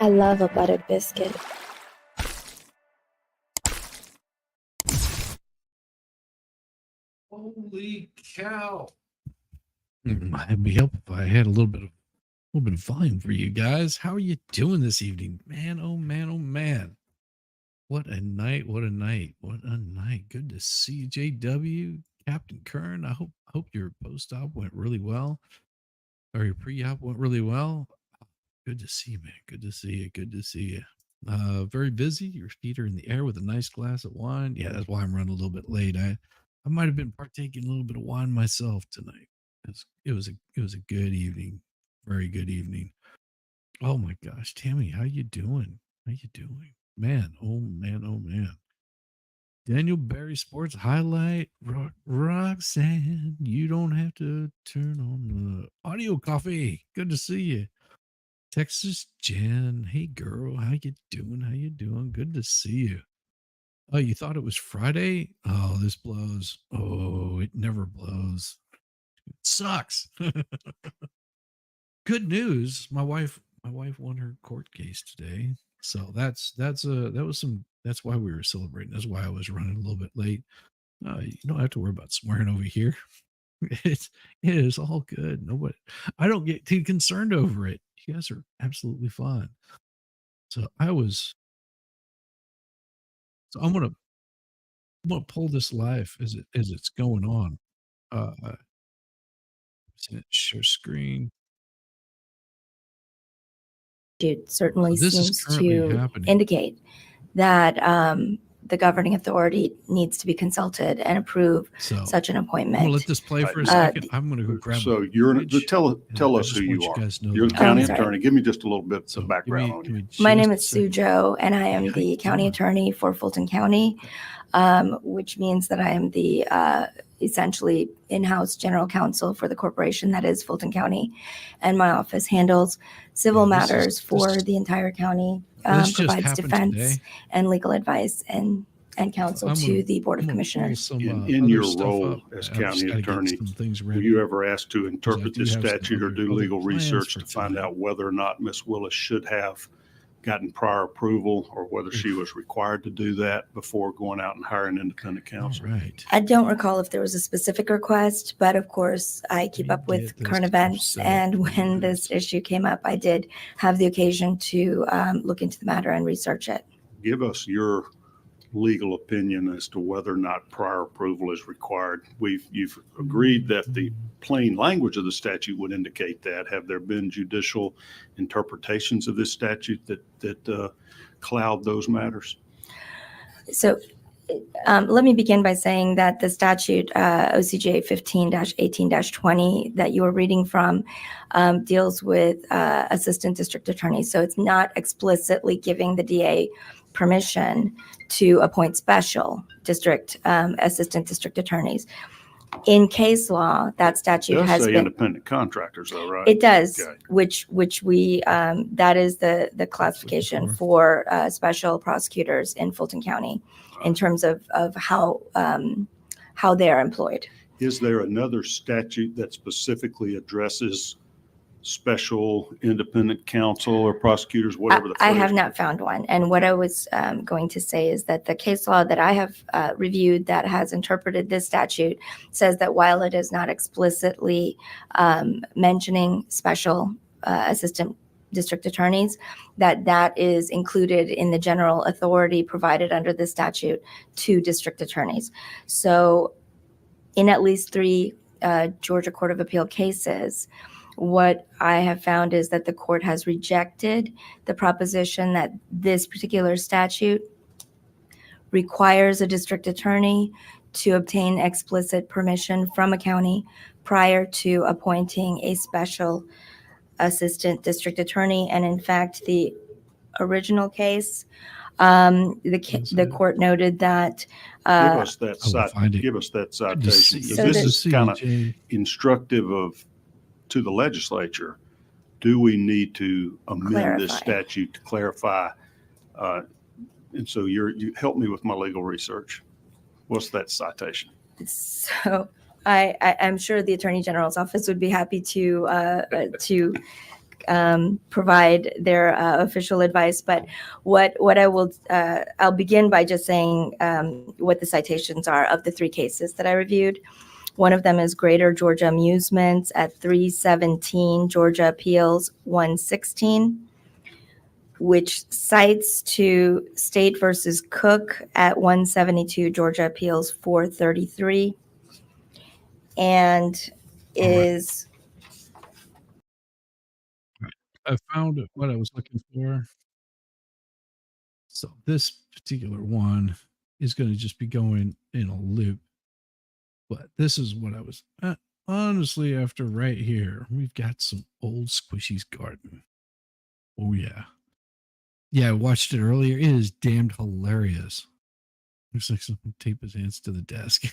I love a buttered biscuit. Holy cow! It'd be helpful if I had a little bit of volume for you guys. How are you doing this evening, man? Oh man! Oh man! What a night! What a night! What a night! Good to see you, JW, Captain Kern. I hope your post-op went really well, or your pre-op went really well. Good to see you, man. Good to see you. Good to see you. Very busy. Your feet are in the air with a nice glass of wine. Yeah, that's why I'm running a little bit late. I might have been partaking a little bit of wine myself tonight. It was a good evening. Very good evening. Oh my gosh, Tammy, how you doing? How you doing? Man, oh man, oh man. Daniel Barry Sports Highlight. Roxanne, you don't have to turn on the audio coffee. Good to see you. Texas Jen, hey girl, how you doing? How you doing? Good to see you. Oh, you thought it was Friday? Oh, this blows. Oh, it never blows. It sucks. Good news. My wife won her court case today. So that's why we were celebrating. That's why I was running a little bit late. You don't have to worry about swearing over here. It is all good. Nobody, I don't get too concerned over it. You guys are absolutely fine. So I'm gonna pull this live as it's going on. Uh, share screen. It certainly This is seems currently to happening. indicate that the governing authority needs to be consulted and approve So such an I'm gonna appointment. let this play for a Right. second. I'm gonna go grab. So a you're beverage, tell and I us just who want you are. guys to know You're the that county sorry. attorney. Give me just a little bit So of background on give you. me My just name a is second. Sujo, and I Hey, am how you the county doing? attorney for Fulton County, which means that I am the essentially in-house general counsel for the corporation that is Fulton County, and my office handles civil Yeah, this is- matters for the entire county, This just provides happened defense today. and legal advice and counsel I'm to gonna- the Board of I'm gonna pull Commissioners. some In other your stuff role up. as I've just county gotta get attorney, some things were ready. you ever asked to because I interpret do this have some statute or do other legal plans research for to find tonight. out whether or not Miss Willis should have gotten prior approval or whether she was required to do that before going out and hiring independent All counsel? right. I don't recall if there was a specific request, but of course, I keep up with Get current this events. set up And for when you this guys. issue came up, I did have the occasion to look into the matter and research it. Give us your legal opinion as to whether or not prior approval is required. You've agreed that the plain language of the statute would indicate that. Have there been judicial interpretations of this statute that cloud those matters? So let me begin by saying that the statute OCJ 15-18-20 that you are reading from deals with assistant district attorneys. So it's not explicitly giving the DA permission to appoint special district assistant district attorneys. In case law, that statute It does has say been. independent contractors, though, right? It does, Okay. which we that is the classification for special prosecutors in Fulton County in terms of how they are employed. Is there another statute that specifically addresses special independent counsel or prosecutors, whatever the I phrase? have not found one. And what I was going to say is that the case law that I have reviewed that has interpreted this statute says that while it is not explicitly mentioning special assistant district attorneys, that is included in the general authority provided under the statute to district attorneys. So in at least 3 Georgia Court of Appeal cases, what I have found is that the court has rejected the proposition that this particular statute requires a district attorney to obtain explicit permission from a county prior to appointing a special assistant district attorney. And in fact, the original case, the court noted that Give us that I will find it. give us that Good to see citation, you. because So this that- is kind of instructive to the legislature. Do we need to amend this Clarify. statute to clarify? And so you help me with my legal research. What's that citation? So I'm sure the Attorney General's office would be happy to provide their official advice, but what I will, I'll begin by just saying what the citations are of the 3 cases that I reviewed. One of them is Greater Georgia Amusements at 317 Georgia Appeals 116, which cites to State versus Cook at 172 Georgia Appeals 433, and is I found what I was looking for. So this particular one is going to just be going in a loop. But this is what I was honestly after right here. We've got some old Squishy's Garden. Oh, yeah. Yeah, I watched it earlier. It is damned hilarious. Looks like someone tape his hands to the desk.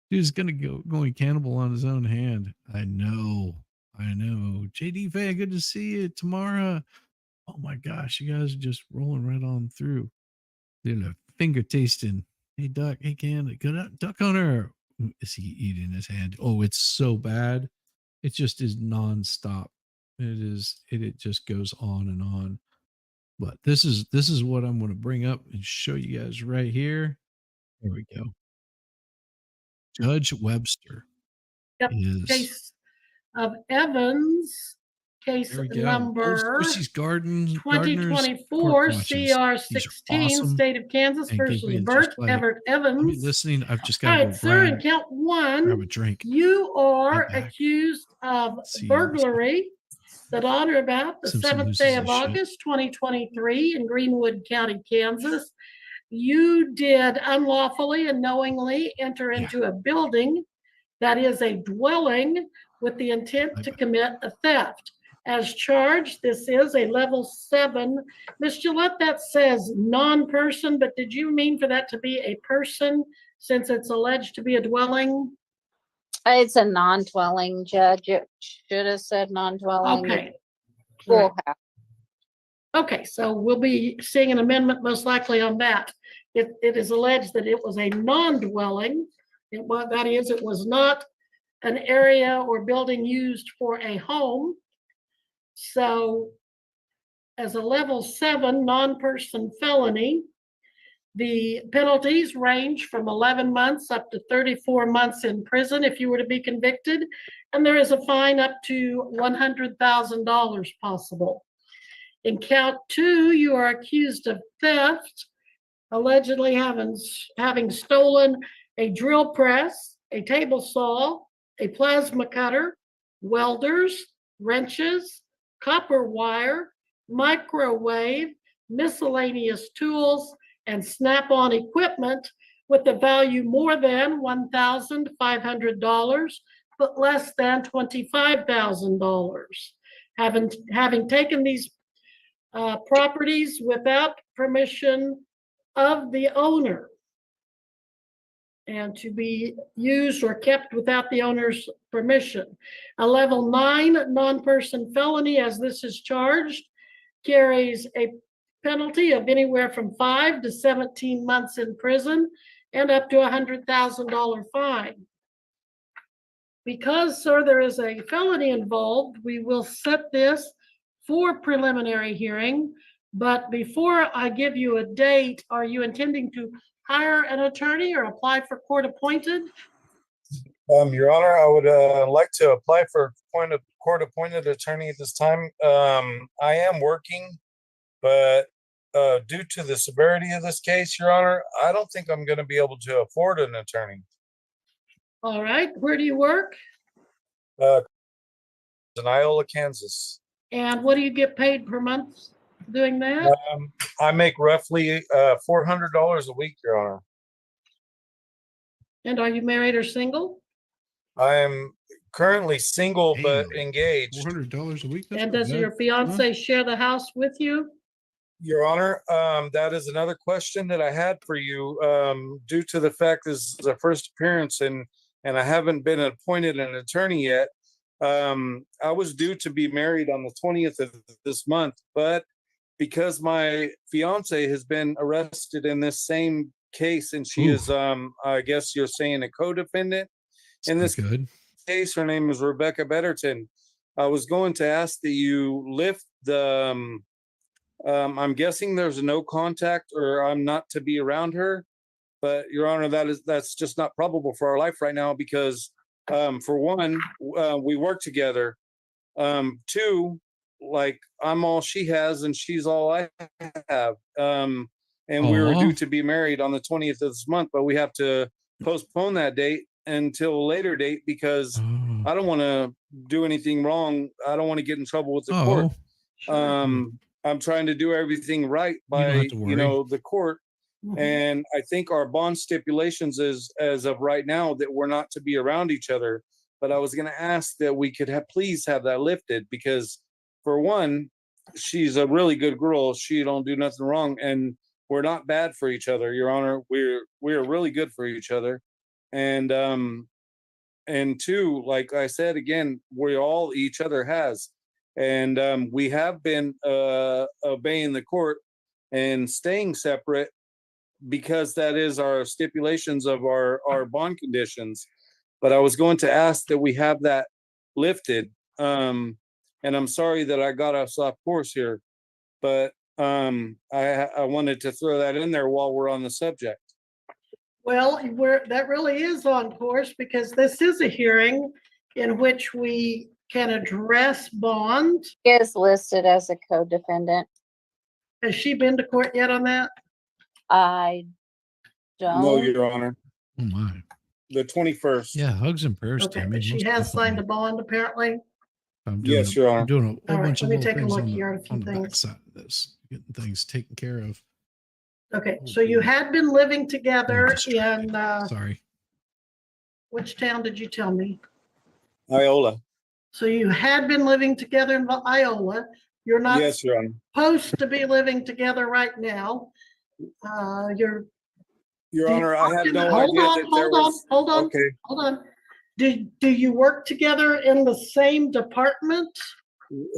Dude's going to go going cannibal on his own hand. I know. JD Fan, good to see you. Tamara. Oh my gosh, you guys are just rolling right on through. Doing a finger tasting. Hey, Duck. Hey, Candy. Good up, Duck Hunter. Is he eating his hand? Oh, it's so bad. It just is nonstop. It just goes on and on. But this is what I'm going to bring up and show you guys right here. There we go. Judge Webster is Case of Evans, case there we go. number Old Squishy's Garden 2024 CR 16, awesome. State of Kansas And give versus me just Bert like- Everett I'll be Evans. listening. I've just All got to right, go sir, grab and count a 1. drink. You are Right back. accused of See you. burglary that on or about the Simpson 7th loses day his of shit. August 2023 in Greenwood County, Kansas. You did unlawfully and knowingly enter Yeah. into a building that is a dwelling with the intent to commit a theft. As charged, this is a level 7. Ms. Gillette, that says non-person, but did you mean for that to be a person since it's alleged to be a dwelling? It's a non-dwelling, Judge. It should have said non-dwelling. Okay. Full house. Okay, so we'll be seeing an amendment most likely on that. It is alleged that it was a non-dwelling. That is, it was not an area or building used for a home. So as a level 7 non-person felony, the penalties range from 11 months up to 34 months in prison if you were to be convicted. And there is a fine up to $100,000 possible. In count 2, you are accused of theft, allegedly having stolen a drill press, a table saw, a plasma cutter, welders, wrenches, copper wire, microwave, miscellaneous tools, and snap-on equipment with a value more than $1,500, but less than $25,000. Having taken these properties without permission of the owner and to be used or kept without the owner's permission. A level 9 non-person felony, as this is charged, carries a penalty of anywhere from 5 to 17 months in prison and up to $100,000 fine. Because, sir, there is a felony involved, we will set this for preliminary hearing. But before I give you a date, are you intending to hire an attorney or apply for court appointed? Your Honor, I would like to apply for court appointed attorney at this time. I am working, but due to the severity of this case, Your Honor, I don't think I'm going to be able to afford an attorney. All right, where do you work? In Iola, Kansas. And what do you get paid per month doing that? I make roughly $400 a week, Your Honor. And are you married or single? I am currently single but Damn. engaged. $400 a week. That's And pretty does good. your fiance share the house with you? Your Honor, that is another question that I had for you. Due to the fact this is the first appearance and I haven't been appointed an attorney yet. I was due to be married on the 20th of this month, but because my fiance has been arrested in this same case and she is, I guess you're saying a co-defendant in this good. case, her name is Rebecca Betterton. I was going to ask that you lift the, I'm guessing there's a no contact or I'm not to be around her. But Your Honor, that's just not probable for our life right now because, for one, we work together. Two, like I'm all she has and she's all I have. And we were Aw. due to be married on the 20th of this month, but we have to postpone that date until a later date because Oh. I don't want to do anything wrong. I don't want to get in trouble with the court. Oh. I'm trying to do everything right You don't by, have to worry. the court. Mhm. And I think our bond stipulations is, as of right now, that we're not to be around each other. But I was going to ask that we could please have that lifted because, for one, she's a really good girl. She don't do nothing wrong, and we're not bad for each other, Your Honor. We're really good for each other, and two, like I said again, we all each other has, and we have been obeying the court and staying separate because that is our stipulations of our bond conditions. But I was going to ask that we have that lifted. And I'm sorry that I got us off course here, but I wanted to throw that in there while we're on the subject. Well, that really is on course because this is a hearing in which we can address bond. He is listed as a co-defendant. Has she been to court yet on that? I No, don't. Your Honor. Oh my. The 21st. Yeah, hugs and prayers, Okay, Tammy. but she most has signed a definitely. bond apparently. I'm doing Yes, Your Honor. I'm doing a All whole right, bunch of let me little take a things look on here at a few the things. backside of this, getting things taken care of. Okay, so you had been living together distracted. in, Sorry. which town did you tell me? Iola. So you had been living together in Iola. You're not Yes, Your Honor. supposed to be living together right now. You're. Your do you Honor, I work had in- no hold idea on, that there hold on, was. Hold on, Okay. hold on. Do you work together in the same department?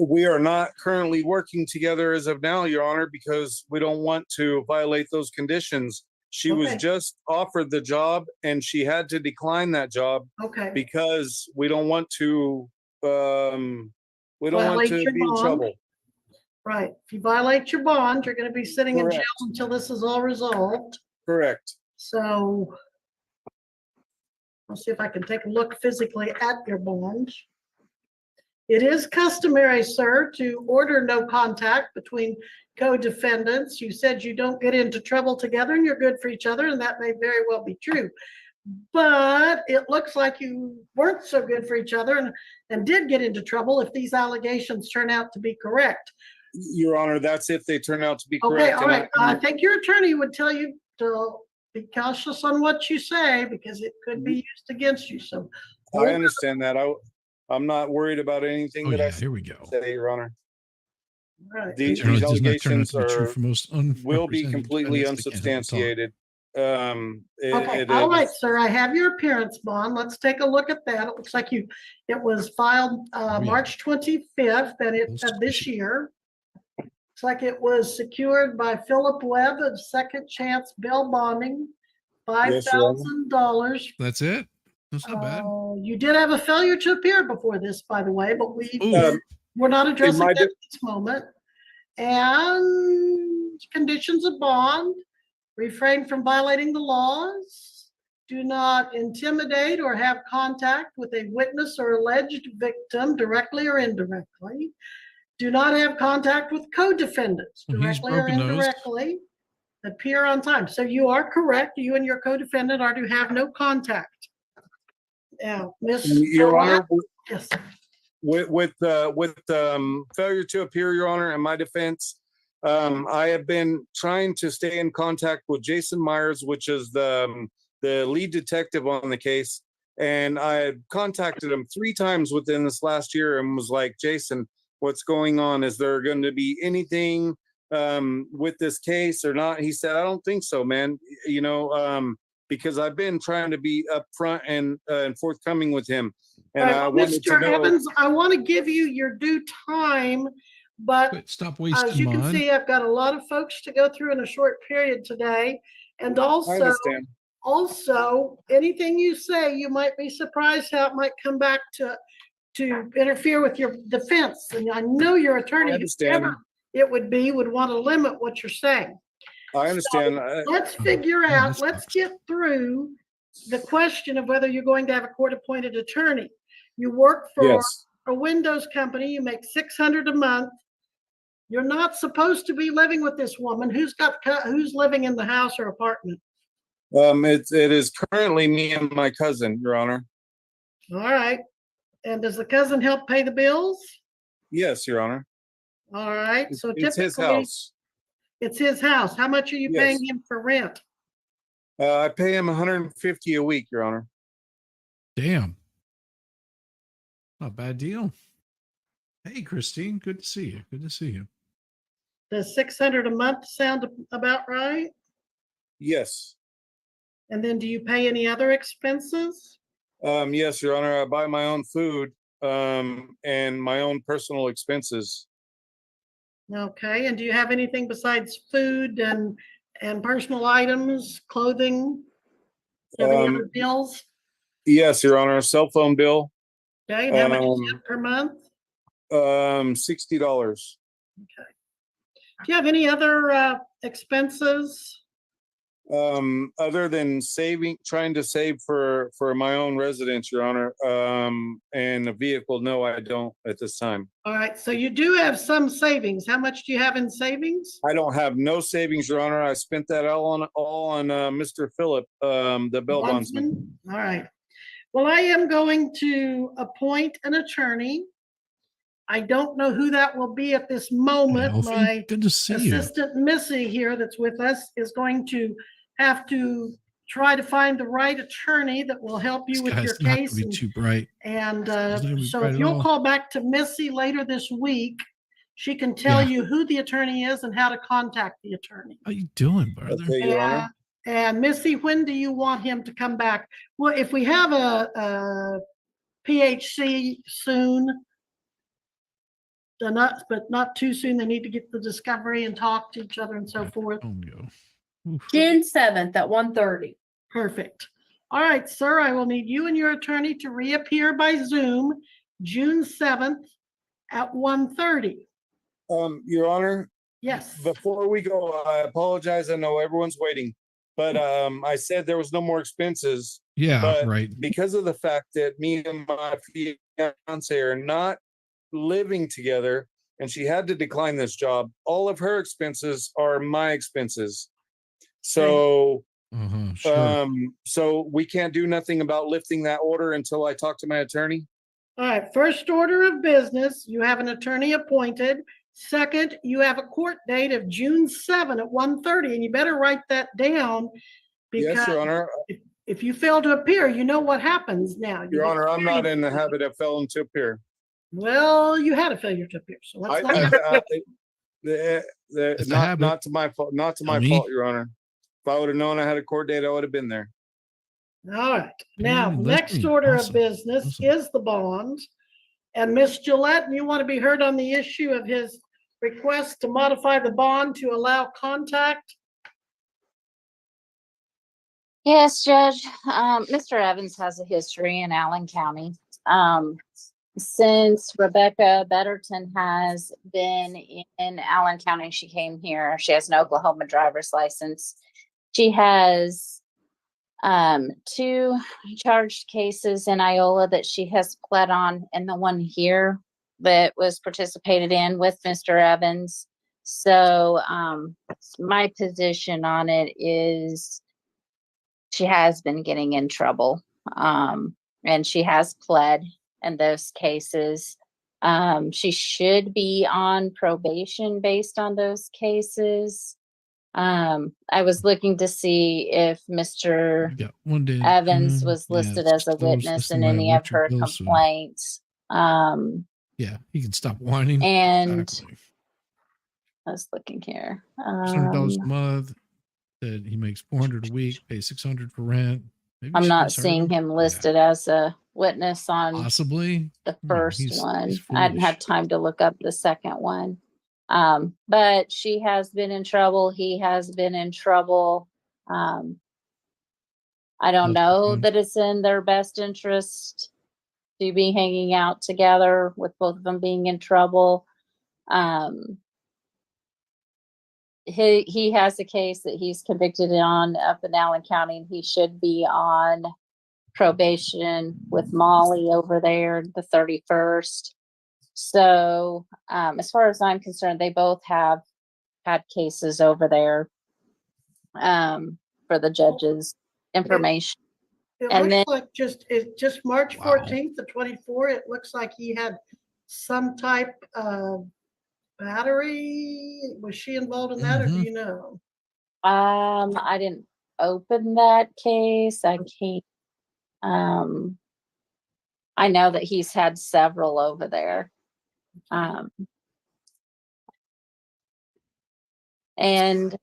We are not currently working together as of now, Your Honor, because we don't want to violate those conditions. She was Okay. just offered the job and she had to decline that job Okay, because we don't want to Violate be your in bond. trouble. right. If you violate your bond, you're gonna be sitting in jail Correct. until this is all resolved. Correct. So I'll see if I can take a look physically at your bond. It is customary, sir, to order no contact between co-defendants. You said you don't get into trouble together and you're good for each other, and that may very well be true. But it looks like you weren't so good for each other and did get into trouble if these allegations turn out to be correct. Your Honor, that's if they turn out to be Okay, correct. all and right. I think your attorney would tell you to be cautious on what you say because it could be used against you. So I understand that. I'm not worried about anything Oh that yeah, I here we go. say, Your Honor. right. These Generally, it does not turn out allegations to be true for most will be unrepresented completely defendants that can't help but talk. unsubstantiated. Okay, It all right, is- sir, I have your appearance bond. Let's take a look at that. It looks like it was filed yeah. March 25th Those of this squishy. year. Looks like it was secured by Philip Webb of Second Chance Bail Bonding, Yes, Your Honor. $5,000. That's it. That's not bad. You did have a failure to appear before this, by the way, but Ooh. we're not addressing my that at this moment. And conditions of bond, refrain from violating the laws, do not intimidate or have contact with a witness or alleged victim directly or indirectly. Do not have contact with co-defendants Well, he's directly or broken-nosed. indirectly. Appear on time. So you are correct. You and your co-defendant are to have no contact. Now, Miss. Your Honor, Yes. with failure to appear, Your Honor, in my defense, I have been trying to stay in contact with Jason Myers, which is the lead detective on the case. And I contacted him 3 times within this last year and was like, Jason, what's going on? Is there going to be anything with this case or not? He said, I don't think so, man. Because I've been trying to be upfront and forthcoming with him. And I wanted to Mr. know. Evans, I want to give you your due time, but Wait, stop as wasting you can mine. see, I've got a lot of folks to go through in a short period today. And I also, understand. anything you say, you might be surprised how it might come back to to interfere with your defense. And I know your attorney, I understand. whoever it would be, would want to limit what you're saying. I understand. Let's figure Yeah, out, this let's sucks. get through the question of whether you're going to have a court-appointed attorney. You work for Yes. a Windows company, you make $600 a month. You're not supposed to be living with this woman. Who's living in the house or apartment? It is currently me and my cousin, Your Honor. All right. And does the cousin help pay the bills? Yes, Your Honor. All right. So It's his typically, house. it's his house. How much are you Yes. paying him for rent? I pay him 150 a week, Your Honor. Damn. Not a bad deal. Hey, Christine. Good to see you. Good to see you. Does 600 a month sound about right? Yes. And then do you pay any other expenses? Yes, Your Honor. I buy my own food, and my own personal expenses. Okay. And do you have anything besides food and personal items, clothing? Do you have any other bills? Yes, Your Honor. Cell phone bill, Okay. And how much is it per month? $60. Do you have any other expenses? Other than trying to save for my own residence, Your Honor, and a vehicle, no, I don't at this time. All right, so you do have some savings. How much do you have in savings? I don't have no savings, Your Honor. I spent that all on Mr. Phillip, the bail bondsman. All right. Well, I am going to appoint an attorney. I don't know who that will be at this Hey, moment. Alfie. My Good to see you. assistant Missy here that's with us is going to have to try to find the right attorney that will help you This with your guy's not gonna case. be too bright. And not gonna be so bright if at you'll all. call back to Missy later this week, she can tell Yeah. you who the attorney is and how to contact the attorney. How you doing, brother? Okay, Your Honor. And Missy, when do you want him to come back? Well, if we have a PHC soon, but not too soon, they need to get the discovery and talk to each other and so forth. Home go. Oof. June 7th at 1:30. Perfect. All right, sir, I will need you and your attorney to reappear by Zoom, June 7th at 1:30. Your Honor, Yes. before we go, I apologize. I know everyone's waiting, but I said there was no more expenses Yeah, But- right. because of the fact that me and my fiance are not living together, and she had to decline this job. All of her expenses are my expenses. So, Sure. so we can't do nothing about lifting that order until I talk to my attorney. All right, first order of business, you have an attorney appointed. Second, you have a court date of June 7 at 1:30, and you better write that down. Yes, Because Your Honor. if you fail to appear, you know what happens now. You Your get Honor, I'm not hearing- in the habit of failing to appear. Well, you had a failure to appear, so let's not. It's a not habit. not to my fault. Not to my Dummy. fault, Your Honor. If I would have known I had a court date, I would have been there. All right, now, Hey, next Leslie, order of awesome, business awesome. is the bond. And Ms. Gillette, you want to be heard on the issue of his request to modify the bond to allow contact? Yes, Judge. Mr. Evans has a history in Allen County. Since Rebecca Betterton has been in Allen County, she came here. She has an Oklahoma driver's license. She has 2 charged cases in Iola that she has pled on, and the one here that was participated in with Mr. Evans. So my position on it is she has been getting in trouble, and she has pled in those cases. She should be on probation based on those cases. I was looking to see if Mr. You got one day. Evans was Yeah, listed it's as a close. witness That's in the way any of Richard her goes, so- complaints. Yeah, he can stop whining. And Exactly. I was looking here. $600 a month. That he makes $400 a week. Pays $600 for rent. Maybe I'm she not gets her- seeing him Yeah, listed as a witness on possibly. the No, first he's one. I hadn't foolish. had time to look up the second one. But she has been in trouble. He has been in trouble. I don't That's know fine. that it's in their best interest to be hanging out together with both of them being in trouble. He has a case that he's convicted on up in Allen County, and he should be on probation with Molly over there the 31st. So, as far as I'm concerned, they both have had cases over there, for the judge's information. It And looks then- like just March Wow. 14th to 24, it looks like he had some type of battery. Was she involved in that, or do Mhm. you know? I didn't open that case. I can't, I know that he's had several over there. And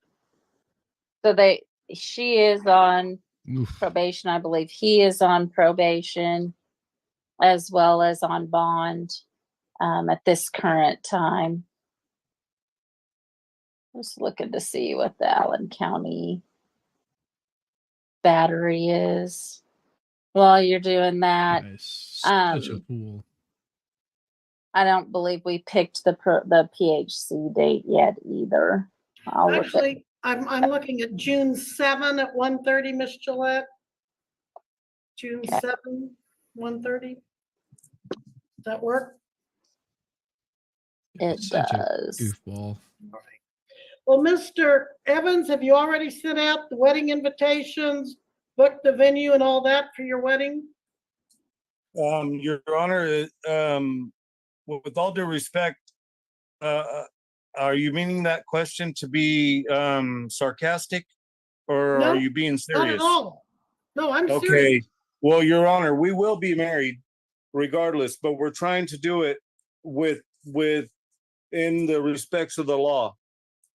so she is on Oof. probation. I believe he is on probation as well as on bond, at this current time. Just looking to see what the Allen County battery is. While you're doing that, Nice. Such a um, fool. I don't believe we picked the PHC date yet either. I'll look at, Actually, I'm looking at June 7 at 1:30, Miss Gillette. June Okay. 7, 1:30. Does that work? it Such a does. goofball. Well, Mr. Evans, have you already sent out the wedding invitations, booked the venue and all that for your wedding? Your Honor, with all due respect, are you meaning that question to be sarcastic, or No, are you being Not at serious? all. No, I'm serious. Okay, well, Your Honor, we will be married regardless, but we're trying to do it with in the respects of the law.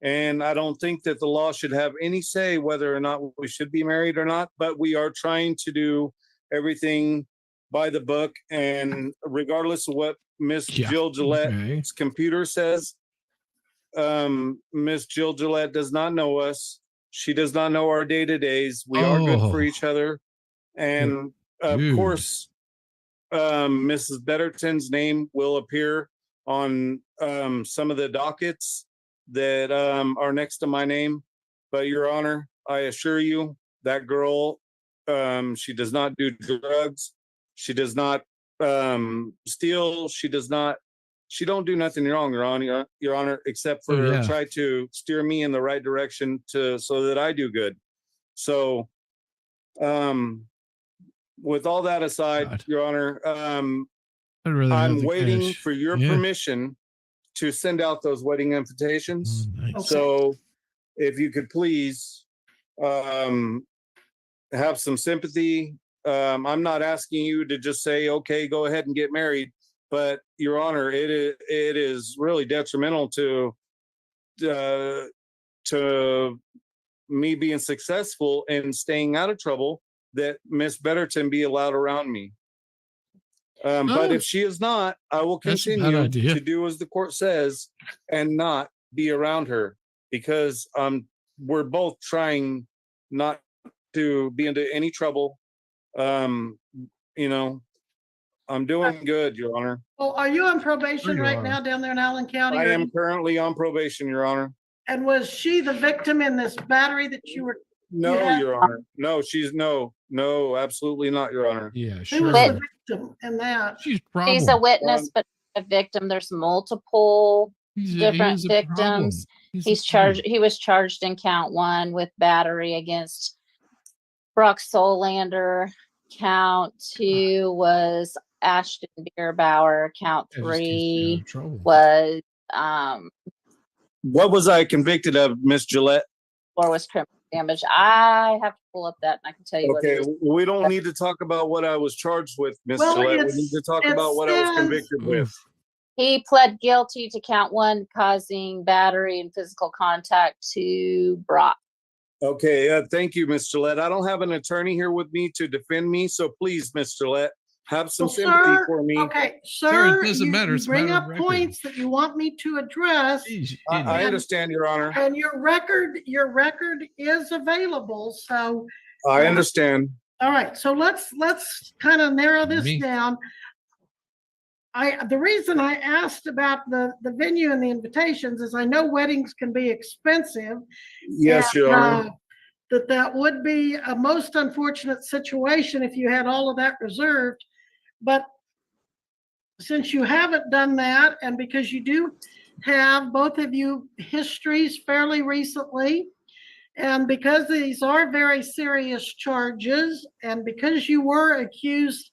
And I don't think that the law should have any say whether or not we should be married or not, but we are trying to do everything by the book. And regardless of what Miss Yeah. Jill Gillette's Okay. computer says, Miss Jill Gillette does not know us. She does not know our day-to-days. We are good for Oh. each other. And of Dude. course, Mrs. Betterton's name will appear on some of the dockets that are next to my name. But Your Honor, I assure you that girl, she does not do drugs. She does not steal. She don't do nothing wrong, Your Honor, except for Oh, yeah. try to steer me in the right direction so that I do good. So, with all that aside, God. Your Honor, I'd rather have I'm the waiting cash. for your Yeah. permission to send out those wedding invitations. Oh, nice. Okay. So if you could please have some sympathy. I'm not asking you to just say, okay, go ahead and get married. But Your Honor, it is really detrimental to me being successful and staying out of trouble that Miss Betterton be allowed around me. But Oh. if she is not, I will That's a bad continue idea. to do as the court says and not be around her, because we're both trying not to be into any trouble. You know, I'm doing good, Your Honor. Well, are you on probation Sure you right are. now down there in Allen County? I or- am currently on probation, Your Honor. And was she the victim in this battery that you were, No, Yeah. Your Honor. No, she's no, absolutely not, Your Honor. Yeah, who sure. was the victim in that? She's She's a problem. witness, but a victim. There's multiple different He's a problem. victims. He's a He's problem. charged. He was charged in count 1 with battery against Brock Solander. Count 2 was Ashton Bierbauer. Count Yeah, just keeps you out 3 of trouble. was What was I convicted of, Miss Gillette? 4 was criminal damage. I have to pull up that and I can tell you Okay, what it is. we don't need to talk about what I was charged with, Miss Well, Gillette. We it's- need to talk it about what I was says- convicted with. Oof. He pled guilty to count 1, causing battery and physical contact to Brock. Okay, thank you, Miss Gillette. I don't have an attorney here with me to defend me, so please, Miss Gillette, have some Well, sympathy sir, for me. Okay, Sir, sir, it doesn't you matter. you It's a bring matter of up record. points that you want me to address, Jeez, I idiot. understand, Your Honor. and your record is available, so, I understand. all right, so let's kind of narrow this Me? down. The reason I asked about the venue and the invitations is I know weddings can be expensive. Yes, and, Your Honor. that would be a most unfortunate situation if you had all of that reserved. But since you haven't done that, and because you do have, both of you, histories fairly recently, and because these are very serious charges, and because you were accused,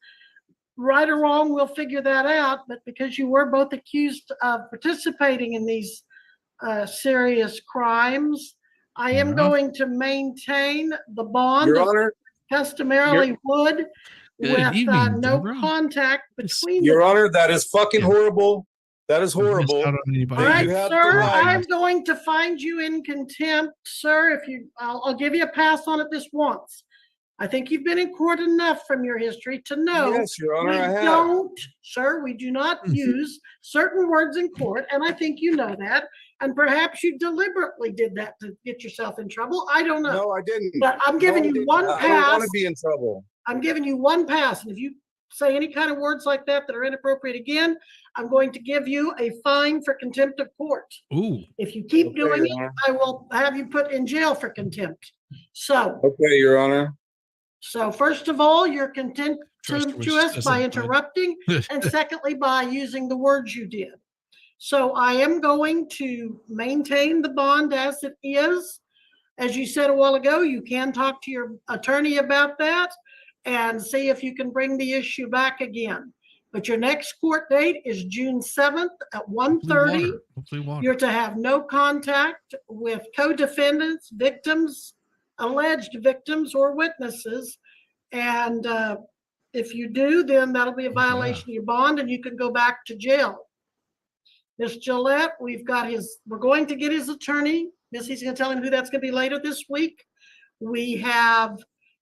right or wrong, we'll figure that out, but because you were both accused of participating in these serious crimes, I am Yeah. going to maintain the bond Your as Honor, customarily would, Good with evening, no Deborah. contact Yes. between Your the. Honor, that is fucking Yeah. horrible. That is You missed horrible. out on anybody. All that right, you have sir, the right- I'm going to find you in contempt, sir. If you, I'll give you a pass on it this once. I think you've been in court enough from your history to know. Yes, Your Honor, we I have. don't, sir, we do not use certain words in court, and I think you know that. And perhaps you deliberately did that to get yourself in trouble. I don't know. No, I didn't. But I'm giving No, I you didn't. one I don't want pass. to be in trouble. I'm giving you one pass. And if you say any kind of words like that that are inappropriate again, I'm going to give you a fine for contempt of court. Ooh. If you keep Okay, doing Your it, Honor. I will have you put in jail for contempt. So, Okay, Your Honor. first of all, you're Trust contemptuous which by doesn't, interrupting, and secondly, by using the words you did. So I am going to maintain the bond as it is. As you said a while ago, you can talk to your attorney about that and see if you can bring the issue back again. But your next court date is June 7th at 1:30. Hopefully water. You're to have no contact with co-defendants, victims, alleged victims, or witnesses. And if you do, then that'll be a violation of your bond and you can go back to jail. Ms. Gillette, we're going to get his attorney. Missy's going to tell him who that's going to be later this week. We have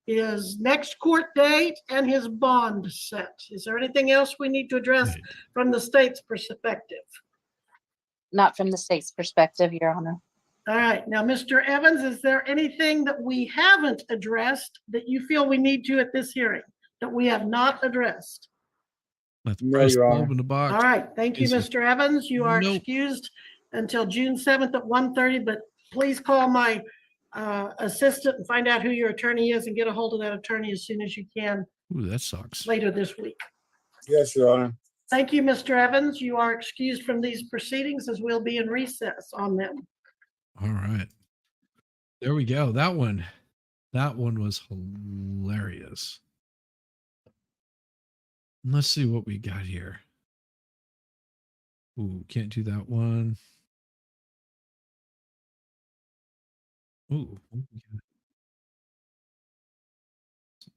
his next court date and his bond set. Is there anything else we need to address Right. from the state's perspective? Not from the state's perspective, Your Honor. All right. Now, Mr. Evans, is there anything that we haven't addressed that you feel we need to at this hearing that we have not addressed? Let the No, price Your bulb Honor. in the box. All right. Thank you, Easy. Mr. Evans. You are Nope. excused until June 7th at 1:30, but please call my assistant and find out who your attorney is and get a hold of that attorney as soon as you can Ooh, that sucks. later this week. Yes, Your Honor. Thank you, Mr. Evans. You are excused from these proceedings as we'll be in recess on them. All right. There we go. That one was hilarious. Let's see what we got here. Ooh, can't do that one. Ooh.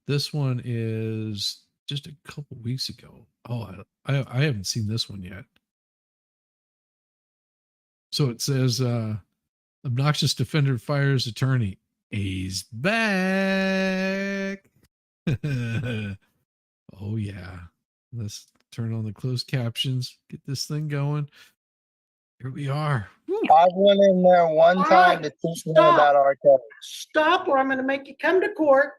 This one is just a couple weeks ago. Oh, I haven't seen this one yet. So it says obnoxious defender fires attorney. He's back. Oh yeah. Let's turn on the closed captions. Get this thing going. Here we are. Woo. I went in there one All time right, to teach them stop. about our code. Stop, or I'm going to make you come to court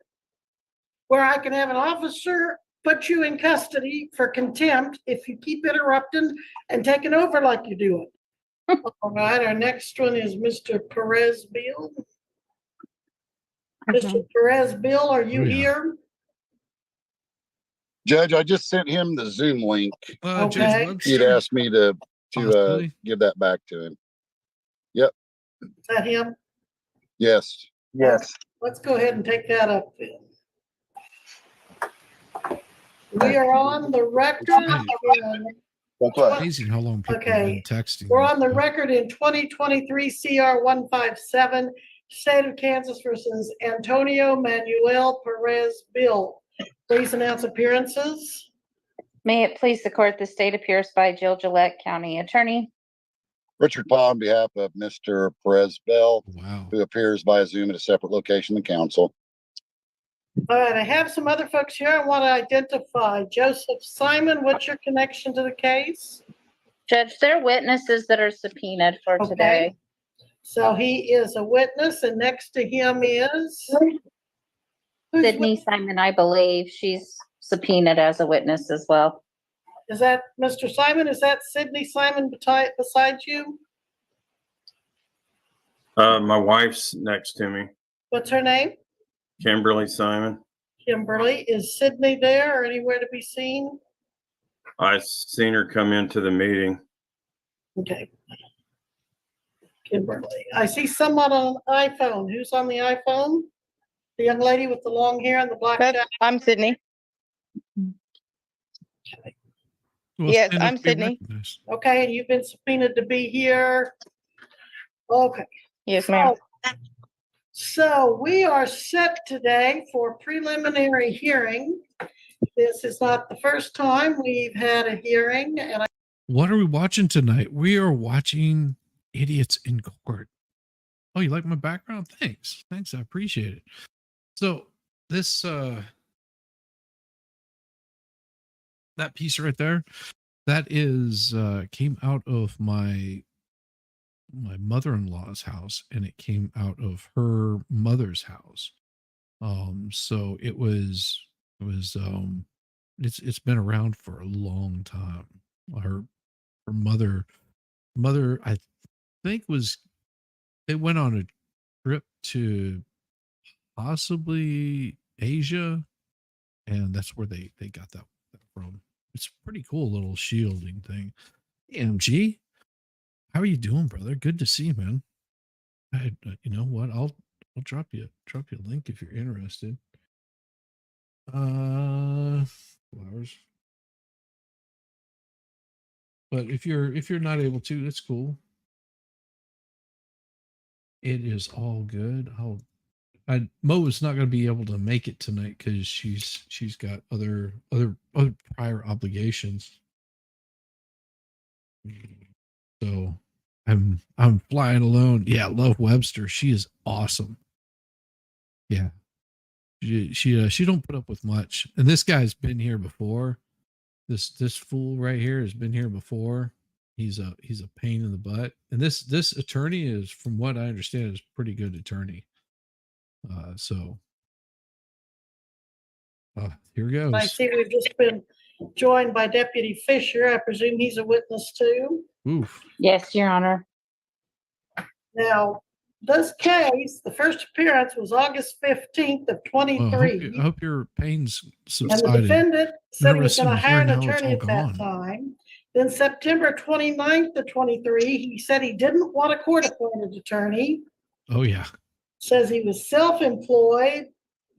where I can have an officer put you in custody for contempt if you keep interrupting and taking over like you're doing. All right, our next one is Mr. Perez Bill. Mr. Perez Bill, are you Oh, yeah. here? Judge, I just sent him the Zoom link. Okay. Judge Webster. He'd asked me to Possibly. give that back to him. Is that him? Yes. Yes. Let's go ahead and take that up then. We are on the record. That's what. Amazing how long people Okay. have been texting. We're this on the stuff. record in 2023 CR 157, State of Kansas versus Antonio Manuel Perez Bill. Please announce appearances. May it please the court, the state appears by Jill Gillette, County Attorney. Richard Paul on behalf of Mr. Perez Bell, Wow. who appears via Zoom at a separate location in the council. All right, I have some other folks here I want to identify. Joseph Simon, what's your connection to the case? Judge, they're witnesses that are subpoenaed for Okay. today. So he is a witness, and next to him is? Who's Sydney Simon, I believe, she's subpoenaed as a witness as well. Is that Mr. Simon? Is that Sydney Simon beside you? My wife's next to me, What's her name? Kimberly Simon. Kimberly. Is Sydney there or anywhere to be seen? I seen her come into the meeting. Okay. Kimberly. I see someone on an iPhone. Who's on the iPhone? The young lady with the long hair and the black jacket. I'm Sydney. Well, Yes, stand up I'm to be Sydney. recognized. Okay, and you've been subpoenaed to be here. Okay. Yes, ma'am. So we are set today for preliminary hearing. This is not the first time we've had a hearing, and What are we watching tonight? We are watching Idiots in Court. Oh, you like my background? Thanks. Thanks. I appreciate it. So this that piece right there, that is came out of my mother-in-law's house, and it came out of her mother's house. So it's been around for a long time. Her mother I think they went on a trip to possibly Asia, and that's where they got that from. It's a pretty cool little shielding thing. AMG, how are you doing, brother? Good to see you, man. You know what? I'll drop you a link if you're interested. Flowers. But if you're not able to, it's cool. It is all good. Mo is not going to be able to make it tonight because she's got other prior obligations. So I'm flying alone. Yeah, love Webster. She is awesome. Yeah, she don't put up with much. And this guy's been here before. This fool right here has been here before. He's a pain in the butt. And this attorney is, from what I understand, is a pretty good attorney. Here goes. I see we've just been joined by Deputy Fisher. I presume he's a witness too. Oof. Yes, Your Honor. Now, this case, the first appearance was August 15th of Well, I 23. hope your pain's And the subsided. defendant said he was going to Interested to hire an hear now it's attorney all at that gone. time. Then September 29th of 23, he said he didn't want a court-appointed attorney. Oh yeah. Says he was self-employed,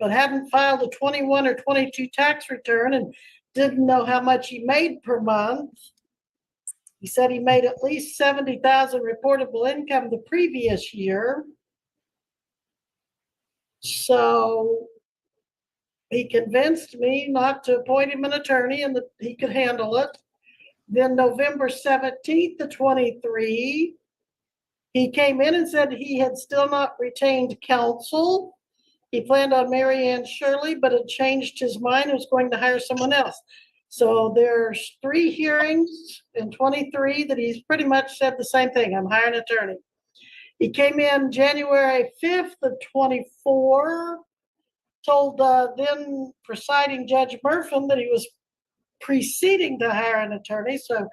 but hadn't filed a 21 or 22 tax return and didn't know how much he made per month. He said he made at least $70,000 reportable income the previous year. So he convinced me not to appoint him an attorney and that he could handle it. Then November 17th of 23, he came in and said he had still not retained counsel. He planned on Marianne Shirley, but had changed his mind and was going to hire someone else. So there's 3 hearings in 23 that he's pretty much said the same thing. I'm hiring an attorney. He came in January 5th of 24, told then presiding Judge Murphin that he was proceeding to hire an attorney. So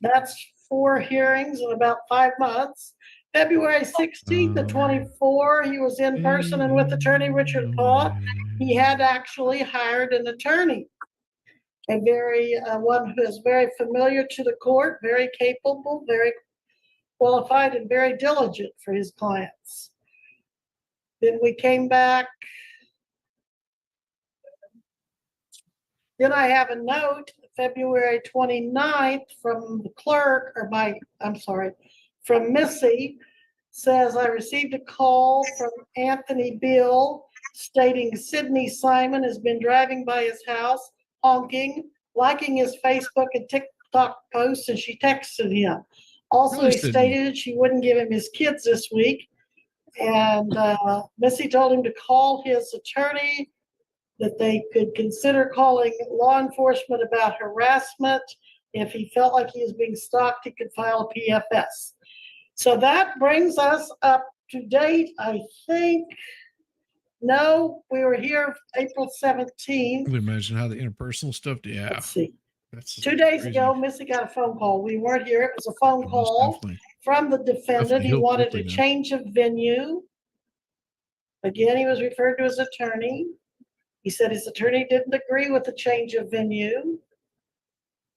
that's 4 hearings in about 5 months. February 16th of 24, he was in person and with attorney Richard Paul. He had actually hired an attorney, a very one who is very familiar to the court, very capable, very qualified, and very diligent for his clients. Then we came back. Then I have a note, February 29th from the clerk, from Missy, says I received a call from Anthony Bill stating Sydney Simon has been driving by his house, honking, liking his Facebook and TikTok posts, and she texted him. Also, Really, he Sydney? stated she wouldn't give him his kids this week. And Missy told him to call his attorney, that they could consider calling law enforcement about harassment. If he felt like he was being stalked, he could file a PFS. So that brings us up to date, I think. No, we were here April 17th. We imagine how the interpersonal stuff. Yeah. Let's see. That's 2 days crazy. ago, Missy got a phone call. We weren't here. It was a phone Most call definitely. from the defendant. Definitely. He He'll wanted quickly a know. change of venue. Again, he was referred to his attorney. He said his attorney didn't agree with the change of venue.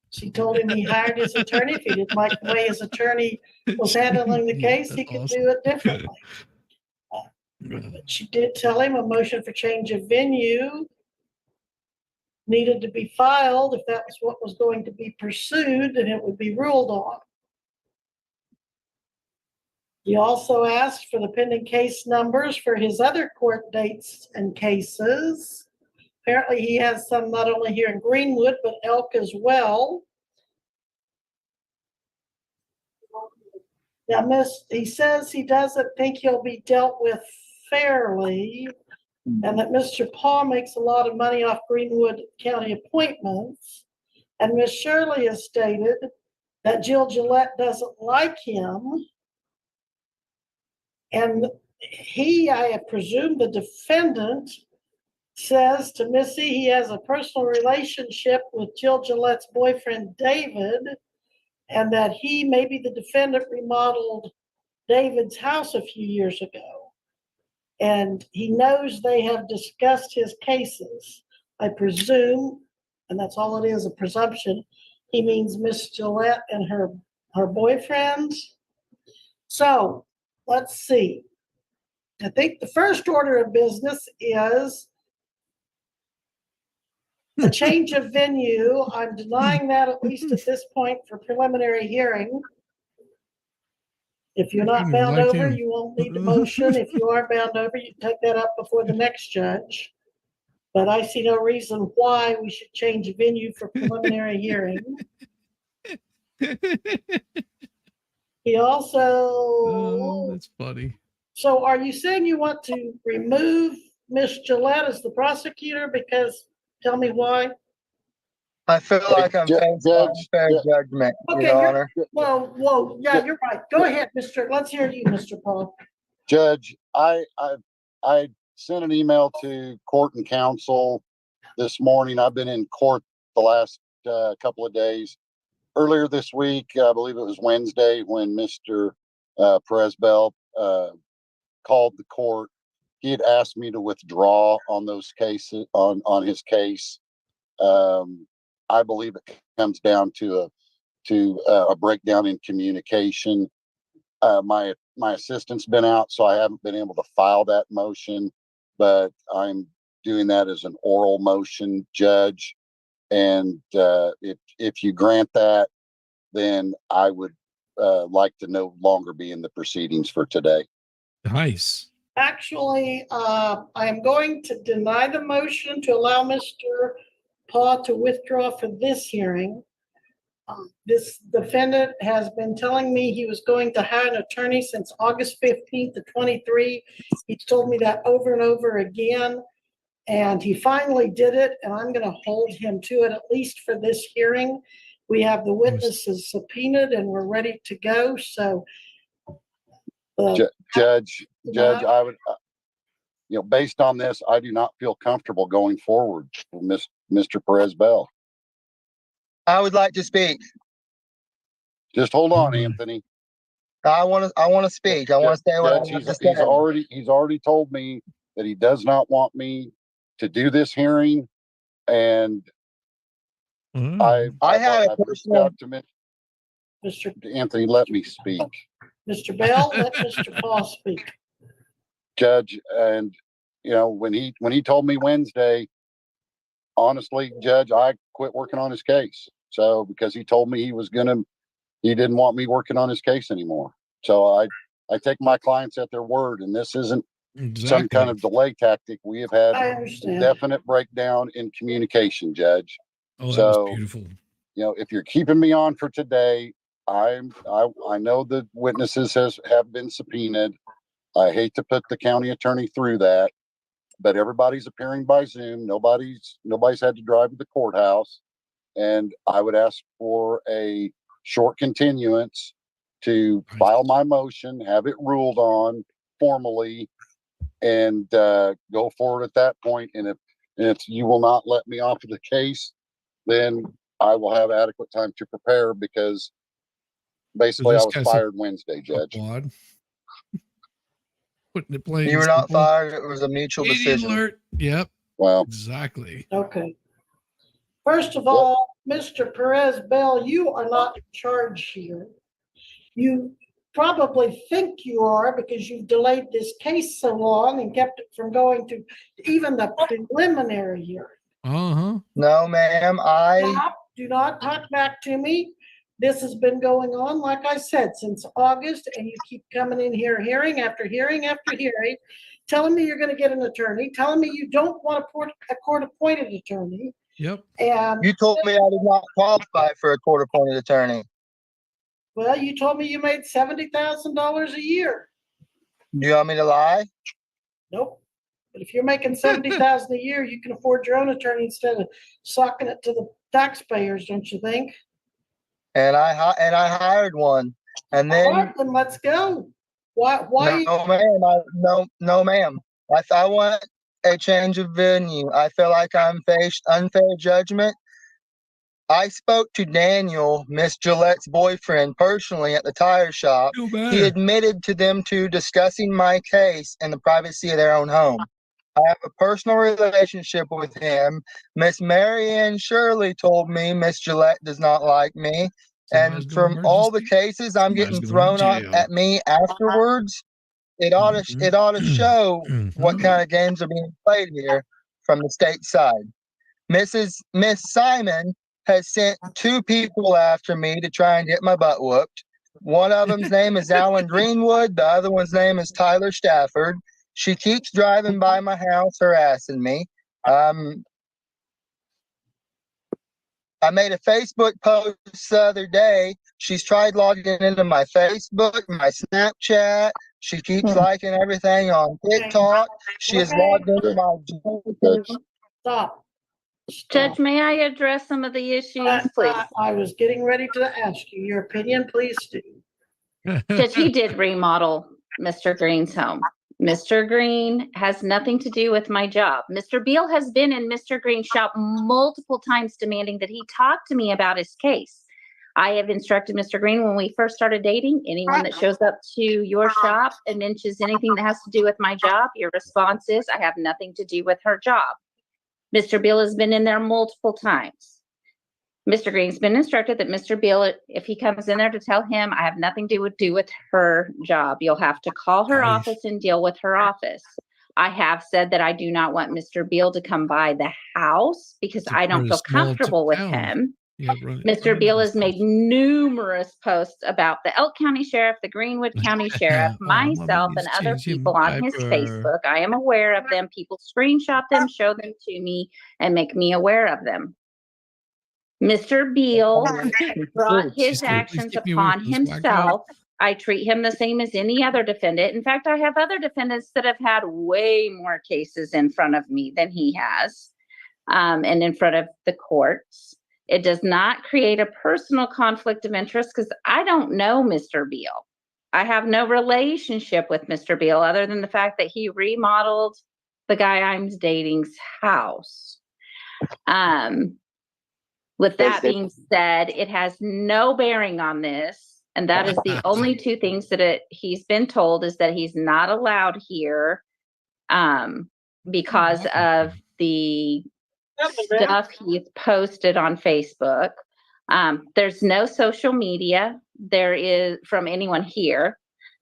She told him he hired his attorney. If he didn't like the way his attorney was handling the case, he could do it differently. But she did tell him a motion for change of venue needed to be filed. If that was what was going to be pursued, then it would be ruled on. He also asked for the pending case numbers for his other court dates and cases. Apparently he has some not only here in Greenwood, but Elk as well. Now, he says he doesn't think he'll be dealt with fairly, and that Mr. Paul makes a lot of money off Greenwood County appointments. And Miss Shirley has stated that Jill Gillette doesn't like him. And I presume the defendant says to Missy he has a personal relationship with Jill Gillette's boyfriend, David, and that maybe the defendant remodeled David's house a few years ago. And he knows they have discussed his cases. I presume, and that's all it is, a presumption, he means Miss Gillette and her boyfriend. So let's see. I think the first order of business is a change of venue. I'm denying that at least at this point for preliminary hearing. If you're not bound Like over, him. you won't need the motion. If you are bound over, you take that up before the next judge. But I see no reason why we should change venue for preliminary hearing. He also. Oh, that's funny. So are you saying you want to remove Miss Gillette as the prosecutor? Because, tell me why. I feel like I'm facing Judge, unfair judgment, Okay, Your Honor. Whoa, yeah, you're right. Go ahead, let's hear you, Mr. Paul. Judge, I sent an email to court and counsel this morning. I've been in court the last couple of days. Earlier this week, I believe it was Wednesday, when Mr. Presbell called the court, he had asked me to withdraw on those cases, on his case. I believe it comes down to a breakdown in communication. My assistant's been out, so I haven't been able to file that motion, but I'm doing that as an oral motion, Judge. And if you grant that, then I would like to no longer be in the proceedings for today. Nice. Actually, I'm going to deny the motion to allow Mr. Paul to withdraw for this hearing. This defendant has been telling me he was going to hire an attorney since August 15th of 23. He's told me that over and over again, and he finally did it, and I'm going to hold him to it, at least for this hearing. We have the witnesses subpoenaed, and we're ready to go. So, Judge, I would, based on this, I do not feel comfortable going forward with Mr. Presbell. I would like to speak. Just hold on, Anthony. I want to speak. I want to say what I Judge, have to say. he's already told me that he does not want me to do this hearing, and I have reached out to Mr. Anthony. Let me speak, Mr. Bell, let Mr. Paul speak. Judge. And when he told me Wednesday, honestly, Judge, I quit working on his case. So because he told me he didn't want me working on his case anymore. So I take my clients at their word, and this isn't some kind of delay tactic. We have had I understand. definite breakdown in communication, Judge. Oh, that So, was beautiful. If you're keeping me on for today, I know the witnesses have been subpoenaed. I hate to put the county attorney through that, but everybody's appearing by Zoom. Nobody's had to drive to the courthouse. And I would ask for a short continuance to file my motion, have it ruled on formally, and go forward at that point. And if you will not let me off of the case, then I will have adequate time to prepare because basically I this was guy said- fired Wednesday, Judge. Applaud. Putting it plain You and were not simple. fired. It was a mutual Idiot decision. alert. Yep, Well, exactly. Okay. First of all, Mr. Perez Bell, you are not in charge here. You probably think you are because you've delayed this case so long and kept it from going to even the preliminary hearing. Uh-huh. No, ma'am. Stop. Do not talk back to me. This has been going on, like I said, since August, and you keep coming in here, hearing after hearing after hearing, telling me you're going to get an attorney, telling me you don't want a court-appointed attorney. Yep. And, You told me I did not qualify for a court-appointed attorney. well, you told me you made $70,000 a year. Do you want me to lie? Nope. But if you're making $70,000 a year, you can afford your own attorney instead of socking it to the taxpayers, don't you think? And I hired one. And All then right, then let's go. Why? no, ma'am. No, ma'am. I want a change of venue. I feel like I'm faced unfair judgment. I spoke to Daniel, Miss Gillette's boyfriend, personally at the tire shop. Feel He better. admitted to them two discussing my case in the privacy of their own home. I have a personal relationship with him. Miss Marianne Shirley told me Miss Gillette does not like me. Somebody's And going from all the emergency. cases I'm Somebody's getting going thrown to on jail. at me afterwards, it ought to show what Mhm. kind of games are being played here from the state side. Miss Simon has sent two people after me to try and get my butt whooped. One of them's name is Alan Greenwood. The other one's name is Tyler Stafford. She keeps driving by my house harassing me. I made a Facebook post the other day. She's tried logging into my Facebook, my Snapchat. She keeps liking everything on TikTok. She has logged into my Stop. Judge, may I address some of the issues, please? I was getting ready to ask you your opinion, please, Steve. Judge, he did remodel Mr. Green's home. Mr. Green has nothing to do with my job. Mr. Beal has been in Mr. Green's shop multiple times demanding that he talk to me about his case. I have instructed Mr. Green when we first started dating, anyone that shows up to your shop and mentions anything that has to do with my job, your response is, I have nothing to do with her job. Mr. Beal has been in there multiple times. Mr. Green's been instructed that Mr. Beal, if he comes in there to tell him, I have nothing to do with her job, you'll have to call her Nice. office and deal with her office. I have said that I do not want Mr. Beal to come by the house because It's I don't a feel small comfortable with town. him. Yeah, run it- Mr. run Beal it has made numerous posts about the Elk County Sheriff, the Greenwood County Sheriff, Oh, mommy myself, needs and other change in people on his diaper. Facebook. I am aware of them. People screenshot them, show them to me, and make me aware of them. Mr. Beal brought his She's gonna, "Please actions keep me away upon from this whack job." himself. I treat him the same as any other defendant. In fact, I have other defendants that have had way more cases in front of me than he has, and in front of the courts. It does not create a personal conflict of interest because I don't know Mr. Beal. I have no relationship with Mr. Beal other than the fact that he remodeled the guy I'm dating's house. With that being said, it has no bearing on this. And that is the only two things that he's been told is that he's not allowed here because of the stuff he's posted on Facebook. There's no social media. There is from anyone here.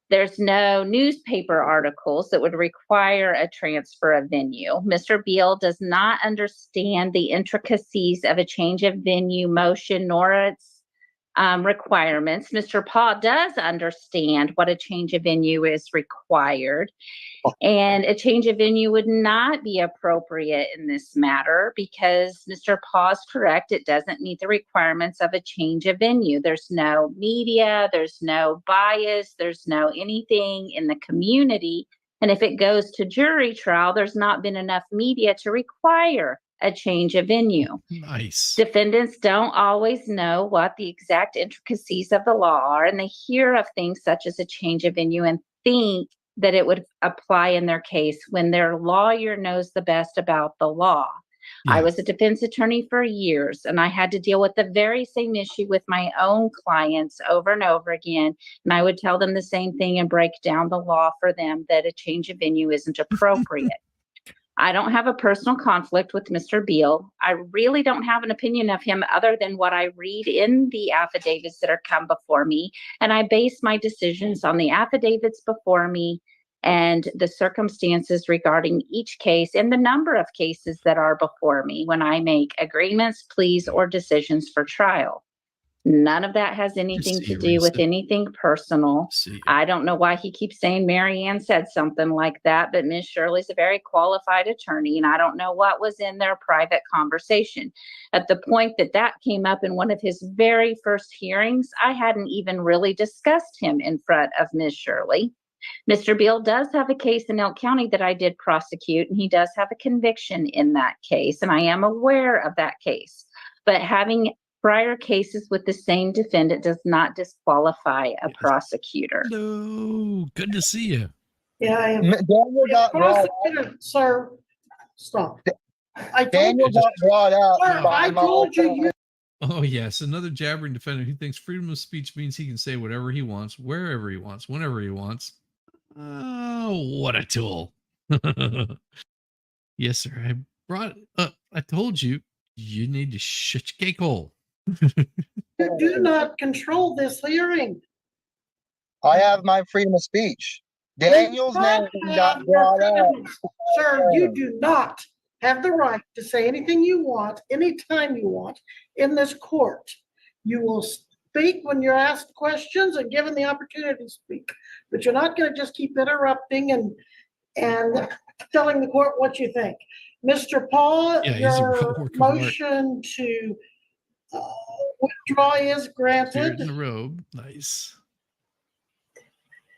There's no newspaper articles that would require a transfer of venue. Mr. Beal does not understand the intricacies of a change of venue motion nor its requirements. Mr. Paul does understand what a change of venue is required. And a change of venue would not be appropriate in this matter because Mr. Paul is correct. It doesn't meet the requirements of a change of venue. There's no media, there's no bias, there's no anything in the community. And if it goes to jury trial, there's not been enough media to require a change of venue. Nice. Defendants don't always know what the exact intricacies of the law are, and they hear of things such as a change of venue and think that it would apply in their case when their lawyer knows the best about the law. I Yeah. was a defense attorney for years, and I had to deal with the very same issue with my own clients over and over again. And I would tell them the same thing and break down the law for them that a change of venue isn't appropriate. I don't have a personal conflict with Mr. Beal. I really don't have an opinion of him other than what I read in the affidavits that are come before me. And I base my decisions on the affidavits before me and the circumstances regarding each case and the number of cases that are before me when I make agreements, pleas, or decisions for trial. None of that has anything to do with anything personal. I don't know why he keeps saying Mary Ann said something like that, but Miss Shirley's a very qualified attorney, and I don't know what was in their private conversation. At the point that that came up in one of his very first hearings, I hadn't even really discussed him in front of Miss Shirley. Mr. Beal does have a case in Elk County that I did prosecute, and he does have a conviction in that case, and I am aware of that case. But having prior cases with the same defendant does not disqualify a prosecutor. Hello, good to see you. Yeah, Daniel got brought out. prosecutor, sir, stop. I told Daniel you, got brought out. sir, by I my told you, friend. you Oh yes, another jabbering defendant who thinks freedom of speech means he can say whatever he wants, wherever he wants, whenever he wants. Oh, what a tool. Yes, sir. I brought up. I told you, you need to shut your cake hole. do not control this hearing. I have my freedom of speech. Daniel's You name do not got have your brought up. freedom. Sir, you do not have the right to say anything you want, anytime you want in this court. You will speak when you're asked questions and given the opportunity to speak, but you're not going to just keep interrupting and telling the court what you think. Mr. Paul, Yeah, he's a your work of art. motion to withdraw is Here granted. in the robe. Nice.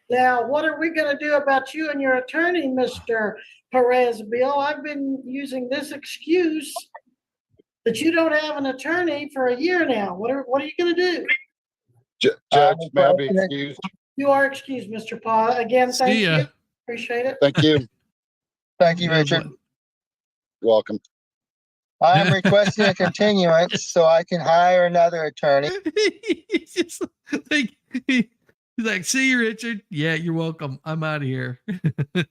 Now, what are we going to do about you and your attorney, Mr. Perez Bill? I've been using this excuse that you don't have an attorney for a year now. What are you going to do? Judge, may I be excused? You are excused, Mr. Paul. Again, thank See ya. you. Appreciate it. Thank you. Thank you, Yeah, Richard. Welcome. I am requesting a continuance so I can hire another attorney. He's just like he's like, see you, Richard. Yeah, you're welcome. I'm out of here.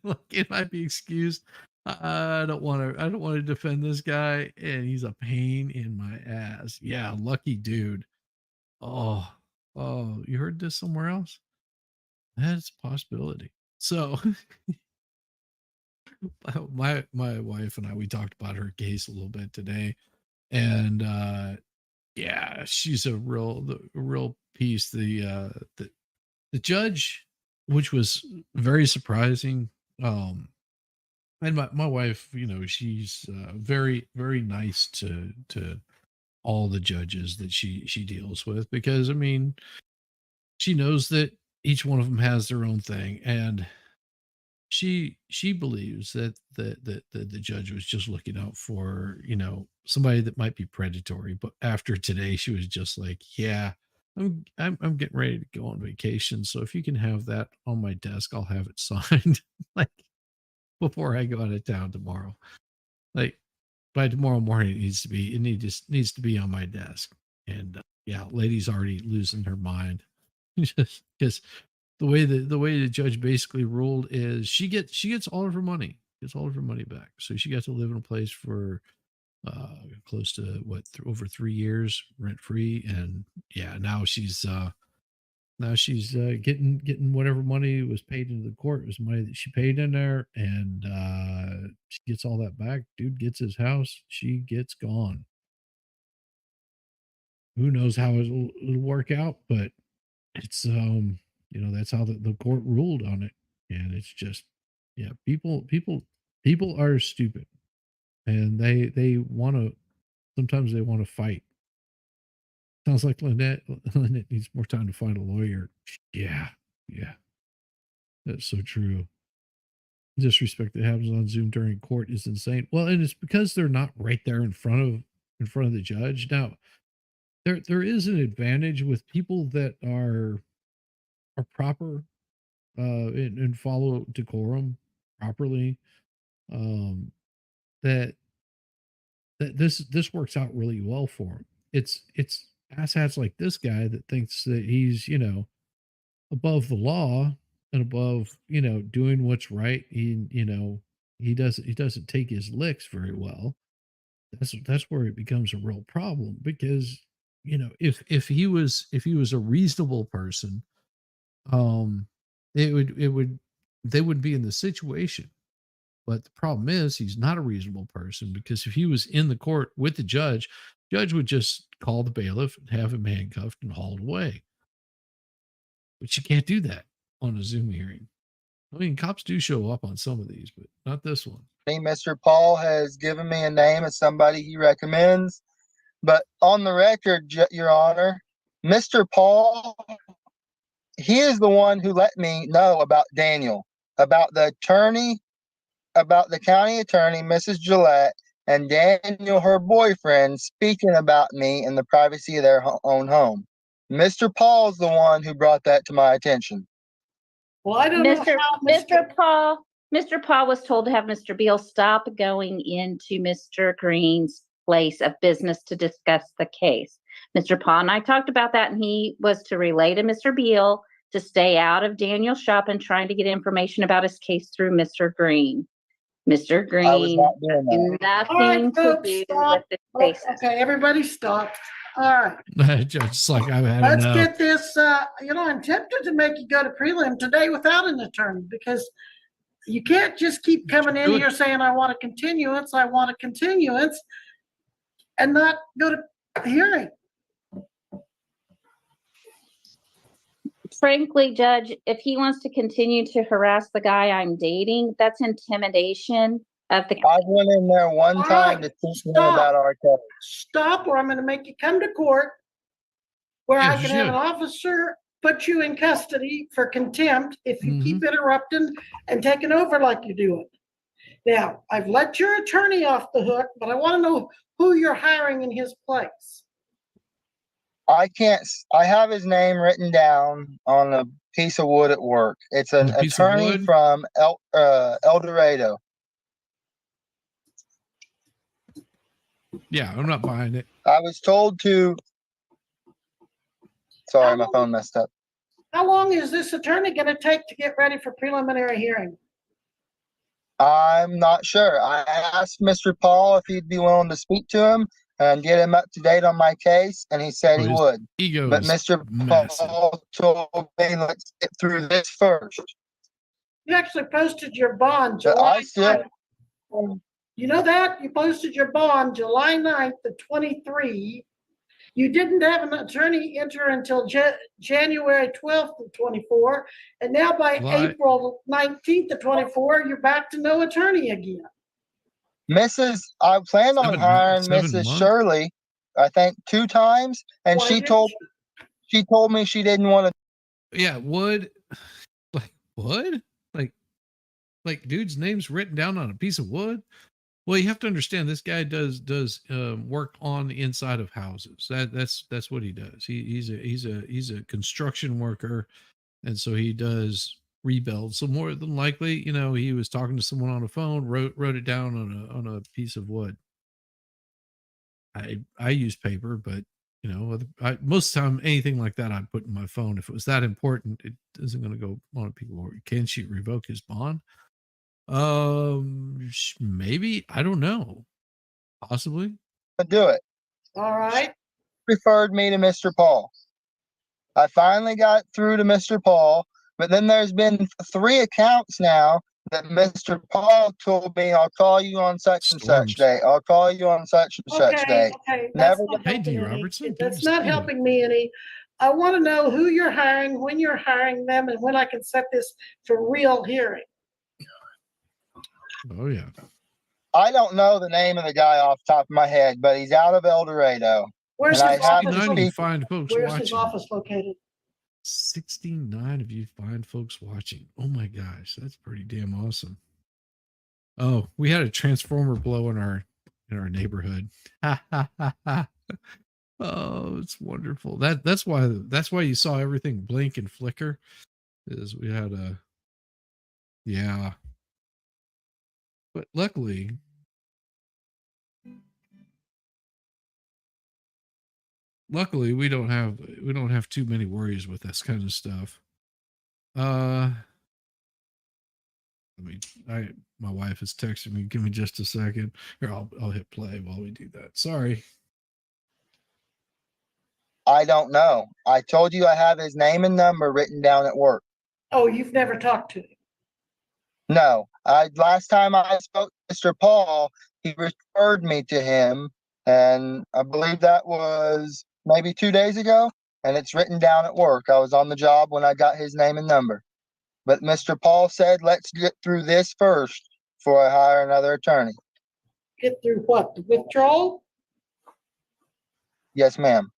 Like, it might be excused. I don't want to defend this guy, and he's a pain in my ass. Yeah, lucky dude. Oh, you heard this somewhere else? That's a possibility. So my wife and I, we talked about her case a little bit today, and yeah, she's a real piece. The judge, which was very surprising. And my wife, she's very nice to all the judges that she deals with, because I mean, she knows that each one of them has their own thing, and she believes that the judge was just looking out for somebody that might be predatory. But after today, she was just like, yeah, I'm getting ready to go on vacation, so if you can have that on my desk, I'll have it signed like before I go out of town tomorrow. Like by tomorrow morning, it just needs to be on my desk. And yeah, lady's already losing her mind just because the way the judge basically ruled is she gets all of her money, back. So she got to live in a place for close to over 3 years rent free, and yeah, now she's getting whatever money was paid into the court. It was money that she paid in there, and she gets all that back. Dude gets his house, she gets gone. Who knows how it'll work out, but it's that's how the court ruled on it. And it's just, yeah, people are stupid, and they want to, sometimes they want to fight. Sounds like Lynette needs more time to find a lawyer. Yeah, that's so true. Disrespect that happens on Zoom during court is insane. Well, and it's because they're not right there in front of the judge. Now, there is an advantage with people that are proper and follow decorum properly. That this works out really well for him. It's asshats like this guy that thinks that he's, above the law and above, doing what's right. He doesn't take his licks very well. That's where it becomes a real problem, because if he was a reasonable person, it would they would be in the situation. But the problem is he's not a reasonable person, because if he was in the court with the judge would just call the bailiff and have him handcuffed and hauled away. But you can't do that on a Zoom hearing. I mean, cops do show up on some of these, but not this one. Mr. Paul has given me a name of somebody he recommends, but on the record, Your Honor, Mr. Paul, he is the one who let me know about Daniel, about the attorney, about the county attorney, Mrs. Gillette, and Daniel, her boyfriend, speaking about me in the privacy of their own home. Mr. Paul's the one who brought that to my attention. Well, I don't know how Mr. Paul was told to have Mr. Beal stop going into Mr. Green's place of business to discuss the case. Mr. Paul and I talked about that, and he was to relay to Mr. Beal to stay out of Daniel's shop and trying to get information about his case through Mr. Green. Mr. Green, I was not doing that. nothing to do with the case. Okay, everybody stop. All right. Just like I've had Let's enough. get this, I'm tempted to make you go to prelim today without an attorney, because you can't just keep coming in here saying, I want a continuance, and not go to the hearing. Frankly, Judge, if he wants to continue to harass the guy I'm dating, that's intimidation of the. I went in there one time to teach him about our case. Stop, or I'm going to make you come to court where I can have an officer put you in custody for contempt if you keep interrupting and taking over like you're doing. Now, I've let your attorney off the hook, but I want to know who you're hiring in his place. I have his name written down on a piece of wood at work. It's an attorney from El Dorado. Yeah, I'm not buying it. I was told to. Sorry, my phone messed up. How long is this attorney going to take to get ready for preliminary hearing? I'm not sure. I asked Mr. Paul if he'd be willing to speak to him and get him up to date on my case, and he said he would. But Mr. Paul told me, let's get through this first. You actually posted your bond July 9th. You know that? You posted your bond July 9th of 23. You didn't have an attorney enter until January 12th of 24. And now by April 19th of 24, you're back to no attorney again. I planned on hiring Mrs. Shirley, I think 2 times, and she told me she didn't want to. Yeah, wood. Like dude's name's written down on a piece of wood. Well, you have to understand, this guy does work on the inside of houses. That's what he does. He's a construction worker, and so he does rebuilds. So more than likely, he was talking to someone on a phone, wrote it down on a piece of wood. I use paper, but most of the time anything like that I'd put in my phone. If it was that important, it isn't going to go on a piece of wood. Can she revoke his bond? Maybe, I don't know. Possibly. Do it. All right. Referred me to Mr. Paul. I finally got through to Mr. Paul, but then there's been 3 accounts now that Mr. Paul told me, I'll call you on such and such day. I'll call you on such and such day. Okay. Never. Hey, D. Robertson. That's not helping me any. I want to know who you're hiring, when you're hiring them, and when I can set this for real hearing. Oh, yeah. I don't know the name of the guy off the top of my head, but he's out of El Dorado. Where's his office located? 69 of you fine folks watching. Oh my gosh, that's pretty damn awesome. Oh, we had a transformer blow in our neighborhood. Oh, it's wonderful. That's why you saw everything blink and flicker, is we had but luckily luckily we don't have too many worries with this kind of stuff. I mean, my wife is texting me. Give me just a second. Here, I'll hit play while we do that. Sorry. I don't know. I told you I have his name and number written down at work. Oh, you've never talked to him? No, last time I spoke to Mr. Paul, he referred me to him, and I believe that was maybe 2 days ago, and it's written down at work. I was on the job when I got his name and number. But Mr. Paul said, let's get through this first before I hire another attorney. Get through what? The withdrawal? Yes, ma'am.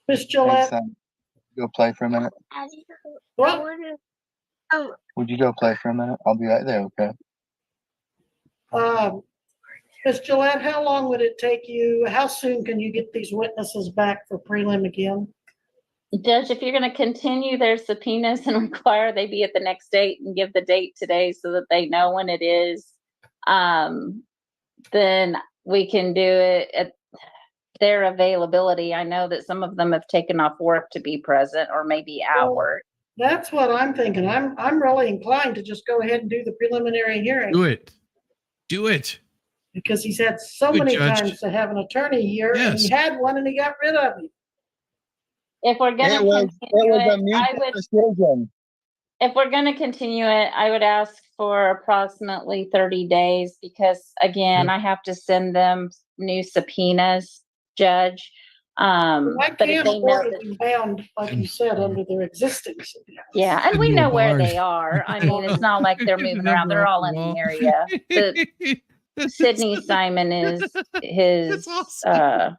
Miss Thanks, Gillette? son. Go play for a minute. What? Would you go play for a minute? I'll be right there, okay? Miss Gillette, how long would it take you? How soon can you get these witnesses back for prelim again? Judge, if you're going to continue their subpoenas and require they be at the next date and give the date today so that they know when it is, then we can do it at their availability. I know that some of them have taken off work to be present or maybe at work. That's what I'm thinking. I'm really inclined to just go ahead and do the preliminary hearing. Do it. Because he's had so Good many judge. times to have an attorney here, and he Yes. had one and he got rid of him. If we're going to It was continue a it, mutual decision. if we're going to continue it, I would ask for approximately 30 days because again, I have to send them new subpoenas, Judge. I But if can't they know afford to that, be bound, like you said, under their existing subpoenas. yeah, and we Into a know where barn. they are. I mean, it's not like they're moving around. Number They're off all the in wall. the area. Sydney Simon is his, That's awesome.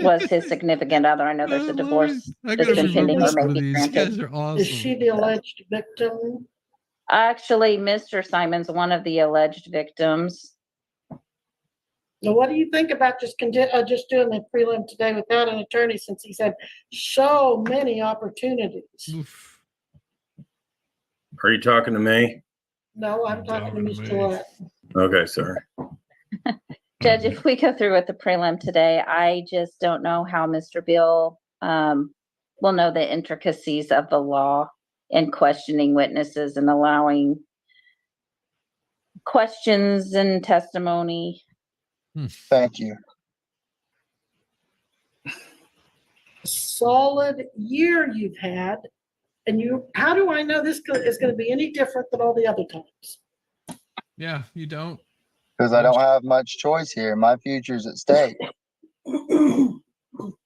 was his significant other. I know there's a divorce I that's gotta been pending remember or some of maybe these. You granted. guys are awesome. Is she the alleged victim? Actually, Mr. Simon's one of the alleged victims. Now, what do you think about just doing the prelim today without an attorney, since he's had so many opportunities? Oof. Are you talking to me? No, I'm talking to Ms. Gillette. Okay, sir. Judge, if we go through with the prelim today, I just don't know how Mr. Bill will know the intricacies of the law in questioning witnesses and allowing questions and testimony. Thank you. Solid year you've had, and how do I know this is going to be any different than all the other times? Yeah, you don't. Because I don't have much choice here. My future's at stake. What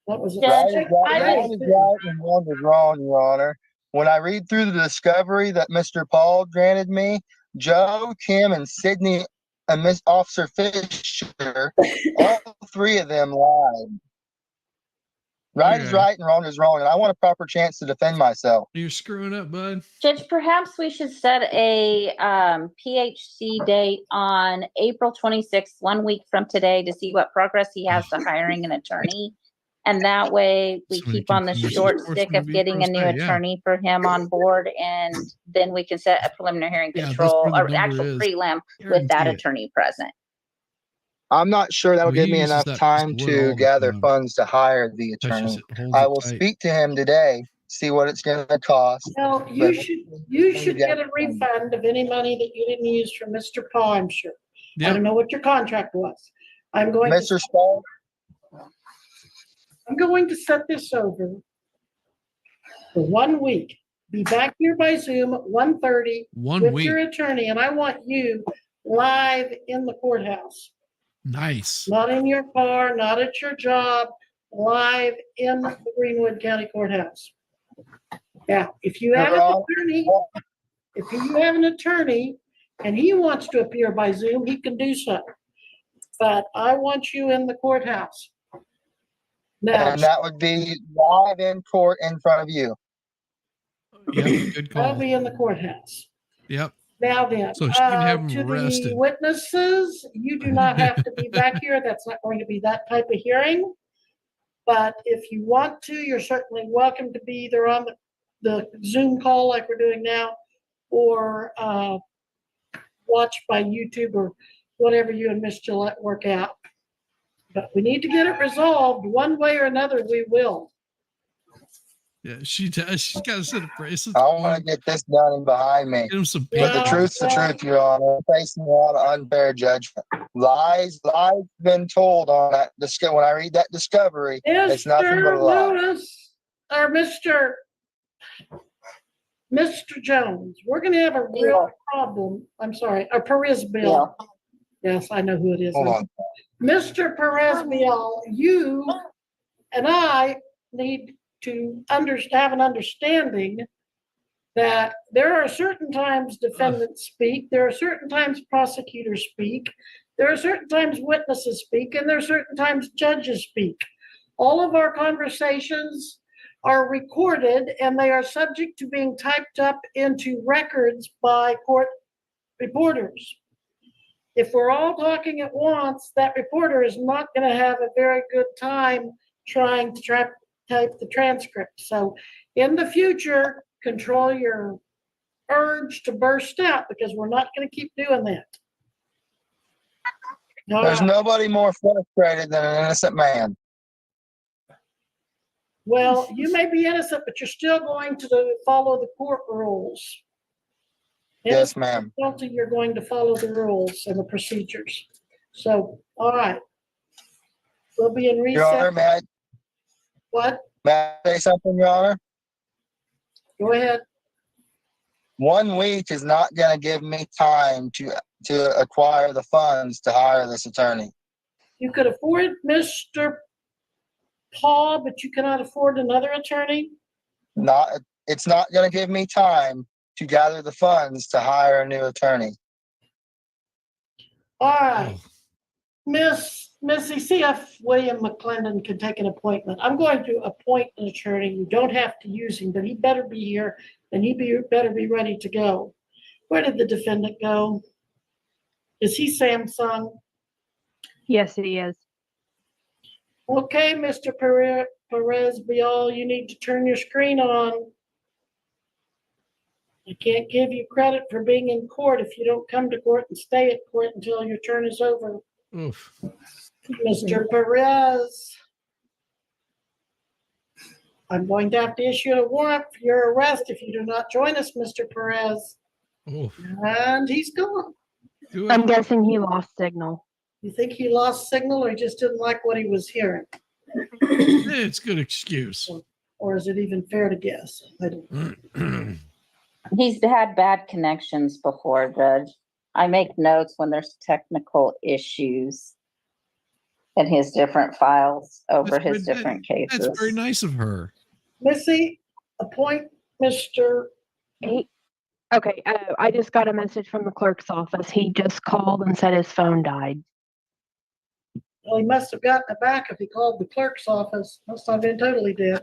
was it? Judge, Right is right and wrong is wrong, Your Honor. When I read through the discovery that Mr. Paul granted me, Joe, Kim, and Sydney, and Miss Officer Fisher, all three of them lied. Right is Okay. right and wrong is wrong, and I want a proper chance to defend myself. You're screwing up, bud. Judge, perhaps we should set a PHC date on April 26th, 1 week from today, to see what progress he has to hiring an attorney. And that way we Somebody keep on the can finish short this stick portion of of getting a new April, yeah. attorney for him on board. And then we can set a preliminary hearing Yeah, that's control where the or number actual is. prelim with Guarantee that it. attorney present. I'm not sure that'll Well, give he me uses enough that time word to all the gather time. funds to hire the Touches attorney. it, holds I it will tight. speak to him today, see what it's going to cost. Well, But you should get a refund of any money that you didn't use from Mr. Paul, I'm sure. I Yep. don't know what your contract was. I'm going Mr. Spall, to set this over for 1 week. Be back here by Zoom at 1:30 1 with week. your attorney, and I want you live in the courthouse, Nice. not in your car, not at your job, live in the Greenwood County Courthouse. Now, if you have an attorney and he wants to appear by Zoom, he can do so. But I want you in the courthouse. Now, and that would be live in court in front of you. Yep. Good I'll call. be in the courthouse. Yep. Now then, So she can have to him the arrested. witnesses, you do not have to be back here. That's not going to be that type of hearing. But if you want to, you're certainly welcome to be either on the Zoom call like we're doing now, or watch by YouTube or whatever you and Miss Gillette work out. But we need to get it resolved one way or another. We will. Yeah, she does. She's got a set of bracelets. I want to get this done and behind me. Get him some But the Yeah. truth's the truth, Your Honor. I'm facing a lot of unfair judgment. Lies been told on that. When I read that discovery, it's nothing but a Mr. lie. Lewis, or Mr. Jones, we're gonna have a real problem. I'm sorry, a Perez bill. Yes, I know who it is. Hold on. Mr. Perez bill, you and I need to have an understanding that there are certain times defendants speak, there are certain times prosecutors speak, there are certain times witnesses speak, and there are certain times judges speak. All of our conversations are recorded and they are subject to being typed up into records by court reporters. If we're all talking at once, that reporter is not going to have a very good time trying to type the transcript. So in the future, control your urge to burst out because we're not going to keep doing that. All There's right. nobody more frustrated than an innocent man. Well, you may be innocent, but you're still going to follow the court rules. Yes, ma'am. Guilty, you're going to follow the rules and the procedures. So, all right. We'll be in Your Honor, recess. What? may I say something, Your Honor? Go ahead. 1 week is not going to give me time to acquire the funds to hire this attorney. You could afford Mr. Paul, but you cannot afford another attorney? It's not going to give me time to gather the funds to hire a new attorney. All right. Oh, Missy, see if William McClendon can take an appointment. I'm going to appoint an attorney. You don't have to use him, but he better be here and better be ready to go. Where did the defendant go? Is he Samsung? Yes, he is. Okay, Mr. Perez Bial, you need to turn your screen on. I can't give you credit for being in court if you don't come to court and stay at court until your turn is over. oof. Mr. Perez, I'm going to have to issue a warrant for your arrest if you do not join us, Mr. Perez. Oof. And he's gone. Do I'm it. guessing he lost signal. You think he lost signal or he just didn't like what he was hearing? It's a good excuse. Or is it even fair to guess? I don't. He's had bad connections before, Judge. I make notes when there's technical issues in his different files over his different cases. That's very nice of her. Missy, appoint Mr. Okay, I just got a message from the clerk's office. He just called and said his phone died. Well, he must have gotten it back if he called the clerk's office. Must have been totally dead.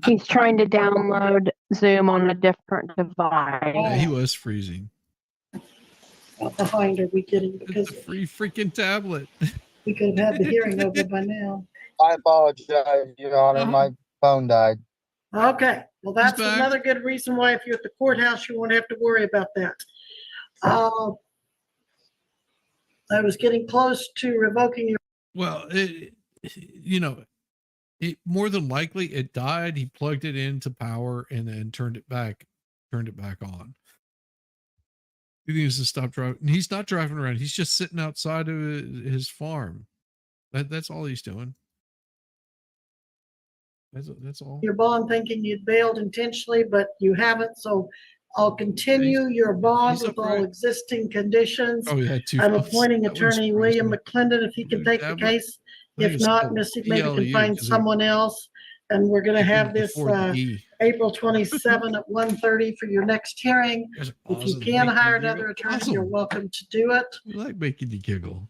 He's trying to download Zoom on a different device. Yeah, he was freezing. How behind are we getting? It's Because a free freaking tablet. we could have had the hearing over by now. I apologize, Your Honor. My phone died. Okay, well, that's back. another good reason why if you're at the courthouse, you won't have to worry about that. I was getting close to revoking your. Well, more than likely it died. He plugged it into power and then turned it back on. He needs to stop driving. He's not driving around. He's just sitting outside of his farm. That's all he's doing. That's all. Your bond thinking you'd bailed intentionally, but you haven't, so I'll continue your bond he's with all upright. existing conditions. Oh, yeah, two. I'm appointing That one's attorney William crazy. McClendon if he can take the case. I think If it's not, called Missy maybe PLU, can find 'cause it- someone else. And we're gonna have this Before the E. April 27 at 1:30 for your next hearing. Guys are If you awesome. can Make me hire giggle. another attorney, Awesome. you're welcome to do it. We like making you giggle.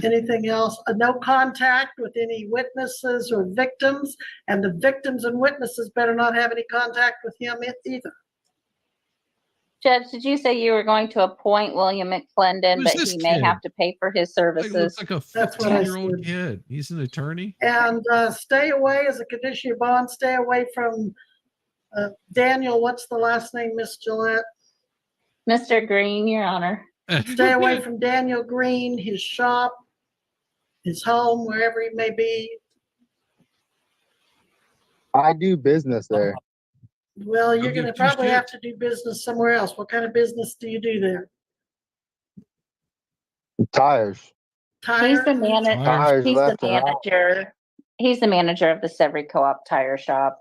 Anything else? No contact with any witnesses or victims, and the victims and witnesses better not have any contact with him either. Judge, did you say you were going to appoint William McClendon, Who's but this he may kid? have to pay for his Like, looks services? like a That's what I 15-year-old said. kid. He's an attorney. And stay away as a condition of your bond, stay away from Daniel, what's the last name, Miss Gillette? Mr. Green, Your Honor. Stay away from Daniel Green, his shop, his home, wherever he may be? I do business there. Well, you're Go gonna get 2 probably have shifts. to do business somewhere else. What kind of business do you do there? Tires. He's the Tire? manager. Tires He's the left and right. manager. He's the manager of the Severy Co-op Tire Shop.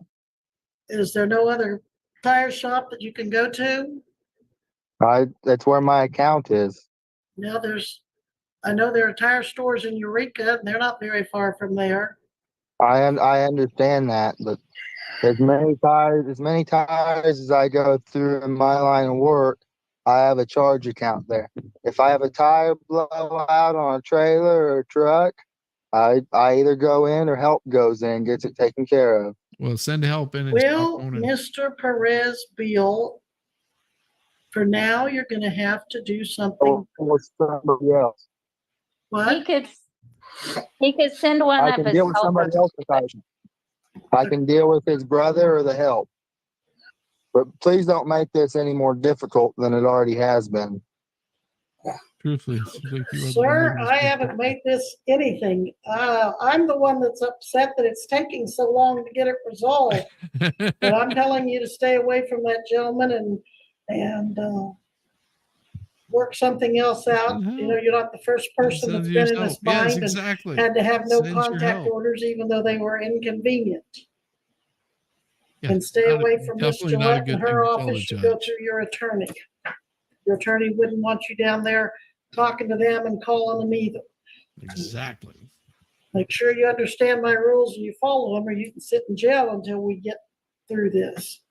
Is there no other tire shop that you can go to? That's where my account is. Now I know there are tire stores in Eureka, and they're not very far from there. I understand that, but as many tires as I go through in my line of work, I have a charge account there. If I have a tire blow out on a trailer or a truck, I either go in or help goes in, gets it taken care of. Well, send help in and Well, stop owning. Mr. Perez Beal, for now, you're gonna have to do something. Or somebody else. He What? could send one I of can his deal with somebody helpers. else. I can deal with his brother or the help. But please don't make this any more difficult than it already has been. Truthfully, it seems like you are the one Sir, making this I haven't made this anything. I'm the one that's upset that it's taking so long to get it resolved. difficult. But I'm telling you to stay away from that gentleman and work something else out. You know, you're not the first person that's Send been in yourself. this Yes, bind and exactly. had to have no Send your contact help. orders, even though they were inconvenient. Yeah, And stay not a- away from Miss definitely not a Gillette good and thing her to tell the office. You go judge. through your attorney. Your attorney wouldn't want you down there talking to them and calling them either. Exactly. Make sure you understand my rules and you follow them, or you can sit in jail until we get through this.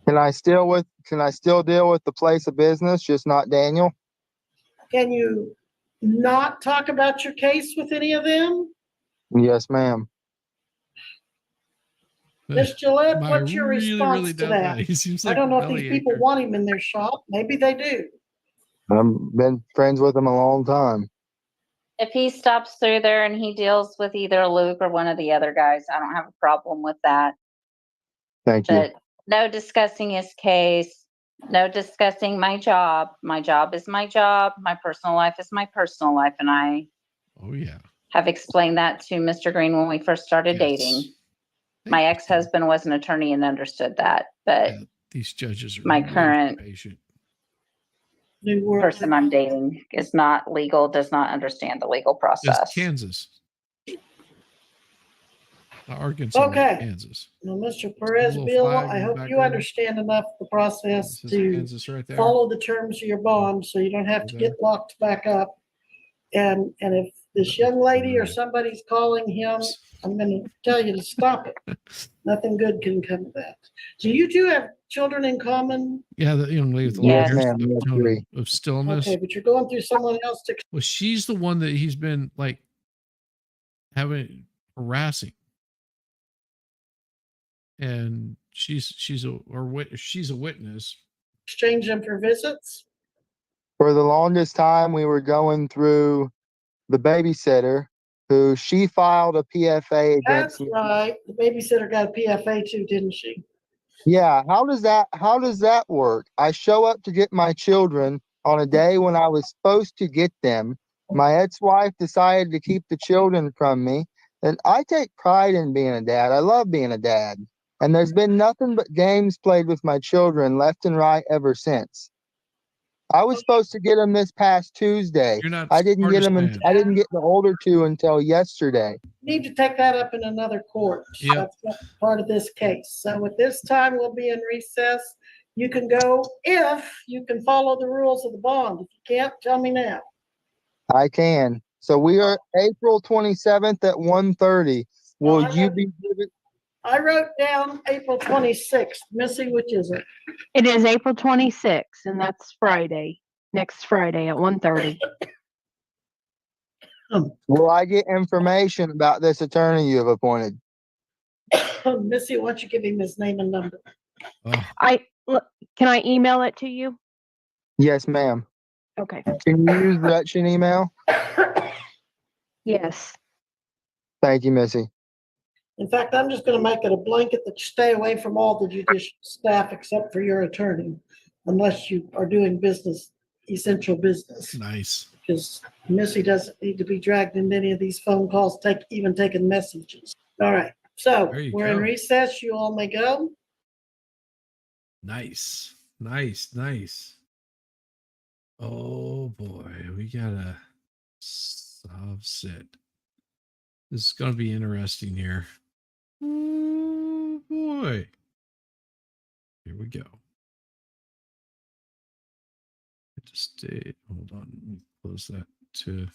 Can I still deal with the place of business, just not Daniel? Can you not talk about your case with any of them? Yes, ma'am. Miss Gillette, I what's your really, response really to doubt that? He seems I like don't a know if these people bellyacher. want him in their shop. Maybe they do. I've been friends with him a long time. If he stops through there and he deals with either Luke or one of the other guys, I don't have a problem with that. Thank you. But no discussing his case, no discussing my job. My job is my job. My personal life is my personal life. And I Oh yeah. have explained that to Mr. Green when we first started Yes. dating. Thank My you, ex-husband was an attorney and understood that, but Yeah, these judges are my really current patient. New world. person I'm dating is not legal, does not understand the legal It's process. Kansas. Arkansas, Okay. Kansas. Now, Mr. Perez Little Bill, flag I in the hope you background. understand enough the process This is to Kansas right there. follow the terms of your bond so you don't have to get locked back up. And if this young lady or somebody's calling him, I'm going to tell you to stop it. Nothing good can come of that. So you two have children in common? Yeah, the young lady with the Yes. long hair, Yes, ma'am. Yes, tone three. of stillness. Okay, but you're going through someone else to. Well, she's the one that he's been like having harassing, and she's a witness. Exchange them for visits? For the longest time, we were going through the babysitter who she filed a PFA That's against me. right. The babysitter got a PFA too, didn't she? Yeah, how does that work? I show up to get my children on a day when I was supposed to get them. My ex-wife decided to keep the children from me. And I take pride in being a dad. I love being a dad. And there's been nothing but games played with my children left and right ever since. I was supposed to get them this past Tuesday. You're not. I didn't get them. man. I didn't get the older two until yesterday. Need to take that up in another court. Yep. That's not part of this case. So at this time, we'll be in recess. You can go if you can follow the rules of the bond. If you can't, tell me now. I can. So we are April 27th at 1:30. Will I you wrote- be giving? I wrote down April 26th. Missy, which is it? It is April 26th, and that's Friday, next Friday at 1:30. Will I get information about this attorney you have appointed? Missy, why don't you give him his name and number? Oh, Can I email it to you? Yes, ma'am. Okay. Can you use Gretchen email? Yes. Thank you, Missy. In fact, I'm just going to make it a blanket that you stay away from all the judicial staff except for your attorney, unless you are doing business, essential business. nice. because Missy doesn't need to be dragged into any of these phone calls, even taking messages. All right, so There you we're in go. recess. You all may go. Nice. Oh boy, we gotta sit. This is gonna be interesting here. Oh boy. Here we go. Just hold on. Let me close that to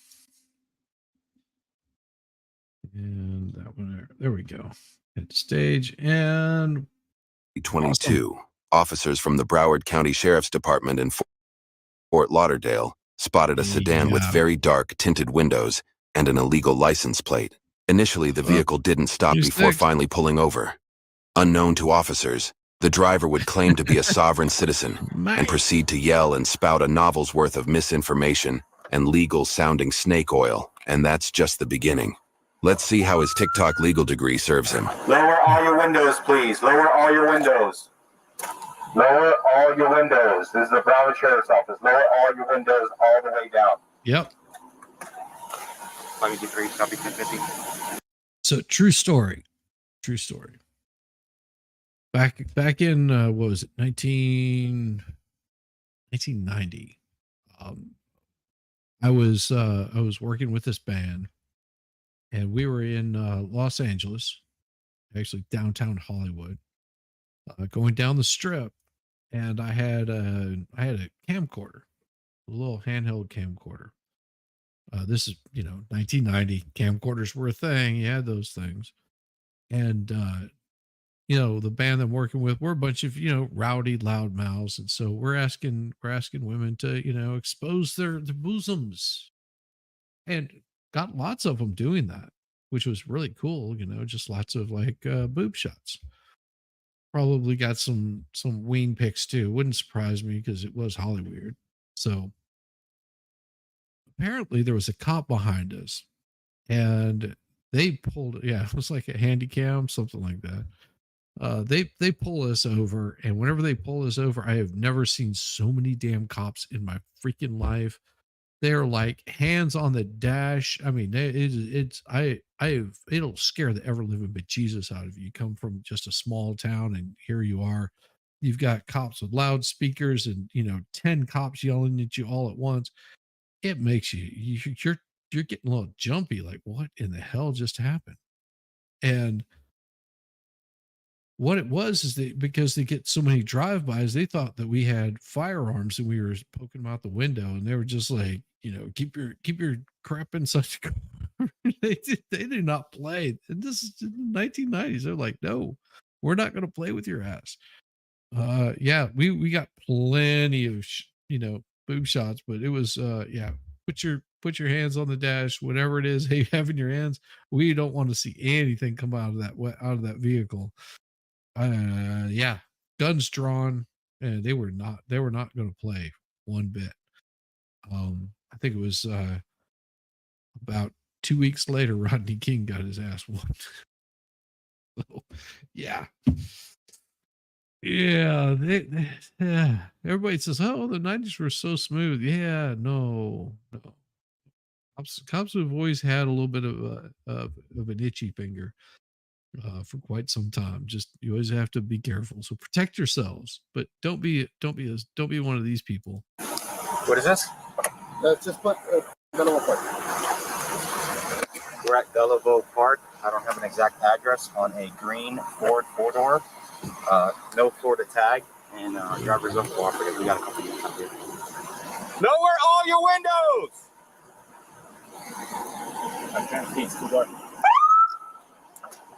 and that one there. There we go. Hit the stage and 22. Officers from the Broward County Sheriff's Department in Fort Lauderdale spotted a sedan with Yeah. very dark tinted windows and an illegal license plate. Initially, the vehicle didn't stop before 26. finally pulling over. Unknown to officers, the driver would claim to be a sovereign citizen and proceed to yell and spout a novel's worth of misinformation and legal-sounding snake oil, and that's just the beginning. Let's see how his TikTok legal degree serves him. Lower all your windows, please. Lower all your windows. Lower all your windows. This is the Broward Sheriff's Office. Lower all your windows all the way down. Yep. 583, copy 1050. So true story. Back in what was it, 1990. I was working with this band, and we were in Los Angeles, actually downtown Hollywood, going down the strip, and I had a camcorder, a little handheld camcorder. This is 1990. Camcorders were a thing. You had those things, and the band I'm working with, we're a bunch of rowdy loudmouths, and so we're asking women to expose their bosoms, and got lots of them doing that, which was really cool. Just lots of like boob shots. Probably got some ween pics too. Wouldn't surprise me because it was Hollywood. So apparently there was a cop behind us, and they pulled. Yeah, it was like a handy cam, something like that. They pull us over, and whenever they pull us over, I have never seen so many damn cops in my freaking life. They're like hands on the dash. I mean, it'll scare the ever living bejesus out of you. You come from just a small town, and here you are. You've got cops with loudspeakers, and 10 cops yelling at you all at once. It makes you're getting a little jumpy. Like, what in the hell just happened? And what it was is because they get so many drive-bys, they thought that we had firearms and we were poking them out the window, and they were just like, keep your crap inside your car. they do not play. And this is in the 1990s. They're like, no, we're not going to play with your ass. Yeah, we got plenty of boob shots, but it was put your hands on the dash, whatever it is you have in your hands. We don't want to see anything come out of that vehicle. Yeah, guns drawn, and they were not going to play one bit. I think it was about 2 weeks later, Rodney King got his ass whooped. So, yeah. Everybody says, "Oh, the 90s were so smooth." Yeah, no. Cops have always had a little bit of an itchy finger for quite some time. Just you always have to be careful. So protect yourselves, but don't be one of these people. What is this? That's just Gulliver Park. We're at Gulliver Park. I don't have an exact address on a green Ford 4-door. No Florida tag, and driver's uncooperative. We got a couple minutes out here. Lower all your windows! Okay, it's too dark.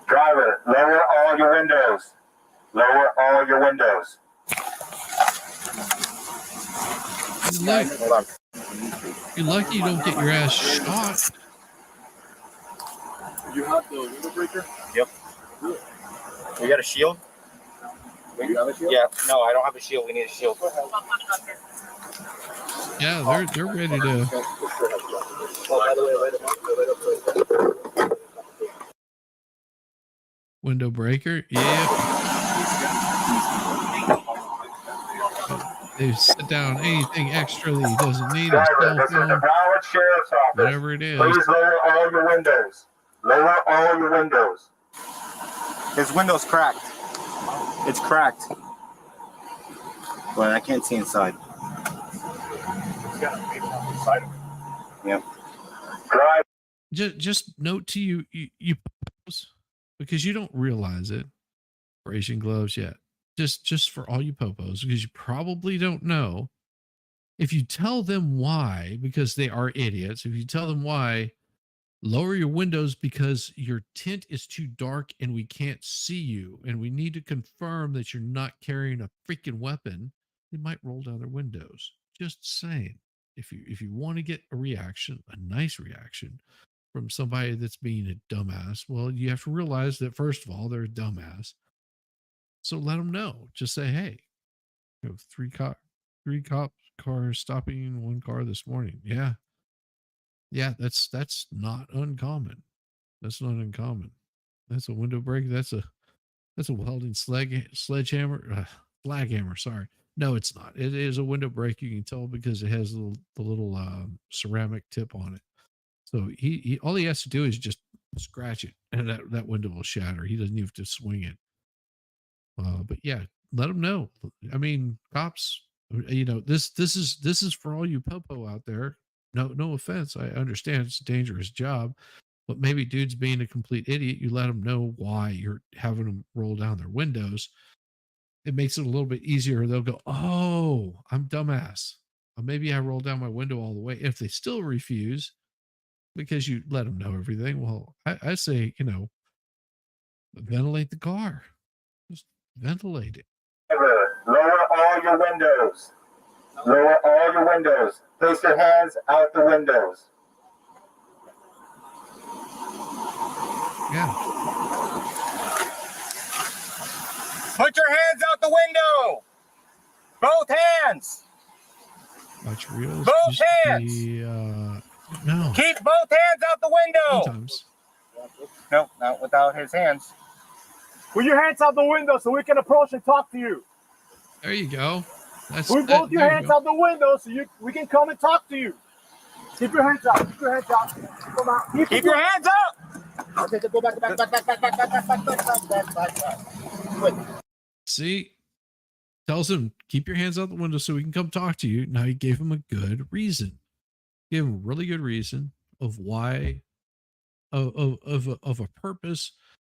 Driver, lower all your windows. Lower all your windows. You're lucky you don't get your ass shot. You have the window breaker? Yep. We got a shield? You have a shield? Yeah, no, I don't have a shield. We need a shield. Yeah, they're ready to. Oh, by the way, Window breaker, yeah. They sit down anything extra that he doesn't need, a Driver, cell this is the phone, Broward Sheriff's Office. whatever it is. Please lower all your windows. Lower all your windows. His window's cracked. It's cracked. But I can't see inside. Yep. Drive. Just note to you because you don't realize it. Operation Gloves yet. Just for all you popos, because you probably don't know. If you tell them why, because they are idiots, if you tell them why, lower your windows because your tint is too dark and we can't see you, and we need to confirm that you're not carrying a freaking weapon, they might roll down their windows. Just saying. If you want to get a reaction, a nice reaction from somebody that's being a dumbass, well, you have to realize that first of all, they're a dumbass. So let them know. Just say, hey, you know, three cop cars stopping one car this morning. Yeah, that's not uncommon. That's not uncommon. That's a window break. That's a welding sledgehammer, flag hammer. Sorry, no, it's not. It is a window break. You can tell because it has the little ceramic tip on it. So he all he has to do is just scratch it, and that window will shatter. He doesn't even have to swing it. But yeah, let them know. I mean, cops, you know, this is for all you popo out there. No offense. I understand it's a dangerous job, but maybe dude's being a complete idiot. You let them know why you're having them roll down their windows. It makes it a little bit easier. They'll go, oh, I'm dumbass. Maybe I roll down my window all the way. If they still refuse, because you let them know everything, well, I say, you know, ventilate the car. Just ventilate it. Lower all your windows. Lower all your windows. Place your hands out the windows. Yeah. Put your hands out the window. Both hands. Watch reels. Both hands. No. Keep both hands out the window. Sometimes. No, not without his hands. Put your hands out the window so we can approach and talk to you. There you go. Put both your hands out the window so we can come and talk to you. Keep your hands out. Keep your hands out. Come out. Keep your hands up. Okay, go back. See, tells him keep your hands out the window so we can come talk to you. Now he gave him a good reason. Gave him a really good reason of why, of a purpose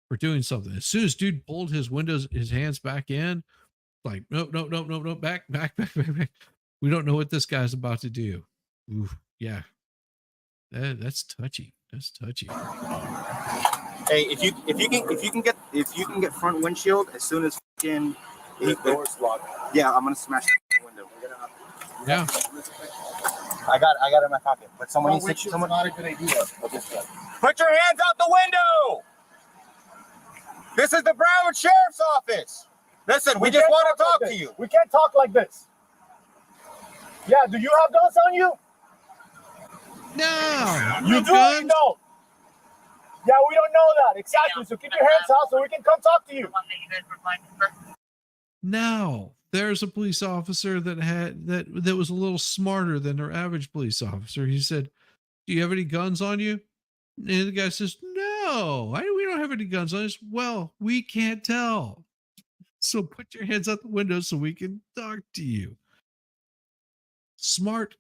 for doing something. As soon as dude pulled his hands back in, like no, back. We don't know what this guy's about to do. Ooh, yeah, that's touchy. That's touchy. Hey, if you can get front windshield as soon as the door's locked. Yeah, I'm gonna smash the window. Yeah. I got it in my pocket. But someone needs to. Someone not a good idea. Put your hands out the window. This is the Broward Sheriff's Office. Listen, we just want to talk to you. We can't talk like this. Yeah, do you have guns on you? No. You do or you don't? Yeah, we don't know that. Exactly. So keep your hands out so we can come talk to you. Now, there's a police officer that was a little smarter than their average police officer. He said, do you have any guns on you? And the guy says, no, we don't have any guns on us. Well, we can't tell. So put your hands out the window so we can talk to you. Smart,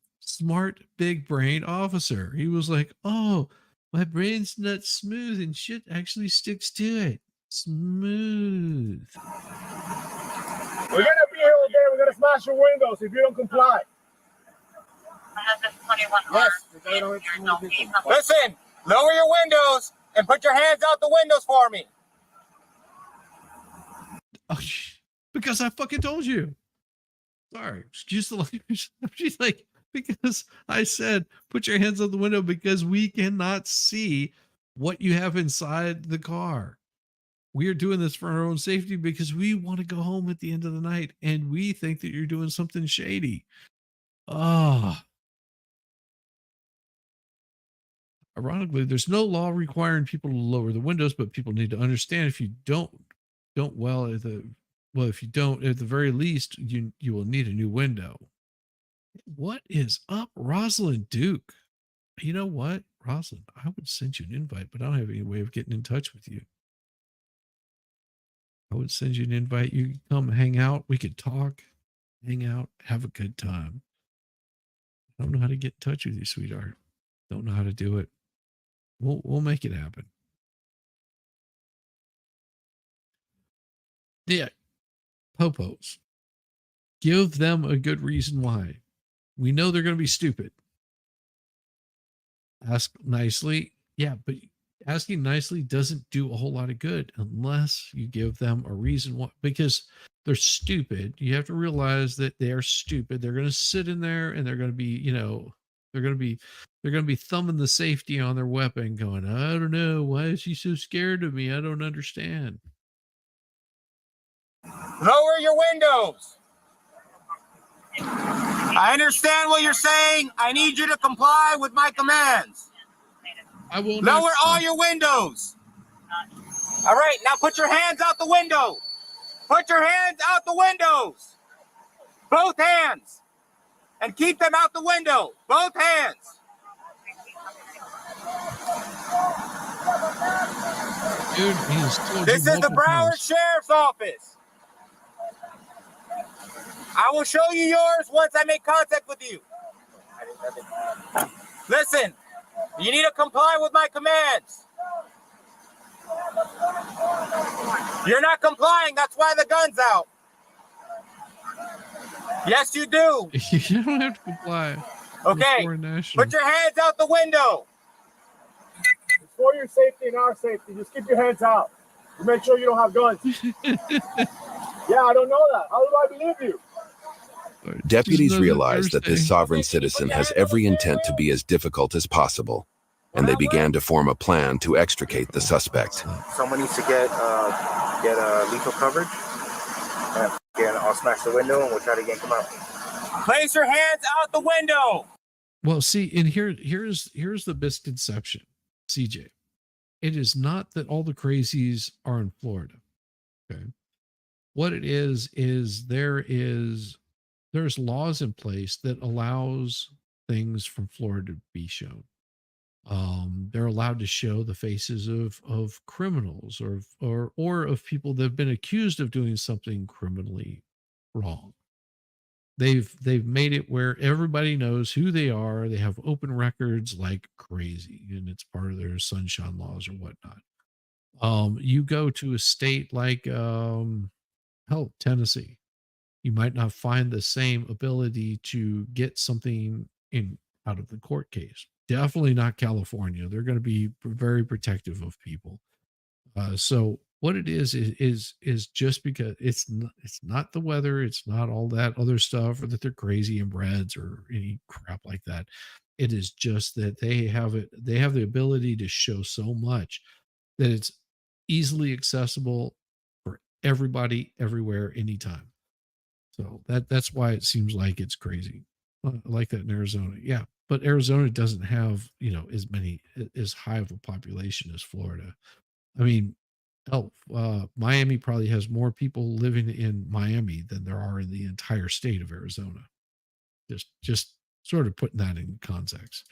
big brain officer. He was like, oh, my brain's not smooth and shit actually sticks to it. Smooth. We're going to be here all day. We're going to smash your windows if you don't comply. Yes. Listen, lower your windows and put your hands out the windows for me. Oh, because I fucking told you. Sorry, excuse the language. She's like, because I said, put your hands out the window because we cannot see what you have inside the car. We are doing this for our own safety because we want to go home at the end of the night and we think that you're doing something shady. Oh. Ironically, there's no law requiring people to lower the windows, but people need to understand if you don't well, Well, if you don't, at the very least, you will need a new window. What is up, Rosalind Duke? You know what, Rosalind? I would send you an invite, but I don't have any way of getting in touch with you. I would send you an invite. You could come hang out. We could talk, hang out, have a good time. I don't know how to get in touch with you, sweetheart. Don't know how to do it. We'll make it happen. Yeah. Popos. Give them a good reason why. We know they're going to be stupid. Ask nicely. Yeah, but asking nicely doesn't do a whole lot of good unless you give them a reason why, because they're stupid. You have to realize that they are stupid. They're going to sit in there and they're going to be, they're going to be thumbing the safety on their weapon going, I don't know. Why is she so scared of me? I don't understand. Lower your windows. I understand what you're saying. I need you to comply with my commands. I will lower all your windows. All right, now put your hands out the window. Put your hands out the windows. Both hands. And keep them out the window. Both hands. Dude, he's this is the Broward Sheriff's Office. I will show you yours once I make contact with you. Listen, you need to comply with my commands. You're not complying, that's why the gun's out. Yes, you do. You don't have to comply. Okay, put your hands out the window. It's for your safety and our safety. Just keep your hands out. To make sure you don't have guns. Yeah, I don't know that. How do I believe you? Deputies realized that this sovereign citizen has every intent to be as difficult as possible, and they began to form a plan to extricate the suspect. Someone needs to get lethal coverage. Again, I'll smash the window and we'll try to yank him out. Place your hands out the window. Well, see, and here's the misconception, CJ. It is not that all the crazies are in Florida. Okay. What it is there's laws in place that allows things from Florida to be shown. They're allowed to show the faces of criminals or of people that have been accused of doing something criminally wrong. They've made it where everybody knows who they are. They have open records like crazy, and it's part of their sunshine laws or whatnot. You go to a state like Tennessee. You might not find the same ability to get something out of the court case. Definitely not California. They're going to be very protective of people. So what it is just because it's not the weather, it's not all that other stuff, or that they're crazy inbreds or any crap like that. It is just that they have the ability to show so much that it's easily accessible for everybody, everywhere, anytime. So that's why it seems like it's crazy. Like that in Arizona. Yeah. But Arizona doesn't have, as high of a population as Florida. I mean, Miami probably has more people living in Miami than there are in the entire state of Arizona. Just sort of putting that in context.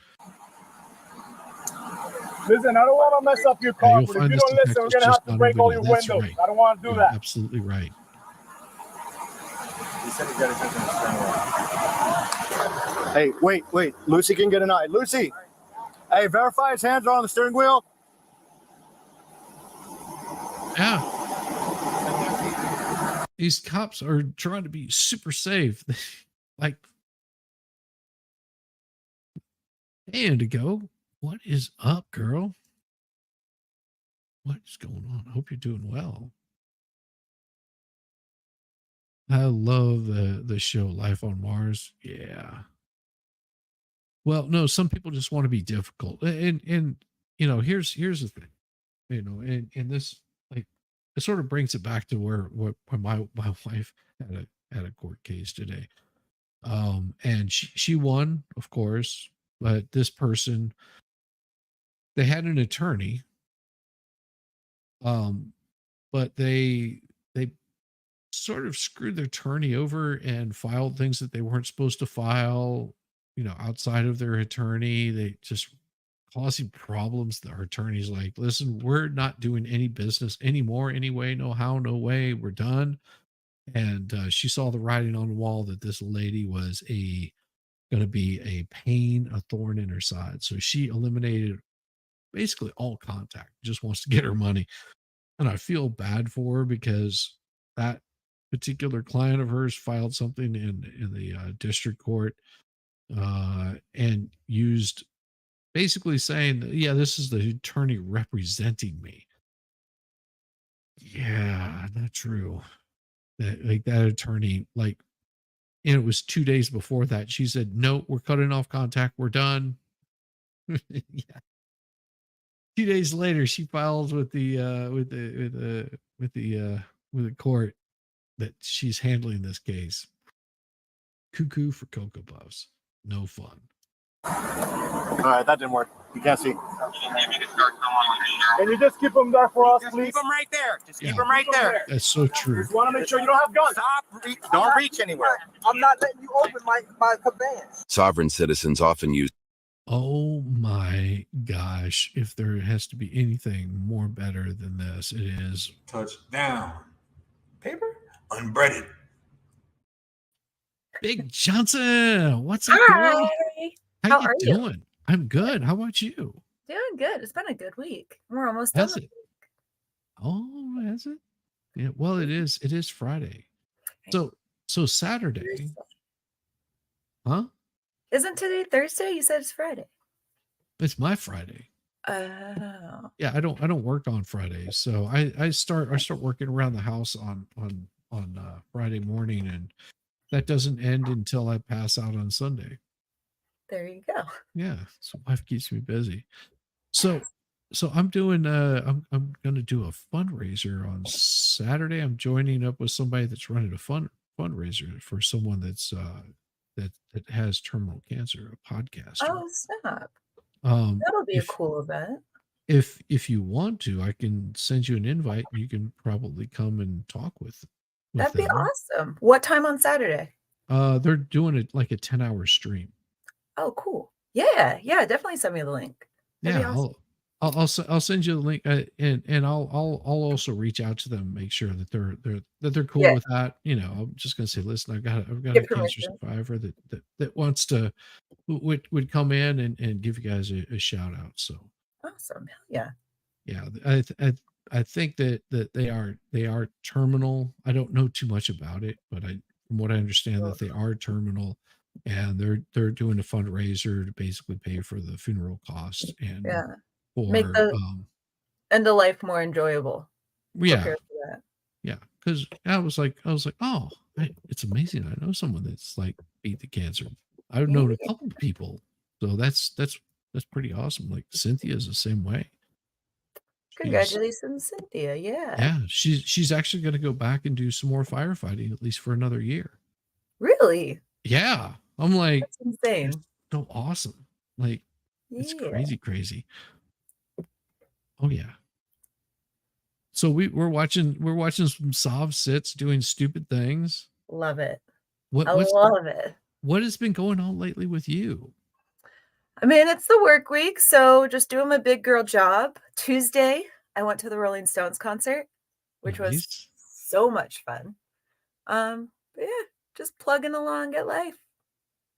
Listen, I don't want to mess up your car, but if you don't listen, we're going to have to break all your windows. Right. I don't want to do that. Absolutely right. He said he's got to take him to the Hey, wait. Lucy can get an eye. Lucy, hey, verify his hands are on the steering wheel. Yeah. These cops are trying to be super safe. Like, hey, Indigo, what is up, girl? What is going on? I hope you're doing well. I love the show Life on Mars. Yeah. Well, no, some people just want to be difficult. And here's the thing. And this, like, it sort of brings it back to where my wife had a court case today. And she won, of course, but this person, they had an attorney. But they sort of screwed their attorney over and filed things that they weren't supposed to file, outside of their attorney. They just causing problems. Our attorney's like, listen, we're not doing any business anymore anyway. No how, no way. We're done. And she saw the writing on the wall that this lady was going to be a pain, a thorn in her side. So she eliminated basically all contact, just wants to get her money. And I feel bad for her because that particular client of hers filed something in the district court and used basically saying, yeah, this is the attorney representing me. Yeah, not true. That attorney, and it was 2 days before that, she said, no, we're cutting off contact. We're done. Yeah. 2 days later, she files with the court that she's handling this case. Cuckoo for Cocoa Puffs. No fun. All right, that didn't work. You can't see. Can you just keep them there for us, Just please? keep them right there. Just keep Yeah. them right there. That's so true. Just want to make sure you don't have guns. Stop. Don't reach anywhere. I'm not letting you open my cabana. Sovereign citizens often use Oh my gosh. If there has to be anything more better than this, it is touchdown. Paper unbreaded. Big Johnson. What's up, girl? How you doing? I'm good. How about you? Doing good. It's been a good week. We're almost done. Has it? Oh, has it? Yeah. Well, it is. It is Friday. So Saturday. Huh? Isn't today Thursday? You said it's Friday. It's my Friday. Oh. Yeah, I don't work on Fridays, so I start working around the house on Friday morning, and that doesn't end until I pass out on Sunday. There you go. Yeah, so wife keeps me busy. So I'm doing I'm gonna do a fundraiser on Saturday. I'm joining up with somebody that's running a fundraiser for someone that's that has terminal cancer, a podcaster. Oh, snap. Um, That'll be a if cool event. if you want to, I can send you an invite. You can probably come and talk with That'd be them. awesome. What time on Saturday? They're doing it like a 10-hour stream. Oh, cool. Yeah, definitely send me the link. That'd be Yeah, awesome. I'll send you the link, and I'll also reach out to them, make sure that they're cool Yeah. with that. I'm just gonna say, listen, I've got Get a cancer permission. survivor that wants to would come in and give you guys a shout out. So Awesome. Hell yeah. yeah, I think that they are terminal. I don't know too much about it, but from what I understand, that they are terminal, and they're doing a fundraiser to basically pay for the funeral costs and Yeah. for Make the end of life more enjoyable. yeah. Prepare for that. Yeah, because I was like, oh, it's amazing. I know someone that's like beat the cancer. I've known a couple of people, so that's pretty awesome. Like Cynthia's the same way. Congratulations, Cynthia. Yeah. Yeah, she's actually going to go back and do some more firefighting, at least for another year. Really? Yeah, I'm like, That's insane. it's so awesome. Like, it's Yeah. crazy. Oh yeah. So we're watching some Sov sits doing stupid things. Love it. What I love it. What has been going on lately with you? I mean, it's the work week, so just doing my big girl job. Tuesday, I went to the Rolling Stones concert, which was Nice. so much fun. But yeah, just plugging along at life.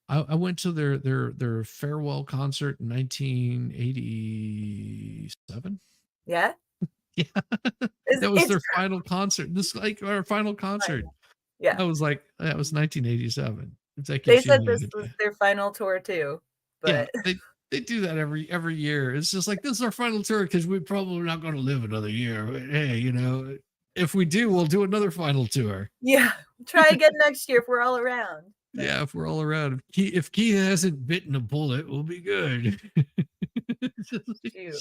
I went to their farewell concert in 1987. Yeah. Yeah, that was their final concert. This is like our final concert. Yeah. I was like, that was 1987. It's like They said this was their final tour too. yeah, But they do that every year. It's just like, this is our final tour because we're probably not going to live another year. But hey, if we do, we'll do another final tour. yeah, try again next year if we're all around. Yeah, if we're all around. If Keith hasn't bitten a bullet, we'll be good. Shoot.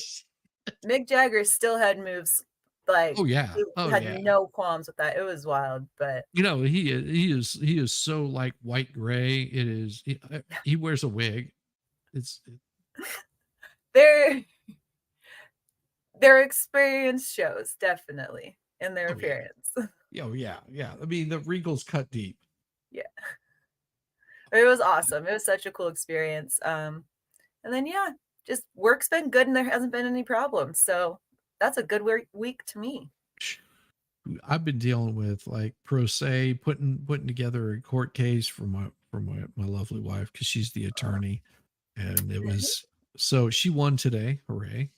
Mick Jagger still had moves like Oh yeah. he Oh had yeah. no qualms with that. It was wild, but He is so like white gray. It is he wears a wig. their experience shows definitely in their Oh, yeah. appearance. Oh yeah, yeah. I mean, the Regal's cut deep. Yeah. It was awesome. It was such a cool experience. And then yeah, just work's been good and there hasn't been any problems. So that's a good week to me. I've been dealing with like pro se, putting together a court case for my lovely wife because she's the attorney, and it was so she won today. Hooray!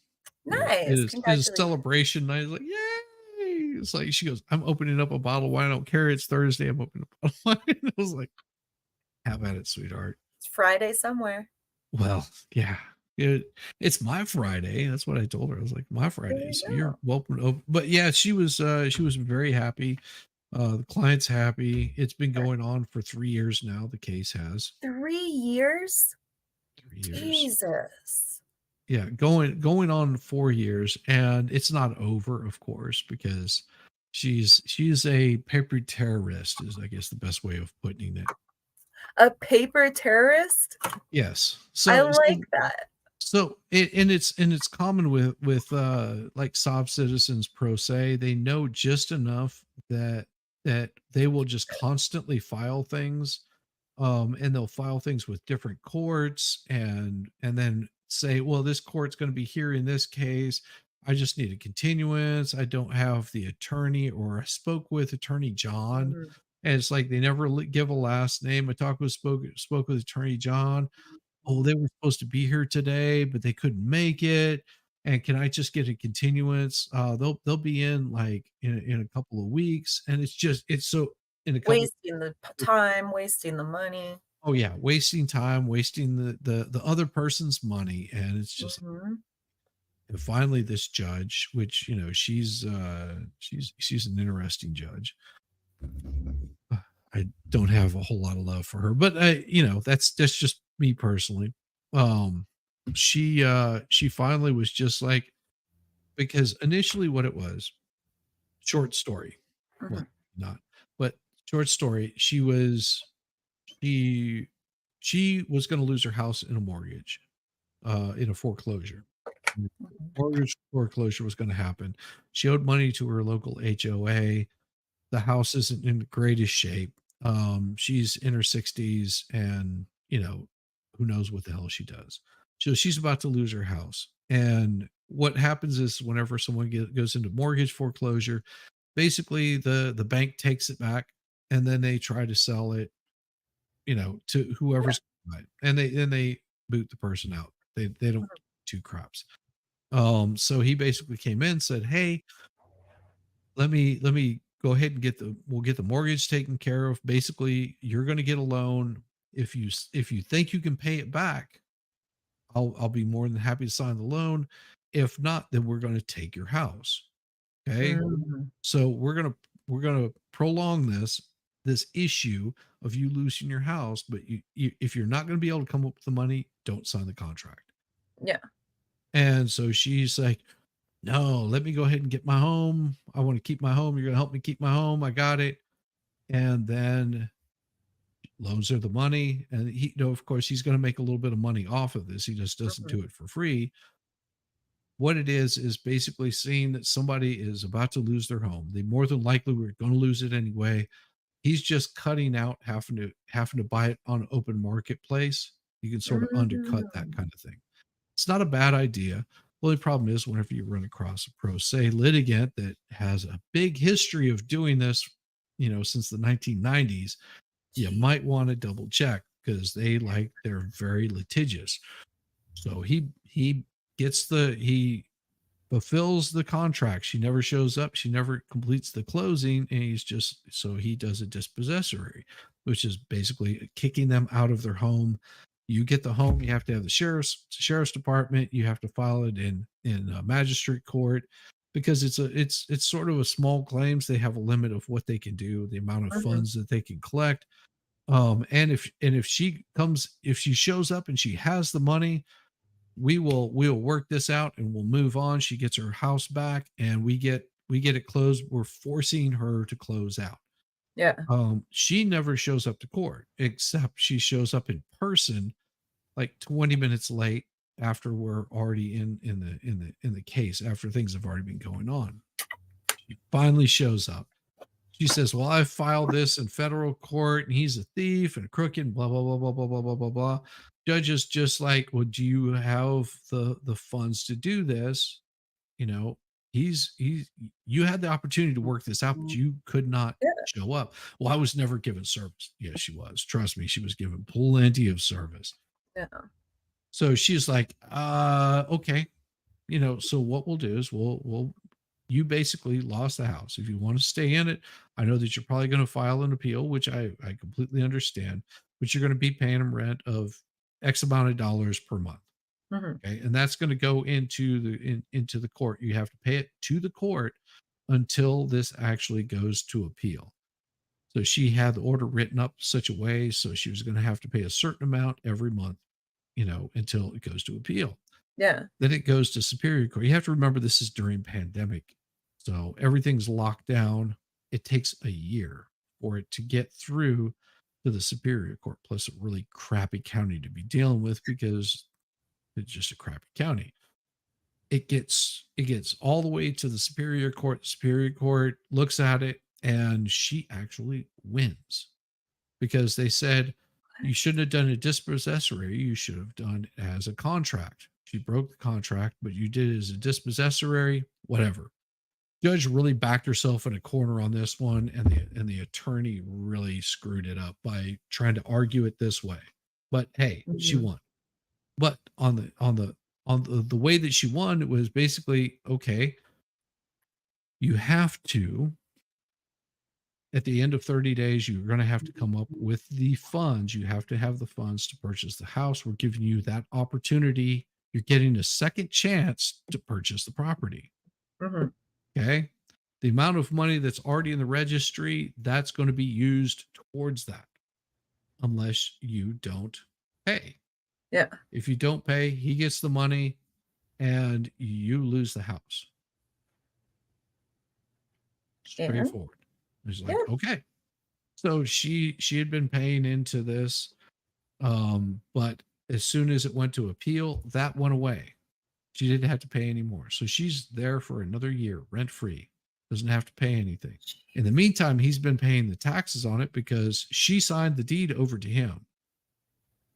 Nice. It is a celebration night. It's like, yay! It's like she goes, I'm opening up a bottle of wine. I don't care. It's Thursday. I'm opening up a bottle of wine. I was like, have at it, sweetheart. It's Friday somewhere. Well, yeah. It's my Friday. That's what I told her. I was like, my Friday. So you're welcome to open. But yeah, she was very happy. The client's happy. It's been going on for 3 years now. The case has 3 years. 3 years. Jesus. Yeah, going on 4 years, and it's not over, of course, because she's a paper terrorist, is I guess the best way of putting it. A paper terrorist? Yes. I like that. So it's common with like sob citizens pro se. They know just enough that they will just constantly file things, and they'll file things with different courts, and then say, well, this court's going to be hearing this case. I just need a continuance. I don't have the attorney, or I spoke with Attorney John. Mhm. And it's like they never give a last name. I spoke with Attorney John. Oh, they were supposed to be here today, but they couldn't make it. And can I just get a continuance? They'll be in like in a couple of weeks, and it's so in a couple. Wasting the time, wasting the money. Oh yeah, wasting time, wasting the other person's money, and it's just. Mhm. And finally, this judge, which she's an interesting judge. I don't have a whole lot of love for her, but that's just me personally. She finally was just like, because initially what it was, short story, well, not, but short story. She was going to lose her house in a mortgage, in a foreclosure. Mortgage foreclosure was going to happen. She owed money to her local HOA. The house isn't in the greatest shape. She's in her 60s, and who knows what the hell she does. So she's about to lose her house. And what happens is, whenever someone goes into mortgage foreclosure, basically the bank takes it back, and then they try to sell it, to whoever's buying it. And they boot the person out. They don't two crops. So he basically came in and said, hey, let me go ahead and we'll get the mortgage taken care of. Basically, you're going to get a loan. If you think you can pay it back, I'll be more than happy to sign the loan. If not, then we're going to take your house. Okay. Mhm. So we're going to prolong this issue of you losing your house, but if you're not going to be able to come up with the money, don't sign the contract. Yeah. And so she's like, no, let me go ahead and get my home. I want to keep my home. You're going to help me keep my home. I got it. And then loans her the money. And he, of course, he's going to make a little bit of money off of this. He just doesn't do it for free. What it is basically seeing that somebody is about to lose their home. They more than likely were going to lose it anyway. He's just cutting out having to buy it on an open marketplace. You can sort of undercut that kind of thing. It's not a bad idea. The only problem is, whenever you run across a pro se litigant that has a big history of doing this, since the 1990s, you might want to double check, because they're very litigious. So he fulfills the contract. She never shows up. She never completes the closing. And he does a dispossessory, which is basically kicking them out of their home. You get the home, you have to have the sheriff's department. You have to file it in a magistrate court, because it's sort of a small claims. They have a limit of what they can do, the amount of funds that they can collect. And if she shows up and she has the money, we'll work this out and we'll move on. She gets her house back, and we get it closed. We're forcing her to close out. Yeah. She never shows up to court, except she shows up in person like 20 minutes late, after we're already in the case, after things have already been going on. She finally shows up. She says, well, I filed this in federal court and he's a thief and crooked and blah, blah, blah, blah, blah, blah, blah, blah, blah. Judge is just like, well, do you have the funds to do this? You know, you had the opportunity to work this out, but you could not show up. Well, I was never given service. Yes, she was. Trust me, she was given plenty of service. Yeah. So she's like, okay, you know, so what we'll do is we'll you basically lost the house. If you want to stay in it, I know that you're probably going to file an appeal, which I completely understand, but you're going to be paying them rent of X amount of dollars per month. Okay. And that's going to go into the court. You have to pay it to the court until this actually goes to appeal. So she had the order written up such a way, so she was going to have to pay a certain amount every month, you know, until it goes to appeal. Yeah. Then it goes to Superior Court. You have to remember this is during pandemic. So everything's locked down. It takes a year for it to get through to the Superior Court, plus a really crappy county to be dealing with because it's just a crappy county. It gets all the way to the Superior Court. The Superior Court looks at it and she actually wins because they said you shouldn't have done a dispossessory. You should have done it as a contract. She broke the contract, but you did it as a dispossessory, whatever. Judge really backed herself in a corner on this one, and the attorney really screwed it up by trying to argue it this way. But hey, she won. But on the way that she won, it was basically, okay, you have to, at the end of 30 days, you're going to have to come up with the funds. You have to have the funds to purchase the house. We're giving you that opportunity. You're getting a second chance to purchase the property. Okay. The amount of money that's already in the registry, that's going to be used towards that unless you don't pay. Yeah. If you don't pay, he gets the money and you lose the house. Straightforward. It's like, okay. So she had been paying into this. But as soon as it went to appeal, that went away. She didn't have to pay anymore. So she's there for another year, rent free, doesn't have to pay anything. In the meantime, he's been paying the taxes on it because she signed the deed over to him.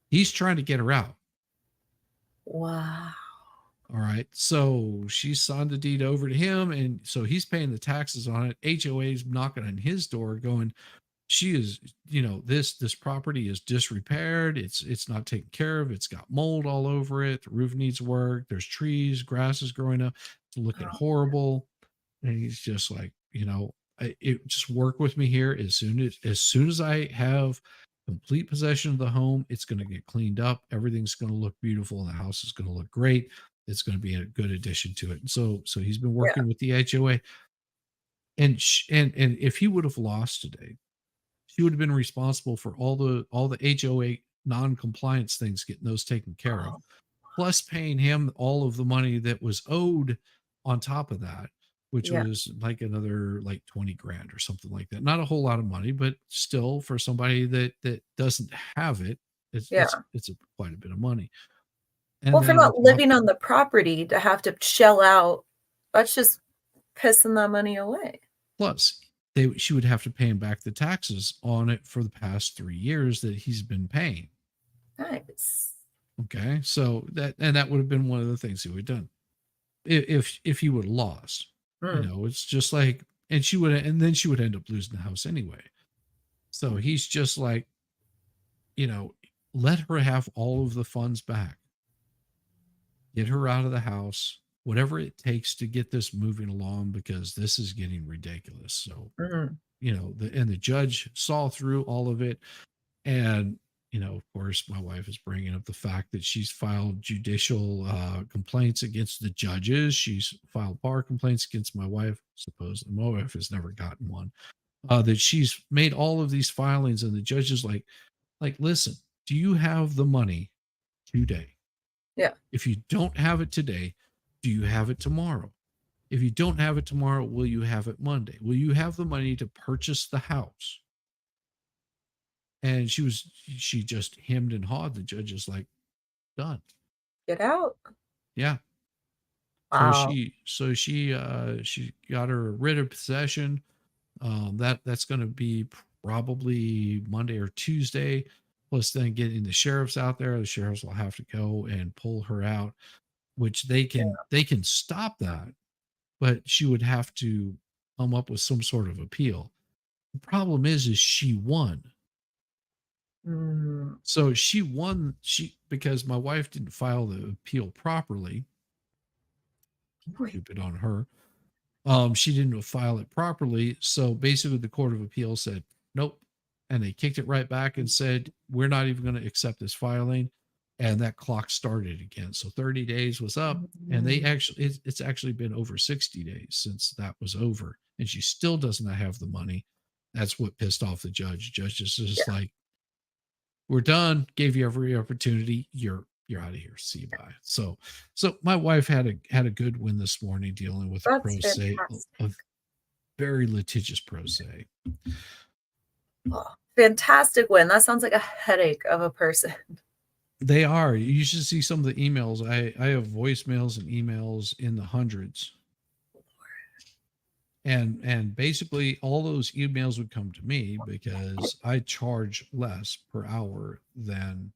He's trying to get her out. Wow. All right. So she signed the deed over to him. And so he's paying the taxes on it. HOA's knocking on his door going, she is, you know, this property is disrepaired. It's not taken care of. It's got mold all over it. The roof needs work. There's trees, grass is growing up. It's looking horrible. And he's just like, you know, just work with me here. As soon as I have complete possession of the home, it's going to get cleaned up. Everything's going to look beautiful. And the house is going to look great. It's going to be a good addition to it. And so he's been working with the HOA. And if he would have lost today, she would have been responsible for all the HOA non-compliance things, getting those taken care of, plus paying him all of the money that was owed on top of that, which was like another like 20 grand or something like that. Not a whole lot of money, but still for somebody that doesn't have it, it's quite a bit of money. And well, for not living on the property to have to shell out, that's just pissing that money away. Plus, she would have to pay him back the taxes on it for the past 3 years that he's been paying. Nice. Okay, so that would have been one of the things he would have done if he would have lost. You know, it's just like, and then she would end up losing the house anyway. So he's just like, you know, let her have all of the funds back. Get her out of the house, whatever it takes to get this moving along, because this is getting ridiculous. So, you know, the judge saw through all of it. And, you know, of course, my wife is bringing up the fact that she's filed judicial complaints against the judges. She's filed bar complaints against my wife. Supposedly, my wife has never gotten one. That she's made all of these filings, and the judge is like, listen, do you have the money today? Yeah. If you don't have it today, do you have it tomorrow? If you don't have it tomorrow, will you have it Monday? Will you have the money to purchase the house? And she just hemmed and hawed. The judge is like, done. Get out. Yeah. Wow. So she got her writ of possession. That's going to be probably Monday or Tuesday. Plus, then getting the sheriffs out there, the sheriffs will have to go and pull her out, which they can stop that, but she would have to come up with some sort of appeal. The problem is she won. So she won. Because my wife didn't file the appeal properly. Stupid on her. She didn't file it properly. So basically the Court of Appeal said, nope. And they kicked it right back and said, we're not even going to accept this filing. And that clock started again. So 30 days was up, and it's actually been over 60 days since that was over. And she still does not have the money. That's what pissed off the judge. The judge is just like, we're done. Gave you every opportunity. You're out of here. See you, bye. So my wife had a good win this morning dealing with a pro se, a very litigious pro se. Oh, fantastic win. That sounds like a headache of a person. They are. You should see some of the emails. I have voicemails and emails in the hundreds. And basically all those emails would come to me because I charge less per hour than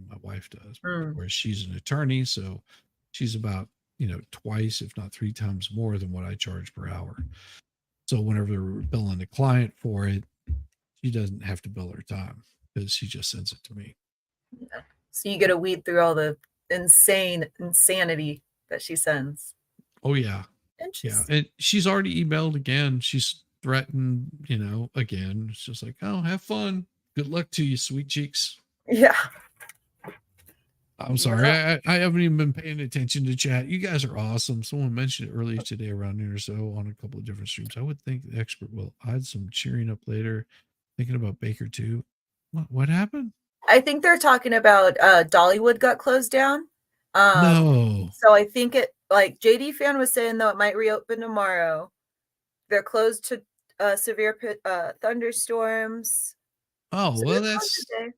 my wife does, where she's an attorney. So she's about, twice, if not 3 times more than what I charge per hour. So whenever we're billing the client for it, she doesn't have to bill her time because she just sends it to me. So you get to weed through all the insanity that she sends. Oh yeah. Yeah. And she's already emailed again. She's threatened, again. It's just like, oh, have fun. Good luck to you, sweet cheeks. Yeah. I'm sorry. I haven't even been paying attention to chat. You guys are awesome. Someone mentioned it earlier today around noon or so on a couple of different streams. I would think the expert will add some cheering up later. Thinking about Baker too. What happened? I think they're talking about Dollywood got closed down. No. So I think it, like JD Fan was saying, though, it might reopen tomorrow. They're closed to severe thunderstorms. Oh, So well,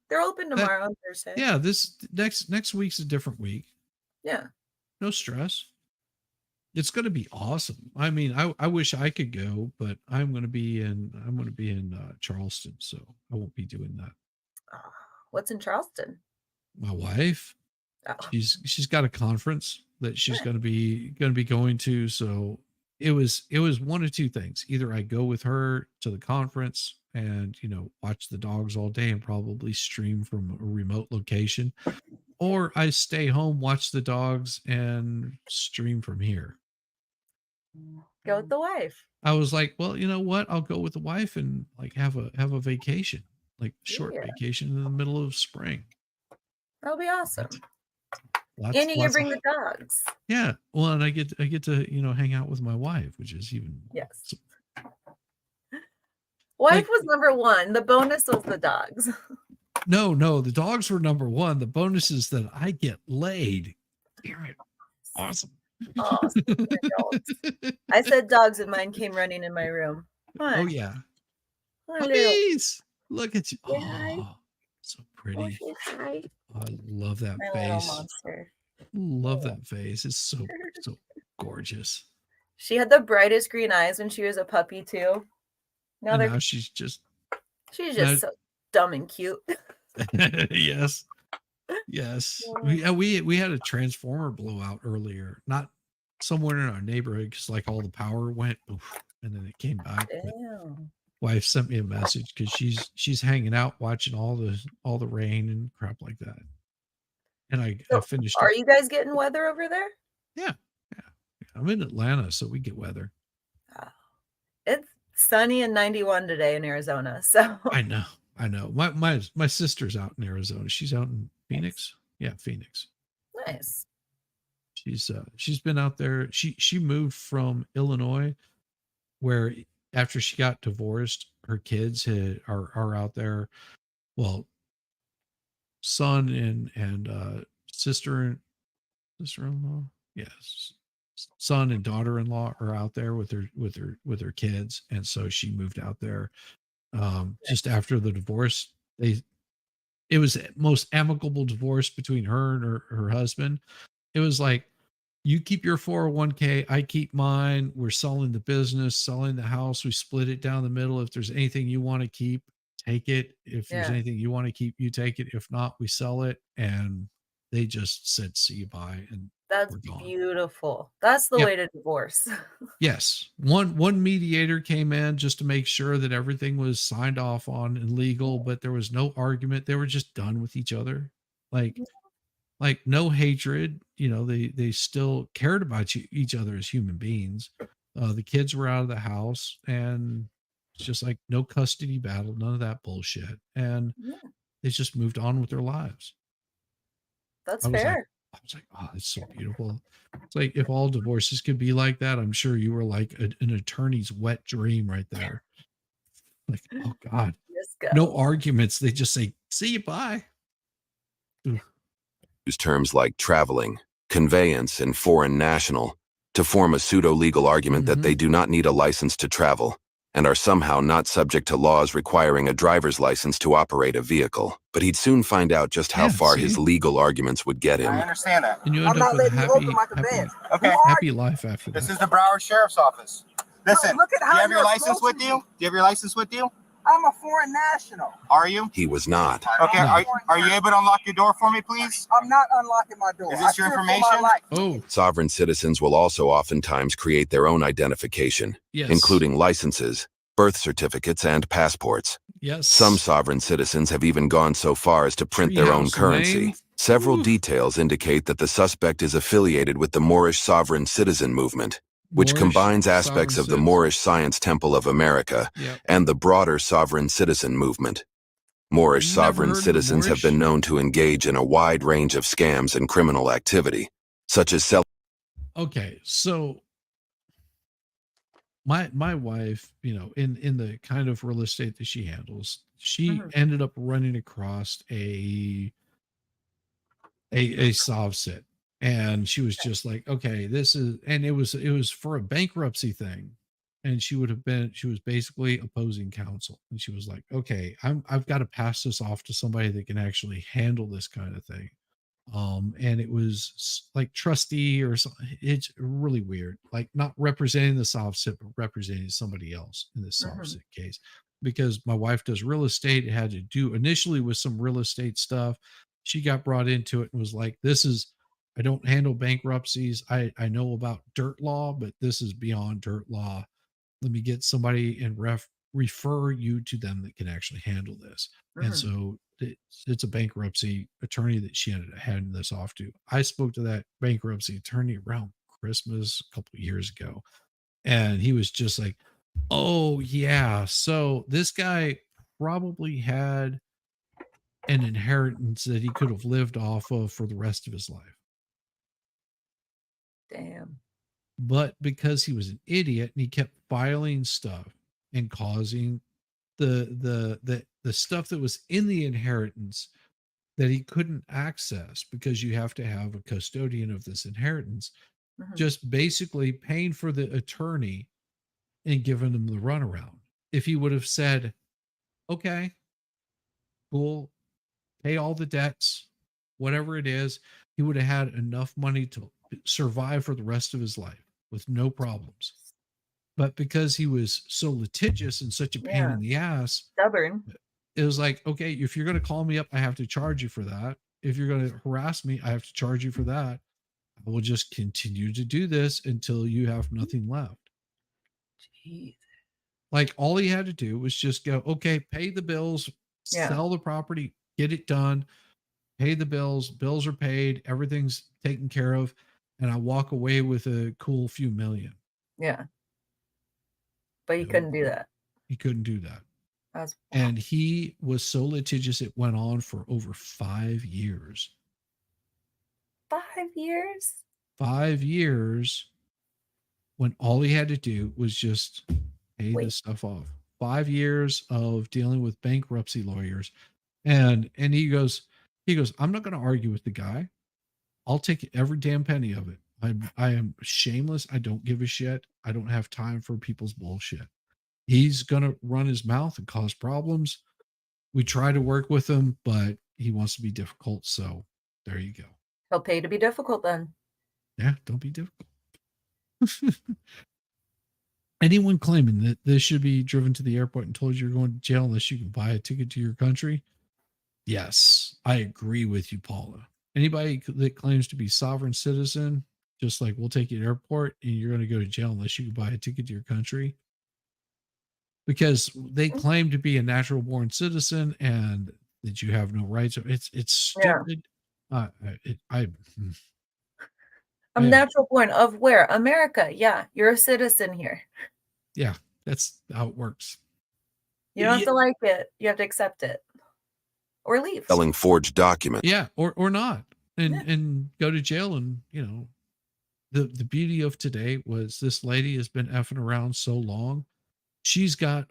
they're open tomorrow on Thursday. Yeah, this next week's a different week. Yeah. No stress. It's going to be awesome. I mean, I wish I could go, but I'm going to be in Charleston, so I won't be doing that. What's in Charleston? My wife. Oh. She's got a conference that she's going to be going to. So it was one of two things. Either I go with her to the conference and watch the dogs all day and probably stream from a remote location, or I stay home, watch the dogs, and stream from here. Go with the wife. I was like, well, you know what? I'll go with the wife and like have a vacation, like short vacation in the middle of spring. That'll be awesome. And you can bring the dogs. Yeah. Well, and I get to hang out with my wife, which is even yes. Wife was number one. The bonus was the dogs. No, the dogs were number one. The bonus is that I get laid. Awesome. I said dogs and mine came running in my room. Oh yeah. Puppies. Look at you. Oh, so pretty. I love that face. Love that face. It's so gorgeous. She had the brightest green eyes when she was a puppy too. Now she's just so dumb and cute. Yes. We had a transformer blowout earlier, not somewhere in our neighborhood, because like all the power went and then it came back. Wife sent me a message because she's hanging out watching all the rain and crap like that. And I finished. Are you guys getting weather over there? Yeah. I'm in Atlanta, so we get weather. It's sunny and 91 today in Arizona. So I know. My sister's out in Arizona. She's out in Phoenix. Yeah, Phoenix. Nice. She's been out there. She moved from Illinois, where after she got divorced, her kids are out there. Well, son and sister-in-law. Yes. Son and daughter-in-law are out there with her kids, and so she moved out there just after the divorce. It was the most amicable divorce between her and her husband. It was like You keep your 401k, I keep mine. We're selling the business, selling the house. We split it down the middle. If there's anything you want to keep, take it. If there's Yeah. anything you want to keep, you take it. If not, we sell it. And they just said, see you, bye. And That's we're gone. beautiful. That's the Yeah. way to divorce. Yes. One mediator came in just to make sure that everything was signed off on and legal, but there was no argument. They were just done with each other. Like no hatred, they still cared about each other as human beings. The kids were out of the house, and it's just like no custody battle, none of that bullshit. And Yeah, they just moved on with their lives. that's I was like, fair. oh, it's so beautiful. It's like if all divorces could be like that, I'm sure you were like an attorney's wet dream right there. Like, oh God, Just go. no arguments. They just say, see you, bye. Ooh. Use terms like traveling, conveyance, and foreign national to form a pseudo-legal argument that they do not need a license to travel and are somehow not subject to laws requiring a driver's license to operate a vehicle. But he'd soon find out just how far his legal arguments would get him. I understand that. And you I'm end not up with a letting you open my happy, conveyance. Okay. happy life after This that. is the Broward Sheriff's Office. Listen, Look at do how you have your you're license with you? Do you have your license with you? I'm a foreign national. Are you? He was not. Okay, are you able to unlock your door for me, please? I'm not unlocking my door. Is this your I fear for my information? life. Oh, Sovereign citizens will also oftentimes create their own identification, yes. including licenses, birth certificates, and passports. Yes. Some sovereign citizens have even gone so far as to print their own Treehouse currency. name. Several details indicate that the suspect is affiliated with the Moorish sovereign citizen movement, which Moorish combines aspects sovereign of the citizen. Moorish Science Temple of America Yep. and the broader sovereign citizen movement. Moorish You've never sovereign heard of citizens have been known to engage in a wide range of scams and criminal activity, such as selling. Okay, so my wife, in the kind of real estate that she handles, she ended up running across a sov sit, and she was just like, okay, this is, and it was for a bankruptcy thing, and she was basically opposing counsel, and she was like, okay, I've got to pass this off to somebody that can actually handle this kind of thing. And it was like trustee or something. It's really weird, like not representing the soft sit, but representing somebody else in this soft sit case, because my wife does real estate. It had to do initially with some real estate stuff. She got brought into it and was like, I don't handle bankruptcies. I know about dirt law, but this is beyond dirt law. Let me get somebody and refer you to them that can actually handle this. And so it's a bankruptcy attorney that she ended up handing this off to. I spoke to that bankruptcy attorney around Christmas a couple of years ago, and he was just like, oh yeah, so this guy probably had an inheritance that he could have lived off of for the rest of his life. Damn. But because he was an idiot and he kept filing stuff and causing the stuff that was in the inheritance that he couldn't access, because you have to have a custodian of this inheritance, just basically paying for the attorney and giving them the runaround. If he would have said, okay, cool, pay all the debts, whatever it is, he would have had enough money to survive for the rest of his life with no problems. But because he was so litigious and such a pain in the ass, stubborn, it was like, okay, if you're going to call me up, I have to charge you for that. If you're going to harass me, I have to charge you for that. I will just continue to do this until you have nothing left. Jeez. Like all he had to do was just go, okay, pay the bills, sell the property, get it done, pay the bills are paid, everything's taken care of, and I walk away with a cool few million. Yeah. But he couldn't do that. He couldn't do that. That's And he was so litigious, it went on for over 5 years. 5 years? 5 years, when all he had to do was just pay this stuff off. 5 years of dealing with bankruptcy lawyers. And he goes, I'm not going to argue with the guy. I'll take every damn penny of it. I am shameless. I don't give a shit. I don't have time for people's bullshit. He's going to run his mouth and cause problems. We try to work with him, but he wants to be difficult. So there you go. He'll pay to be difficult then. Yeah, don't be difficult. Anyone claiming that this should be driven to the airport and told you're going to jail unless you can buy a ticket to your country? Yes, I agree with you, Paula. Anybody that claims to be sovereign citizen, just like we'll take you to the airport and you're going to go to jail unless you can buy a ticket to your country. Because they claim to be a natural born citizen and that you have no rights. It's stupid. I'm natural born of where? America. Yeah, you're a citizen here. Yeah, that's how it works. You don't have to like it. You have to accept it. Or leave. Selling forged documents. Yeah, or not. And go to jail. And the beauty of today was this lady has been effing around so long. She's got,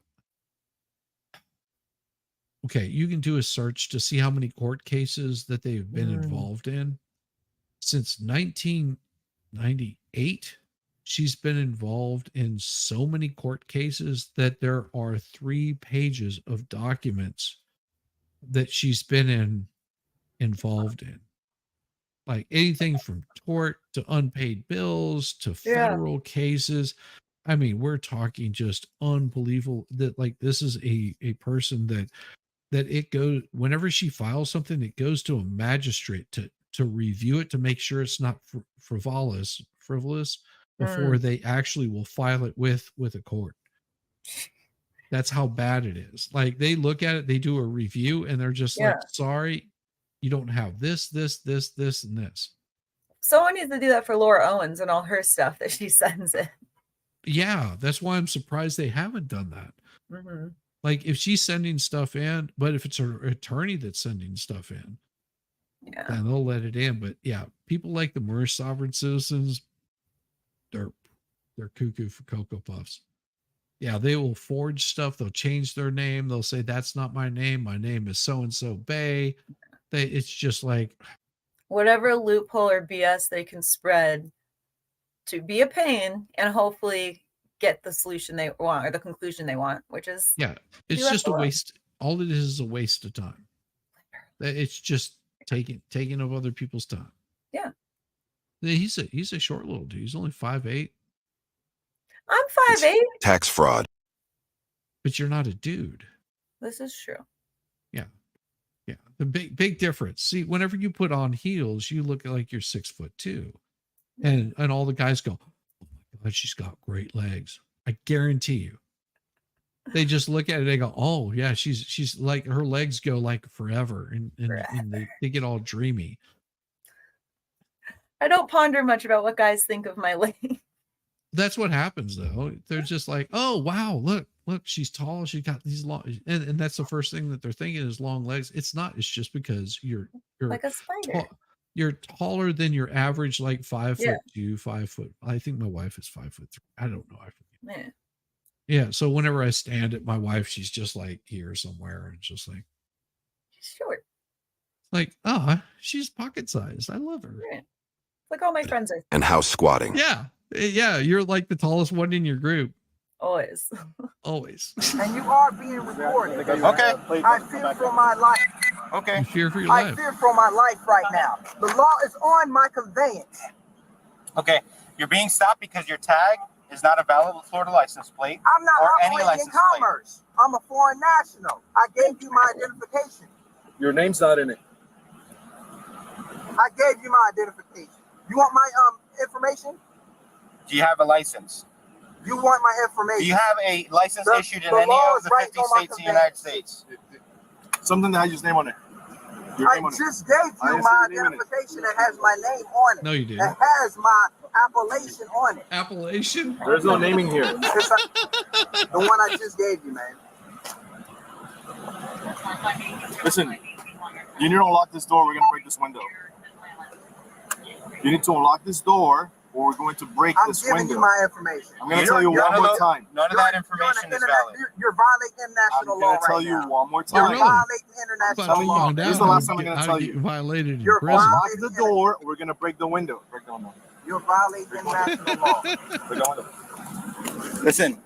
okay, you can do a search to see how many court cases that they've been involved in. Since 1998, she's been involved in so many court cases that there are 3 pages of documents that she's been involved in. Like anything from tort to unpaid bills to federal cases. I mean, we're talking just unbelievable that like this is a person that it goes, whenever she files something, it goes to a magistrate to review it to make sure it's not frivolous before they actually will file it with a court. That's how bad it is. Like they look at it, they do a review and they're just like, sorry, you don't have this, and this. Someone needs to do that for Laura Owens and all her stuff that she sends in. Yeah, that's why I'm surprised they haven't done that. Mm-hmm. Like if she's sending stuff in, but if it's her attorney that's sending stuff in, then they'll let it in. But yeah, people like the Moorish sovereign citizens, they're cuckoo for Cocoa Puffs. Yeah, they will forge stuff. They'll change their name. They'll say, that's not my name. My name is so-and-so Bay. It's just like whatever loophole or BS they can spread to be a pain and hopefully get the solution they want or the conclusion they want, which is it's just a waste. All it is a waste of time. It's just taking of other people's time. Yeah. He's a short little dude. He's only 5'8". I'm 5'8". Tax fraud. But you're not a dude. This is true. Yeah. Yeah. The big difference. See, whenever you put on heels, you look like you're 6'2". And all the guys go, oh my God, she's got great legs. I guarantee you. They just look at it, they go, oh yeah, she's like, her legs go like forever. And they get all dreamy. I don't ponder much about what guys think of my legs. That's what happens though. They're just like, oh wow, look, she's tall. She's got these long, and that's the first thing that they're thinking is long legs. It's not. It's just because you're like a spider. You're taller than your average, like 5'2", 5 foot. I think my wife is 5'3". I don't know. I forget. Yeah. So whenever I stand at my wife, she's just like here somewhere, and just like she's short. Like, she's pocket sized. I love her. Yeah. Like all my friends are. And house squatting. Yeah, you're like the tallest one in your group. Always. Always. And you are being recorded. Okay. I fear for my life. Okay. You fear for your I life. fear for my life right now. The law is on my conveyance. Okay. You're being stopped because your tag is not a valid Florida license plate. I'm not or any operating in license plate. commerce. I'm a foreign national. I gave you my identification. Your name's not in it. I gave you my identification. You want my information? Do you have a license? You want my information? Do you have a license issued in any of the 50 states of the United States? Something that has your name on it. I just gave you my identification that has my name on it. No, you didn't. It has my appellation on it. Appellation? There's no naming here. The one I just gave you, man. Listen, you need to unlock this door. We're going to break this window. You need to unlock this door or we're going to break this window. I'm giving you my information. I'm going to tell you one more time. None of that information is valid. You're violating international law right now. I'm going to tell you one more time. You're violating international law. This is the last time I'm going to tell you. Violated in You're prison. Unlock the door. We're going to break the window. Break the window. You're violating international law. Break the window. Listen.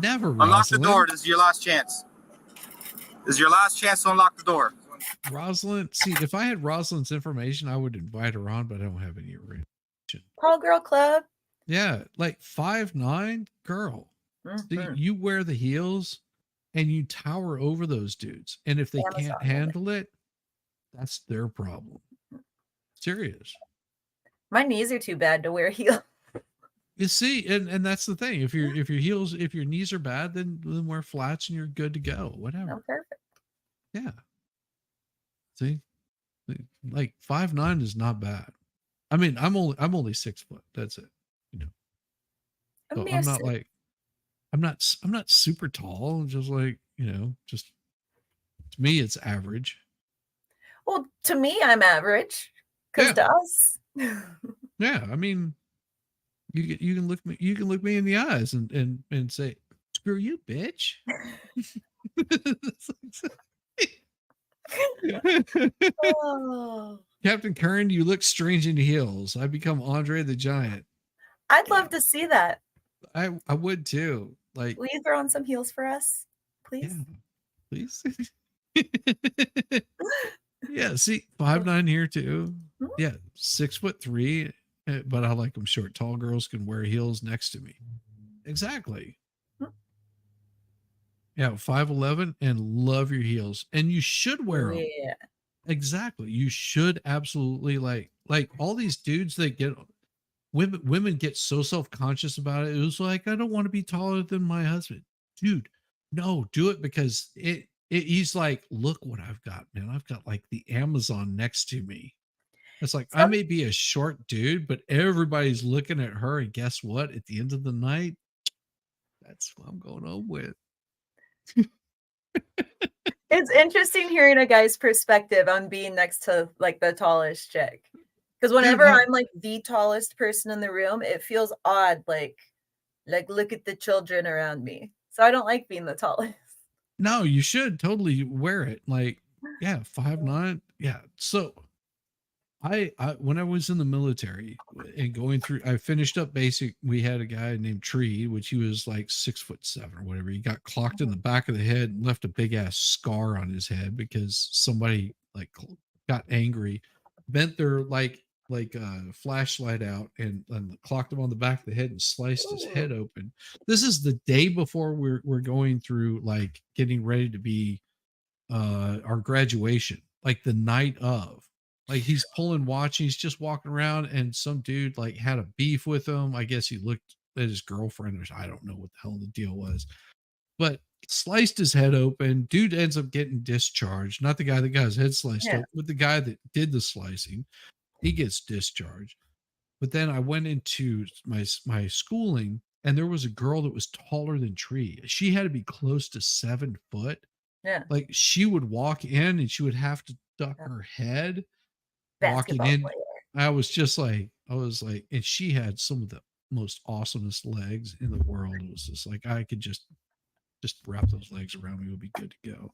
Never. Unlock the Rosalind. door. This is your last chance. This is your last chance to unlock the door. Rosalind. See, if I had Rosalind's information, I would invite her on, but I don't have any. watching. Tall girl club. Yeah, like 5'9" girl. See, Mhm. you wear the heels and you tower over those dudes. And if they Amazon can't handle it, that's their problem. Serious. My knees are too bad to wear heels. You see, and that's the thing. If your heels, if your knees are bad, then wear flats and you're good to go. Whatever. Oh, perfect. Yeah. See, like 5'9" is not bad. I mean, I'm only 6 foot. That's it. You know. A So mere I'm not six. like I'm not super tall. I'm just like, just to me it's average. Well, to me, I'm average. Because to us. Yeah, I mean, you can look me in the eyes and say, "Screw you, bitch." Oh. Captain Kern, you look strange in heels. I become Andre the Giant. I'd love to see that. I would too. Like, Will you throw on some heels for us, please? please. Yeah, see, 5'9" here too. Yeah, 6'3", but I like them short. Tall girls can wear heels next to me. Exactly. Yeah, 5'11" and love your heels, and you should wear them. Yeah. Exactly. You should absolutely like all these dudes that get women get so self-conscious about it. It was like, I don't want to be taller than my husband. Dude, no, do it because he's like, look what I've got, man. I've got like the Amazon next to me. It's like, I may be a short dude, but everybody's looking at her, and guess what? At the end of the night, that's what I'm going home with. It's interesting hearing a guy's perspective on being next to like the tallest chick. Because whenever I'm like the tallest person in the room, it feels odd. Like look at the children around me. So I don't like being the tallest. No, you should totally wear it. Like, yeah, 5'9". Yeah. So I when I was in the military and going through, I finished up basic. We had a guy named Tree, which he was like 6'7" or whatever. He got clocked in the back of the head and left a big ass scar on his head because somebody like got angry, bent their like flashlight out and clocked him on the back of the head and sliced his head open. This is the day before we're going through like getting ready to be our graduation, like the night of. Like he's pulling watch, he's just walking around, and some dude like had a beef with him. I guess he looked at his girlfriend, or I don't know what the hell the deal was, but sliced his head open. Dude ends up getting discharged. Not the guy that got his head sliced open, but the guy that did the slicing. He gets discharged. But then I went into my schooling, and there was a girl that was taller than Tree. She had to be close to 7 foot. Yeah. Like she would walk in and she would have to duck her head walking Basketball in. player. I was like, and she had some of the most awesomest legs in the world. It was just like, I could just wrap those legs around me. It would be good to go.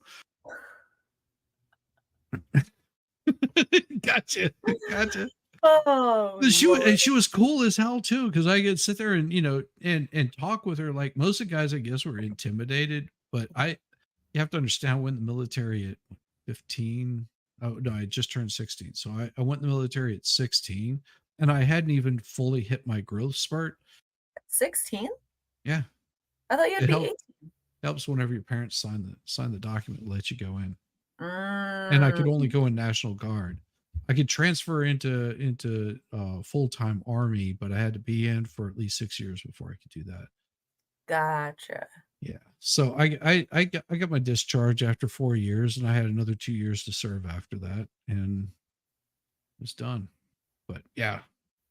Gotcha. Oh, she was cool as hell too, because I could sit there and and talk with her. Like most of the guys, I guess, were intimidated, but you have to understand, I went in the military at 15. Oh no, I just turned 16. So I went in the military at 16, and I hadn't even fully hit my growth spurt. 16? Yeah. I thought you had to be 18. Helps whenever your parents sign the document and let you go in. And I could only go in National Guard. I could transfer into full-time Army, but I had to be in for at least 6 years before I could do that. Gotcha. Yeah. So I got my discharge after 4 years, and I had another 2 years to serve after that, and it was done. But yeah,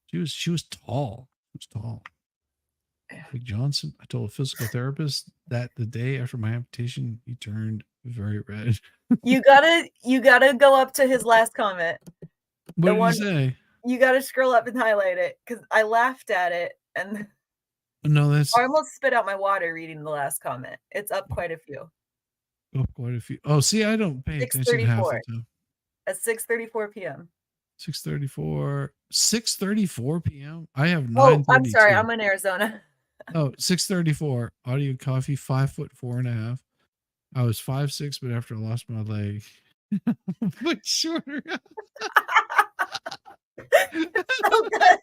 she was tall. She was tall. Big Johnson. I told a physical therapist that the day after my amputation, he turned very red. You gotta go up to his last comment. What did he say? You gotta scroll up and highlight it, because I laughed at it and No, that's I almost spit out my water reading the last comment. It's up quite a few. quite a few. Oh, see, I don't pay attention half the 6:34 time. at 6:34 p.m. 6:34 p.m. I have 9:32. Oh, I'm sorry. I'm in Arizona. Oh, 6:34. Audio coffee, 5'4.5". I was 5'6", but after I lost my leg, but shorter. So good.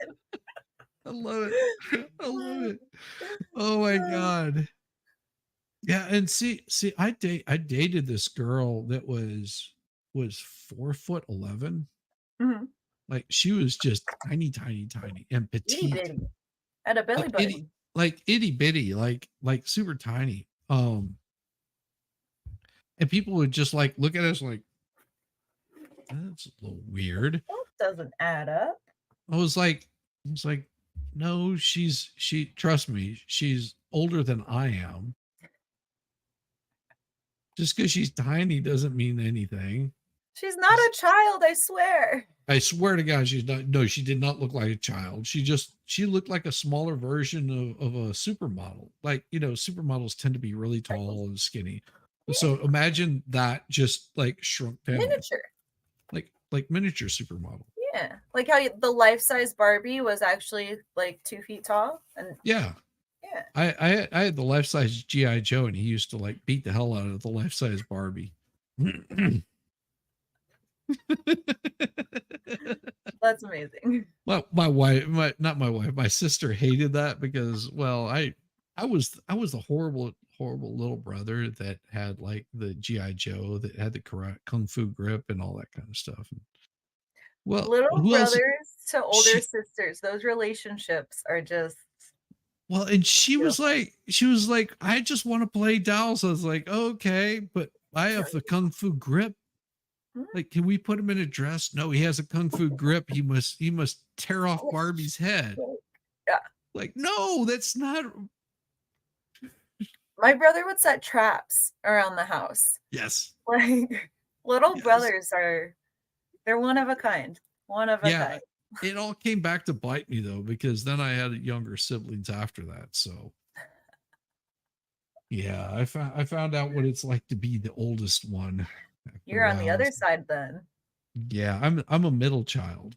and see, I dated this girl that was 4'11". Mhm. Like she was just tiny and Itty petite, bitty. At a belly like button. itty bitty, like super tiny. And people would just like look at us like, that's a little weird. That doesn't add up. I was like, no, trust me, she's older than I am. Just because she's tiny doesn't mean anything. She's not a child, I swear. I swear to God, she's not. No, she did not look like a child. She looked like a smaller version of a supermodel. Like, supermodels tend to be really tall and skinny. So imagine that just like shrunk down. Miniature. Like miniature supermodel. Yeah. Like how the life-size Barbie was actually like 2 feet tall. And yeah. I had the life-size G.I. Joe, and he used to like beat the hell out of the life-size Barbie. That's amazing. Well, my sister hated that because, well, I was the horrible little brother that had like the G.I. Joe that had the karate kung fu grip and all that kind of stuff. Well, Little who else? brothers to older sisters, those relationships are just. Well, and she was like, I just want to play dolls. I was like, okay, but I have the kung fu grip. Like, can we put him in a dress? No, he has a kung fu grip. He must tear off Barbie's head. Yeah. Like, no, that's not. My brother would set traps around the house. Yes. Like little brothers they're one of a kind. One of a kind. It all came back to bite me though, because then I had younger siblings after that. So yeah, I found out what it's like to be the oldest one. You're on the other side then. Yeah, I'm a middle child.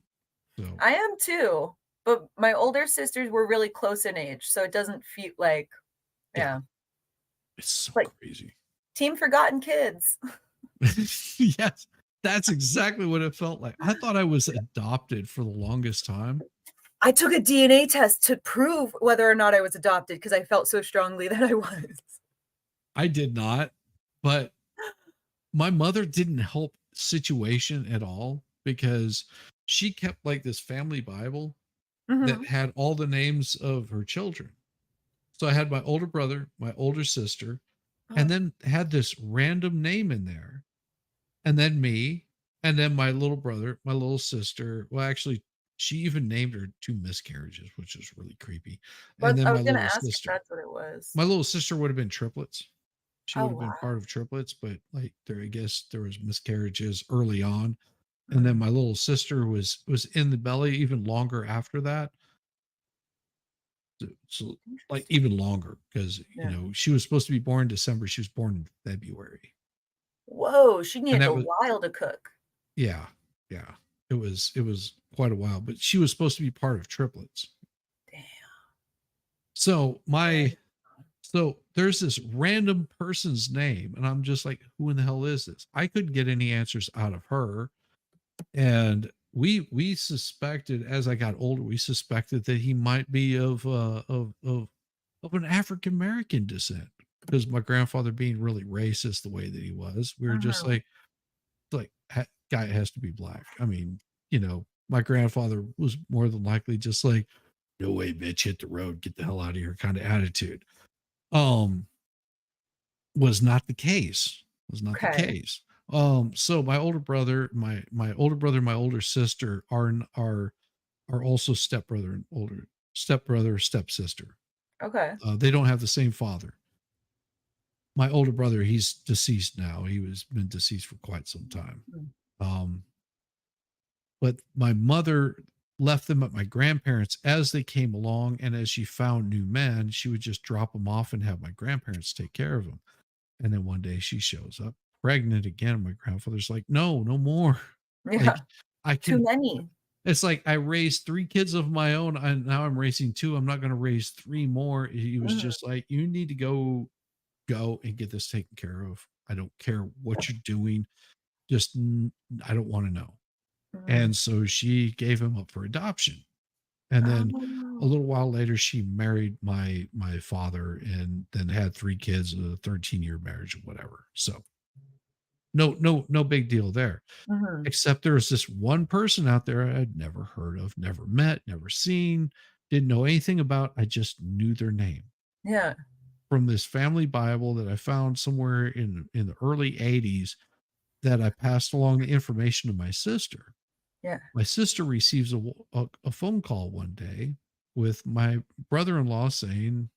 So I am too, but my older sisters were really close in age, so it doesn't feel like it's so like crazy. Team Forgotten Kids. Yes. That's exactly what it felt like. I thought I was adopted for the longest time. I took a DNA test to prove whether or not I was adopted because I felt so strongly that I was. I did not, but my mother didn't help situation at all because she kept like this family Bible that had all the names of her children. So I had my older brother, my older sister, and then had this random name in there. And then me, and then my little brother, my little sister. Well, actually, she even named her 2 miscarriages, which was really creepy. But And then I my was gonna little ask sister. if that's what it was. My little sister would have been triplets. She Oh, would have been wow. part of triplets, but like I guess there was miscarriages early on. And then my little sister was in the belly even longer after that. So like even longer because she was supposed to be born in December. She was born in February. Whoa, she needed that a was- while to cook. Yeah. It was quite a while, but she was supposed to be part of triplets. Damn. So there's this random person's name, and I'm just like, who in the hell is this? I couldn't get any answers out of her. And we suspected, as I got older, we suspected that he might be of an African American descent because my grandfather being really racist the way that he was. We were just like guy has to be black. I mean, my grandfather was more than likely just like, no way, bitch, hit the road, get the hell out of here kind of attitude. Was not the case. The case. So my older brother, my older sister are also stepbrother, stepsister. Okay. They don't have the same father. My older brother, he's deceased now. He was been deceased for quite some time. But my mother left them at my grandparents as they came along, and as she found new men, she would just drop them off and have my grandparents take care of them. And then one day she shows up pregnant again. My grandfather's like, no more. Yeah. Like, Too many. It's like I raised 3 kids of my own, and now I'm raising 2. I'm not going to raise 3 more. He was just like, you need to go and get this taken care of. I don't care what you're doing. Just, I don't want to know. And so she gave him up for adoption. And then a little while later, she married my father, and then had 3 kids, a 13-year marriage or whatever. So no big deal there. Mhm. Except there was this one person out there I'd never heard of, never met, never seen, didn't know anything about. I just knew their name Yeah. from this family Bible that I found somewhere in the early 80s, that I passed along the information to my sister. Yeah. My sister receives a phone call one day with my brother-in-law saying,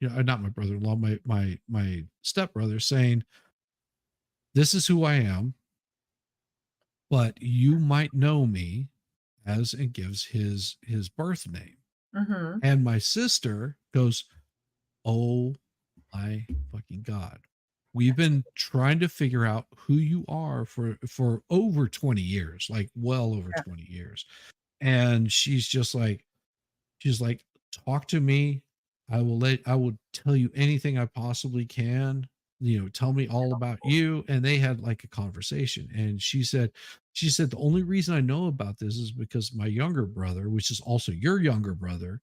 not my brother-in-law, my stepbrother saying, "This is who I am, but you might know me as," and gives his birth name. Mhm. And my sister goes, "Oh my fucking God. We've been trying to figure out who you are for over 20 years, like well over Yeah. 20 years." And she's like, "Talk to me. I will tell you anything I possibly can. Tell me all about you." And they had like a conversation. And she said, "The only reason I know about this is because my younger brother, which is also your younger brother,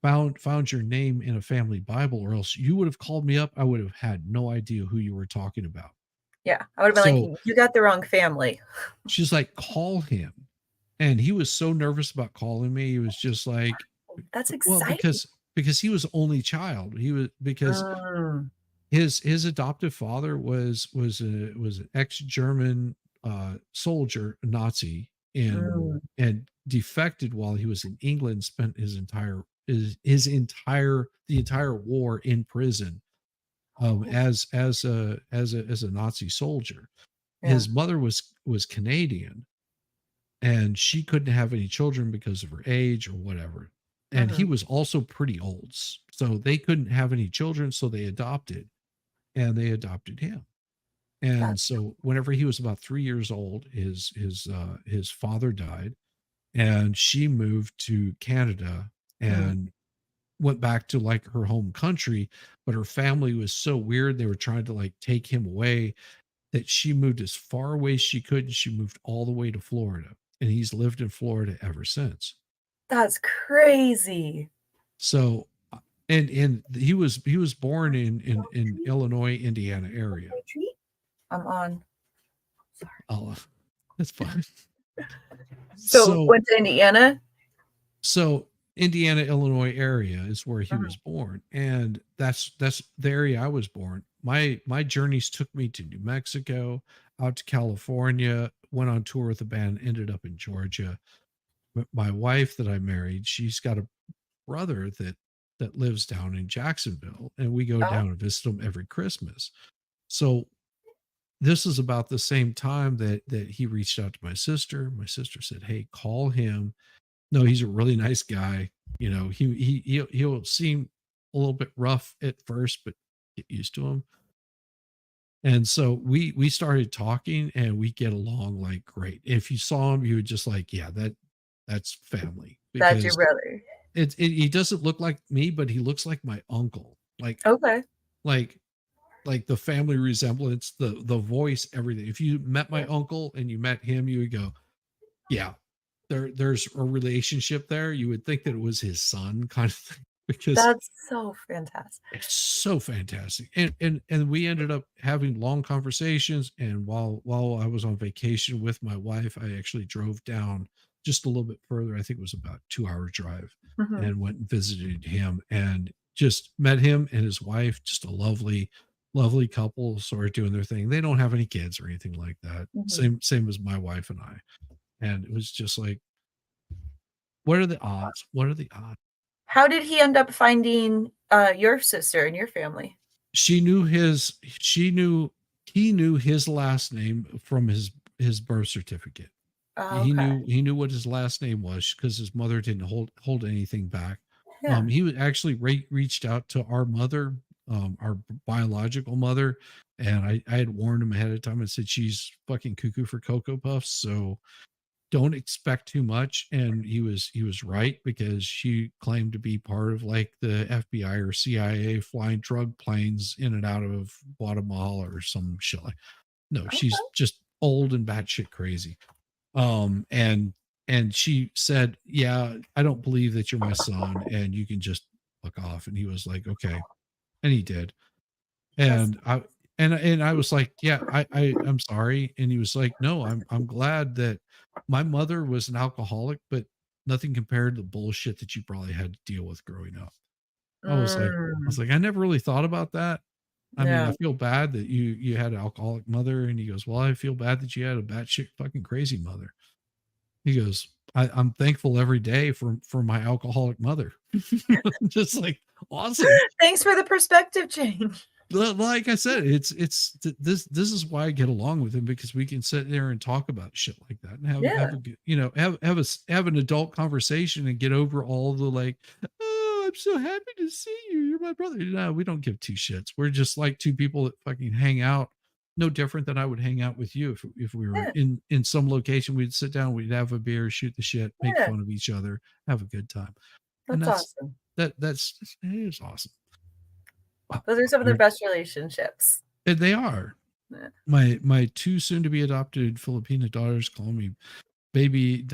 found your name in a family Bible, or else you would have called me up. I would have had no idea who you were talking about." Yeah. I would have been So like, you got the wrong family. she's like, "Call him." And he was so nervous about calling me. He was just like, That's well, exciting. because he was only child. Because Mm. his adoptive father was an ex-German soldier, Nazi, Mm. and defected while he was in England, spent the entire war in prison, as a Nazi soldier. Yeah. His mother was Canadian, and she couldn't have any children because of her age or whatever. And he Mhm. was also pretty old, so they couldn't have any children, so they adopted him. And That's so whenever he was about 3 years old, his father died, and she moved to Canada Mm. and went back to like her home country. But her family was so weird, they were trying to like take him away, that she moved as far away as she could, and she moved all the way to Florida, and he's lived in Florida ever since. That's crazy. So and he was born in Illinois, Indiana area. I'm on. Oh, that's fine. So went to Indiana? So Indiana, Illinois area is where he was born, and that's the area I was born. My journeys took me to New Mexico, out to California, went on tour with the band, ended up in Georgia. My wife that I married, she's got a brother that lives down in Jacksonville, and we go Oh. down and visit him every Christmas. So this is about the same time that he reached out to my sister. My sister said, "Hey, call him. No, he's a really nice guy. He'll seem a little bit rough at first, but get used to him." And so we started talking, and we get along like great. If you saw him, you would just like, yeah, that's family, That's your because brother. he doesn't look like me, but he looks like my uncle. Okay. Like the family resemblance, the voice, everything. If you met my uncle and you met him, you would go, yeah, there's a relationship there. You would think that it was his son, kind of thing, because That's so fantastic. it's so fantastic. And we ended up having long conversations. And while I was on vacation with my wife, I actually drove down just a little bit further. I think it was about 2-hour drive, Mhm. and went and visited him, and just met him and his wife. Just a lovely couple, sort of doing their thing. They don't have any kids or anything like that. Mhm. Same as my wife and I. And it was just like, what are the odds? What are the odds? How did he end up finding your sister and your family? He knew his last name from his birth certificate. Oh, He okay. knew what his last name was, because his mother didn't hold anything back. Yeah. He was actually reached out to our mother, our biological mother, and I had warned him ahead of time and said, she's fucking cuckoo for Cocoa Puffs, so don't expect too much. And he was right, because she claimed to be part of like the FBI or CIA flying drug planes in and out of Guatemala or some shit. No, she's just old and batshit crazy. And And she said, yeah, I don't believe that you're my son and you can just fuck off. And he was like, okay. And he did. And I was like, yeah, I'm sorry. And he was like, no, I'm glad that my mother was an alcoholic, but nothing compared to the bullshit that you probably had to deal with growing up. I was like, I never really thought about that. I mean, I feel bad that you had an alcoholic mother. And he goes, well, I feel bad that you had a batshit fucking crazy mother. He goes, I'm thankful every day for my alcoholic mother. Just like, awesome. Thanks for the perspective change. Like I said, this is why I get along with him, because we can sit there and talk about shit like that and have a good, have an adult conversation and get over all the like, oh, I'm so happy to see you. You're my brother. No, we don't give two shits. We're just like two people that fucking hang out. No different than I would hang out with you if we were in some location. We'd sit down, we'd have a beer, shoot the shit, make fun of each other, have a good time. That's awesome. It is awesome. Those are some of the best relationships. They are. Yeah. My two soon to be adopted Filipino daughters call me baby,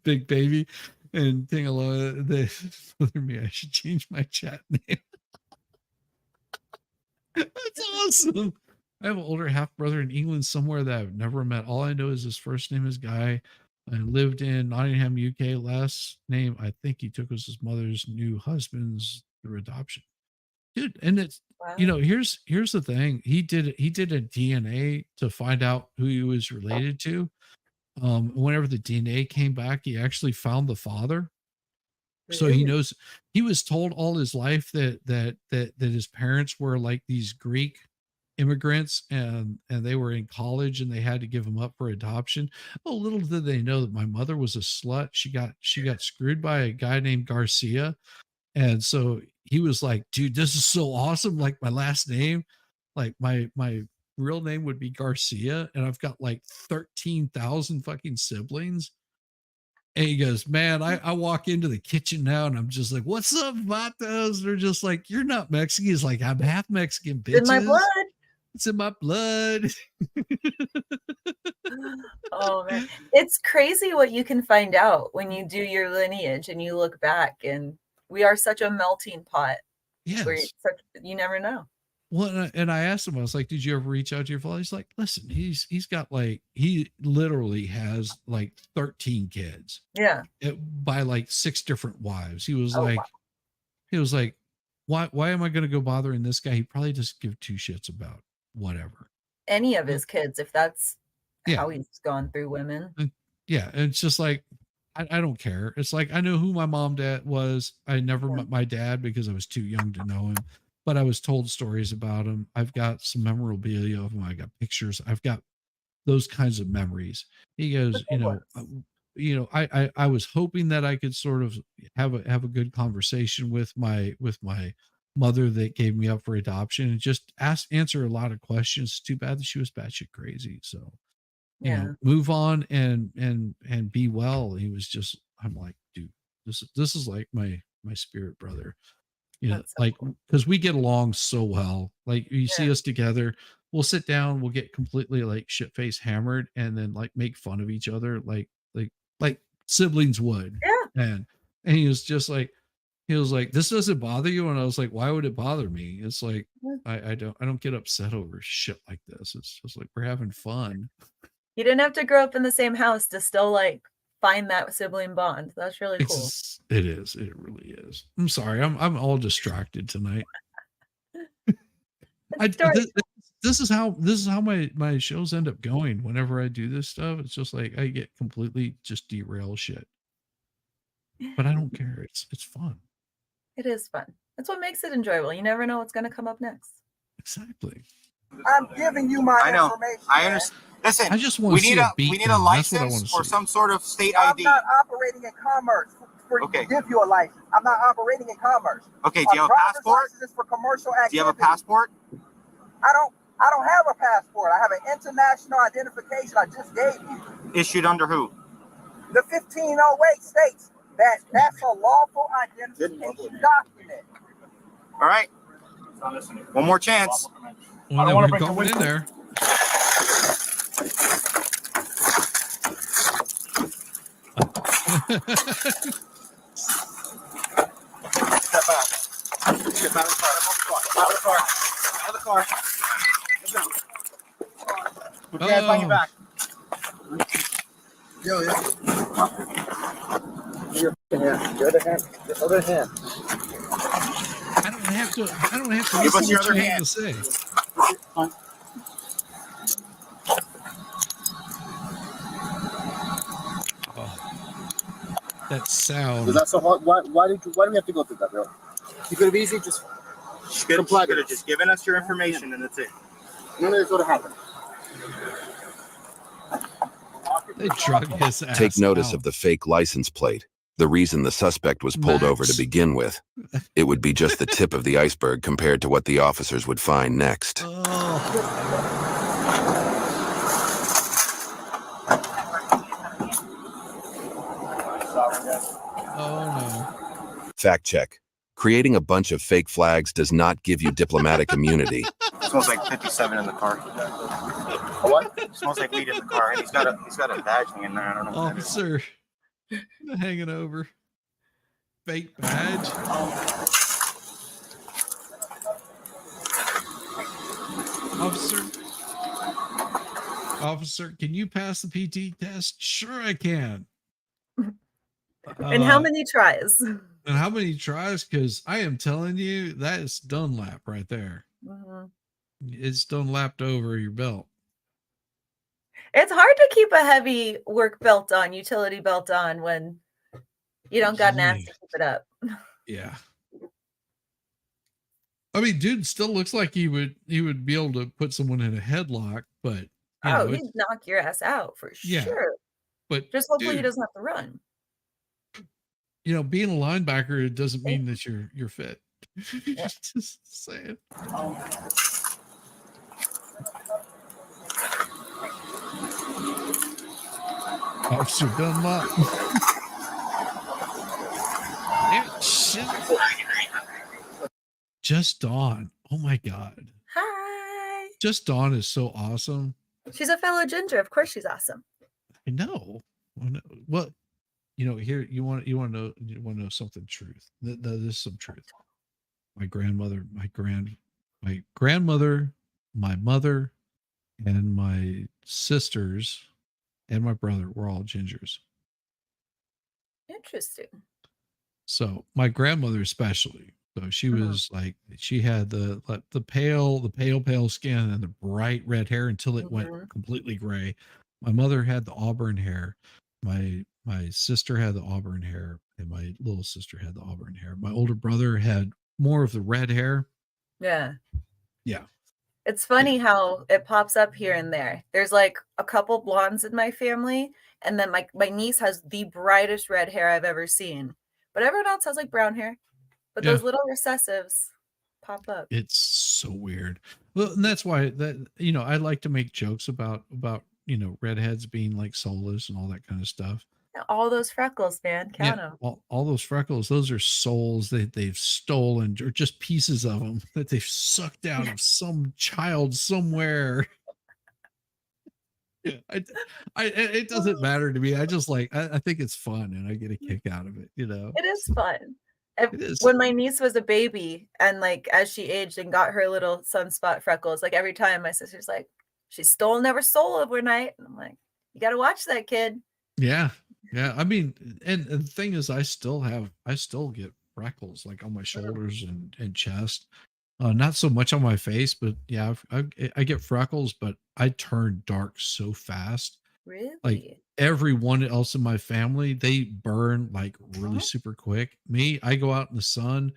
big baby, and think a lot. They bother me. I should change my chat name. That's awesome. I have an older half brother in England somewhere that I've never met. All I know is his first name is Guy. I lived in Nottingham, UK. Last name I think he took was his mother's new husband's through adoption. Dude, and it's here's the thing. He did a DNA to find out who he was related to. Whenever the DNA came back, he actually found the father. So he knows, he was told all his life that his parents were like these Greek immigrants and they were in college and they had to give him up for adoption. Oh, little did they know that my mother was a slut. She got screwed by a guy named Garcia. And so he was like, dude, this is so awesome. Like my last name, like my real name would be Garcia. And I've got like 13,000 fucking siblings. And he goes, man, I walk into the kitchen now and I'm just like, what's up, vatos? They're just like, you're not Mexican. He's like, I'm half Mexican, bitches. In my blood. It's in my blood. Oh man. It's crazy what you can find out when you do your lineage and you look back, and we are such a melting pot. Yes. You never know. Well, and I asked him, I was like, did you ever reach out to your father? He's like, listen, he's got like, he literally has like 13 kids. Yeah. By like 6 different wives. He was like, why am I going to go bothering this guy? He probably just give 2 shits about whatever. Any of his kids, if that's how he's gone through women. Yeah. And it's just like, I don't care. It's like, I know who my mom, dad was. I never met my dad because I was too young to know him. But I was told stories about him. I've got some memorabilia of him. I got pictures. I've got those kinds of memories. He goes, I was hoping that I could sort of have a good conversation with my mother that gave me up for adoption and just answer a lot of questions. Too bad that she was batshit crazy. So, move on and be well. He was just, I'm like, dude, this is like my spirit brother. Like, because we get along so well. Like, you see us together, we'll sit down, we'll get completely like shit face hammered, and then like make fun of each other, like siblings would. Yeah. And he was just like, this doesn't bother you? And I was like, why would it bother me? It's like, I don't get upset over shit like this. It's just like, we're having fun. You didn't have to grow up in the same house to still like find that sibling bond. That's really cool. It is. It really is. I'm sorry. I'm all distracted tonight. This is how my shows end up going. Whenever I do this stuff, it's just like I get completely just derail shit. But I don't care. It's fun. It is fun. That's what makes it enjoyable. You never know what's going to come up next. Exactly. I'm giving you my information. I understand. Listen, I just want to see a beat. We need a license or some sort of state ID. I'm not operating in commerce to give you a license. I'm not operating in commerce. Okay, do you have a passport? License is for commercial activity. Do you have a passport? I don't have a passport. I have an international identification I just gave you. Issued under who? The 1508 states that that's a lawful identification document. All right. One more chance. Well, then we're going in there. Step out. Step out of the car. Out of the car. Out of the car. Let's go. Put your hands behind your back. Yo, yeah. Your hand. Your other hand. Your other hand. I don't have to Give listen us to your what other you have hand. to say. Fine. That sound. Is that so hard? Why do we have to go through that, bro? You could have easily just comply. Could have just given us your information and that's it. None of this would have happened. They drug his ass. Take notice out. of the fake license plate. The reason the suspect was pulled over to begin with. It would be just the tip of the iceberg compared to what the officers would find next. Oh no. Fact check. Creating a bunch of fake flags does not give you diplomatic immunity. It smells like 57 in the car. What? It smells like weed in the car. And he's got a badge hanging there. I don't know what that is. Officer hanging over. Fake badge. Officer, can you pass the PT test? Sure I can. And how many tries? And how many tries? Because I am telling you, that is Dunlap right there. It's Dunlapped over your belt. It's hard to keep a heavy work belt on, utility belt on, when you don't got an ass to keep it up. Yeah. I mean, dude still looks like he would be able to put someone in a headlock, but you know, he'd knock your ass out for sure. But just hopefully he dude, doesn't have to run. You know, being a linebacker, it doesn't mean that you're fit. Yeah. Just saying. Officer Dunlop. Just Dawn. Oh my God. Hi. Just Dawn is so awesome. She's a fellow ginger. Of course she's awesome. I know. Well, you know, here you want to know something truth. There's some truth. My grandmother, my mother, and my sisters and my brother were all gingers. Interesting. So my grandmother especially. So she was like, she had the pale skin and the bright red hair until it went completely gray. My mother had the auburn hair. My sister had the auburn hair, and my little sister had the auburn hair. My older brother had more of the red hair. Yeah. Yeah. It's funny how it pops up here and there. There's like a couple blondes in my family, and then my niece has the brightest red hair I've ever seen. But everyone else has like brown hair. But those little recessives pop up. It's so weird. Well, and that's why I like to make jokes about redheads being like soulless and all that kind of stuff. All those freckles, man. Count them. All those freckles, those are souls that they've stolen, or just pieces of them that they've sucked out of some child somewhere. Yeah, it doesn't matter to me. I just I think it's fun and I get a kick out of it, you know. It is fun. When my niece was a baby and like as she aged and got her little sunspot freckles, like every time my sister's like, she's stolen every soul overnight. And I'm like, you got to watch that kid. Yeah. Yeah. I mean, and the thing is, I still get freckles like on my shoulders and chest. Not so much on my face, but yeah, I get freckles, but I turn dark so fast. Really? Like everyone else in my family, they burn like really super quick. Me, I go out in the sun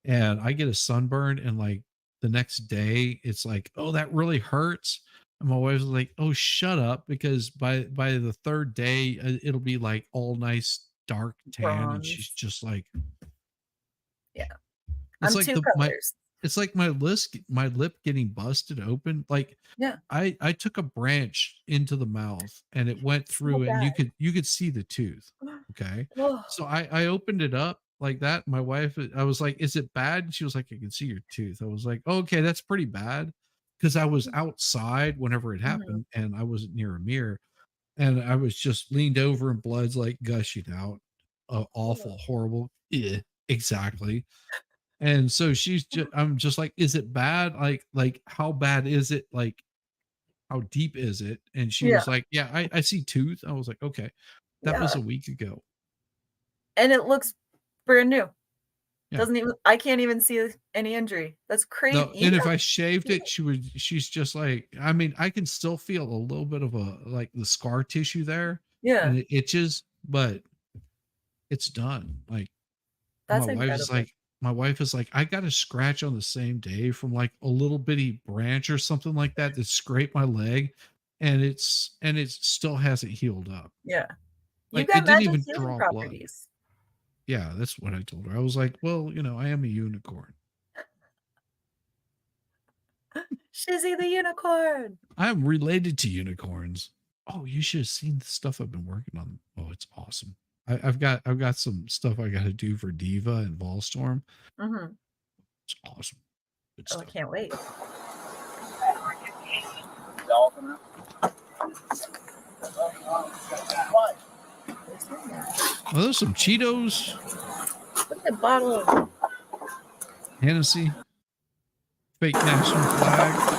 and I get a sunburn, and like the next day it's like, oh, that really hurts. And my wife's like, oh, shut up, because by the third day it'll be like all nice dark tan. And she's just like, yeah, it's I'm like two colors. It's like my lip getting busted open. Like, yeah, I took a branch into the mouth and it went through, and you could see the tooth. Okay. So I opened it up like that. My wife, I was like, is it bad? And she was like, I can see your tooth. I was like, oh, okay, that's pretty bad. Because I was outside whenever it happened and I wasn't near a mirror, and I was just leaned over and blood's like gushing out. awful, horrible. Yeah, exactly. And so I'm just like, is it bad? Like how bad is it? Like, how deep is it? And she Yeah. was like, yeah, I see tooth. I was like, okay, that was Yeah. a week ago. And it looks brand new. Yeah. Doesn't even, I can't even see any injury. That's crazy. No, and if I shaved it, she's just like, I mean, I can still feel a little bit of like the scar tissue there. Yeah. And it itches, but it's done. Like That's my incredible. wife is like, I got a scratch on the same day from like a little bitty branch or something like that scraped my leg, and it still hasn't healed up. Yeah. Like, You've got it didn't magic even healing draw blood. properties. Yeah, that's what I told her. I was like, well, I am a unicorn. Shizzy the unicorn. I'm related to unicorns. Oh, you should have seen the stuff I've been working on. Oh, it's awesome. I've got some stuff I got to do for Diva and Volstorm. Mm-hmm. It's awesome. Good Oh, I stuff. can't wait. Are those some Cheetos? Look at the bottle of Hennessy? Fake national flag?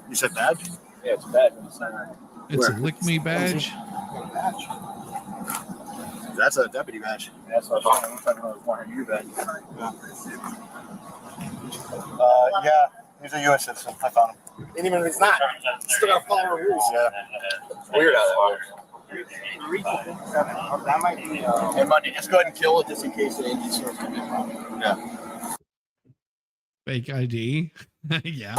You said badge? Yeah, it's a badge. It's a lick me badge. That's a deputy badge. That's what I'm talking about. One your badge. Yeah, he's a U.S. citizen. I found him. And even if he's not, still got to follow the rules. Yeah. It's weird out there. That might be. Hey, Monday, just go ahead and kill it just in case the engine starts coming in. Yeah. Fake ID? Yeah.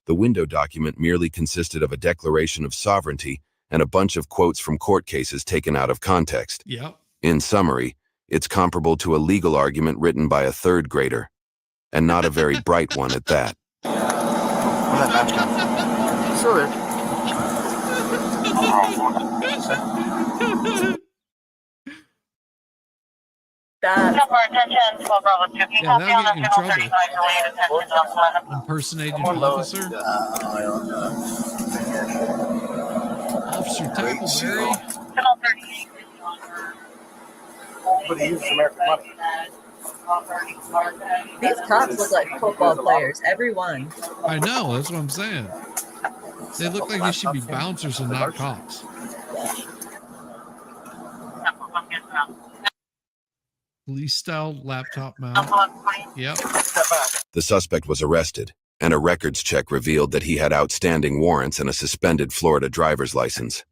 The window document merely consisted of a declaration of sovereignty and a bunch of quotes from court cases taken out of context. Yep. In summary, it's comparable to a legal argument written by a third grader, and not a very bright one at that. that. Yeah, that'll get you in trouble. Impersonated officer. Officer Tackleberry. But he uses American money. These cops look like football players, every one. I know, that's what I'm saying. They look like they should be bouncers and not cops. Police style laptop mount. Yep. The suspect was arrested, and a records check revealed that he had outstanding warrants and a suspended Florida driver's license.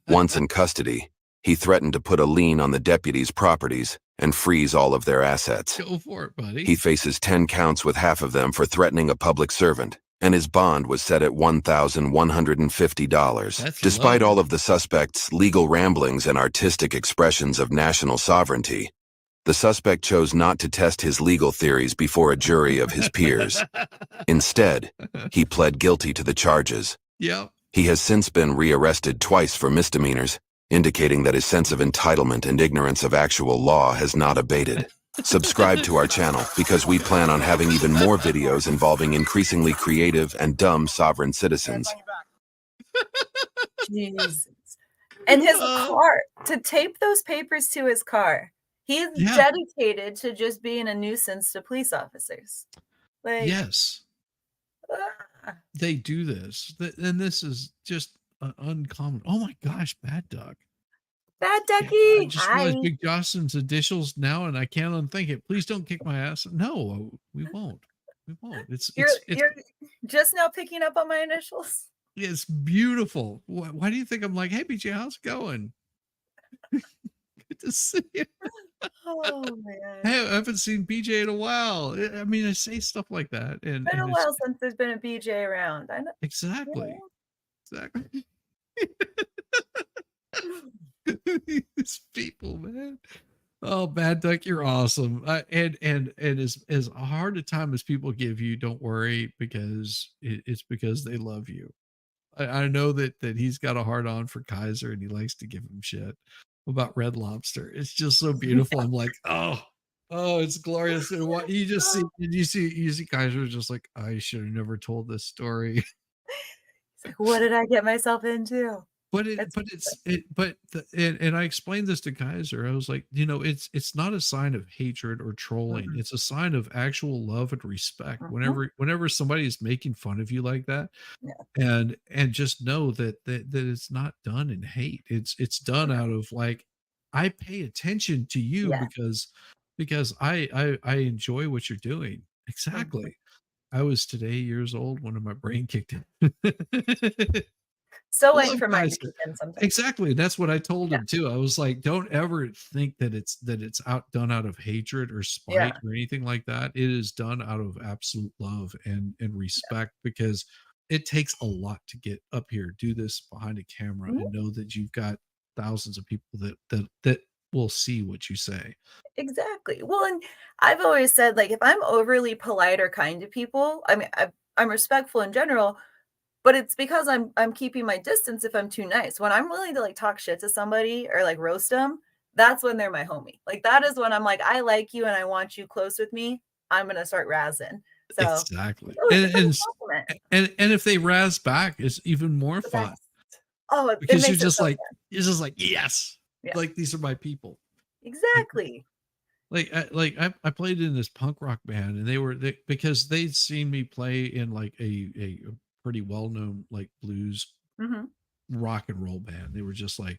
Once in custody, he threatened to put a lien on the deputies' properties and freeze all of their assets. Go for it, buddy. He faces 10 counts with half of them for threatening a public servant, and his bond was set at $1,150. Despite all of the suspect's legal ramblings and artistic expressions of national sovereignty, the suspect chose not to test his legal theories before a jury of his peers. Instead, he pled guilty to the charges. Yep. He has since been rearrested twice for misdemeanors, indicating that his sense of entitlement and ignorance of actual law has not abated. Subscribe to our channel because we plan on having even more videos involving increasingly creative and dumb sovereign citizens. Jesus. And his car, to tape those papers to his car. He's dedicated to just being a nuisance to police officers. Like, yes. They do this. And this is just uncommon. Oh my gosh, Bad Duck. Bad Ducky. I just realized Big Justin's initials now, and I can't unthink it. Please don't kick my ass. No, we won't. We won't. You're just now picking up on my initials. It's beautiful. Why do you think I'm like, hey, BJ, how's it going? Good to see you. Oh man. Hey, I haven't seen BJ in a while. I mean, I say stuff like that. And it's been a while since there's been a BJ around. I know. Exactly. Exactly. These people, man. Oh, Bad Duck, you're awesome. And as hard a time as people give you, don't worry, because it's because they love you. I know that he's got a hard on for Kaiser, and he likes to give him shit about Red Lobster. It's just so beautiful. I'm like, oh, Oh, it's glorious. And what you just see, you see guys who are just like, I should have never told this story. It's like, what did I get myself into? But That's and I explained this to Kaiser. I was like, it's not a sign of hatred or trolling. It's a sign of actual love and respect. Whenever somebody is making fun of you like that, and just know that it's not done in hate. It's done out of like, I pay attention to you because I enjoy what you're doing. Exactly. I was today years old when my brain kicked in. so I waiting love for mine to Kaiser. kick in sometimes. Exactly. That's what I told him too. I was like, don't ever think that it's done out of hatred or spite or anything like that. It is done out of absolute love and respect, because it takes a lot to get up here, do this behind a camera, and know that you've got thousands of people that will see what you say. Exactly. Well, and I've always said, like, if I'm overly polite or kind to people, I mean, I'm respectful in general, but it's because I'm keeping my distance if I'm too nice. When I'm willing to like talk shit to somebody or like roast them, that's when they're my homie. Like that is when I'm like, I like you and I want you close with me. I'm gonna start razzing. So Exactly. it's a compliment. And if they razz back, it's even more fun. Oh, it Because makes you're it just so like, fun. yes, Yeah. like these are my people. Exactly. I played in this punk rock band, and because they'd seen me play in like a pretty well-known like blues Mm-hmm. rock and roll band. They were just like,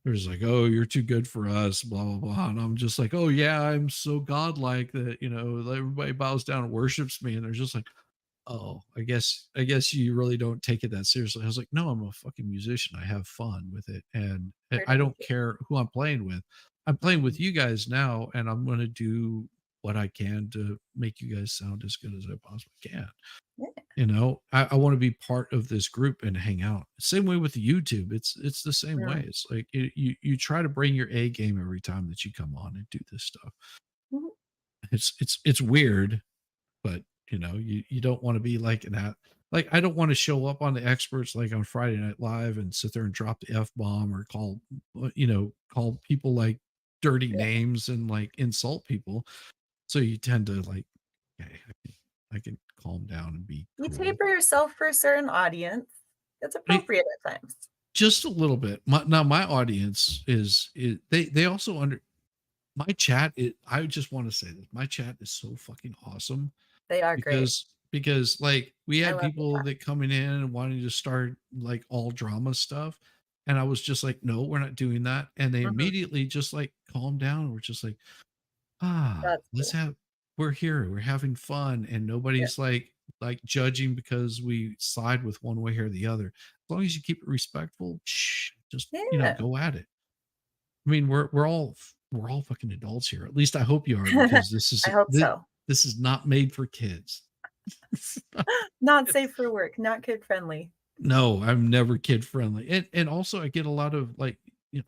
oh, you're too good for us, blah blah blah. And I'm just like, oh yeah, I'm so godlike that everybody bows down and worships me. And they're just like, oh, I guess you really don't take it that seriously. I was like, no, I'm a fucking musician. I have fun with it, and I don't care who I'm playing with. I'm playing with you guys now, and I'm going to do what I can to make you guys sound as good as I possibly can. I want to be part of this group and hang out. Same way with the YouTube. It's the same way. It's like you try to bring your A game every time that you come on and do this stuff. It's weird, but you don't want to be like that. Like, I don't want to show up on the experts like on Friday Night Live and sit there and drop the F-bomb or call people like dirty names and like insult people. So you tend to like, okay, I can calm down and be You cool. taper yourself for a certain audience. It's appropriate at times. Just a little bit. My audience is they also my chat. I just want to say this. My chat is so fucking awesome. They are great. Because like we had people that coming in and wanting to start like all drama stuff. And I was just like, no, we're not doing that. And they immediately just like calmed down. We're just like, we're here. We're having fun. And nobody's like judging because we side with one way or the other. As long as you keep it respectful, just go at it. I mean, we're all fucking adults here. At least I hope you are, because this is I hope so. This is not made for kids. Not safe for work, not kid friendly. No, I'm never kid friendly. And also I get a lot of like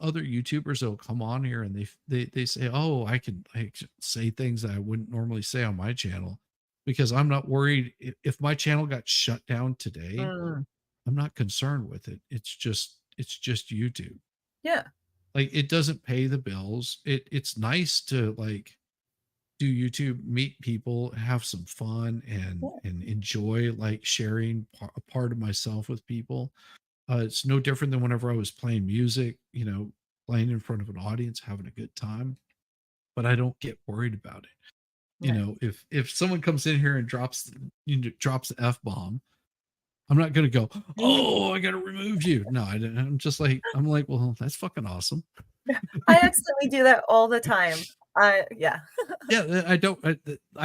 other YouTubers that'll come on here and they say, oh, I can say things that I wouldn't normally say on my channel, because I'm not worried if my channel got shut down today. I'm not concerned with it. It's just YouTube. Yeah. Like, it doesn't pay the bills. It's nice to like do YouTube, meet people, have some fun, and enjoy like sharing a part of myself with people. It's no different than whenever I was playing music, playing in front of an audience, having a good time. But I don't get worried about it. If someone comes in here and drops the F-bomb, I'm not going to go, oh, I got to remove you. No, I didn't. I'm like, well, that's fucking awesome. I accidentally do that all the time. Yeah, I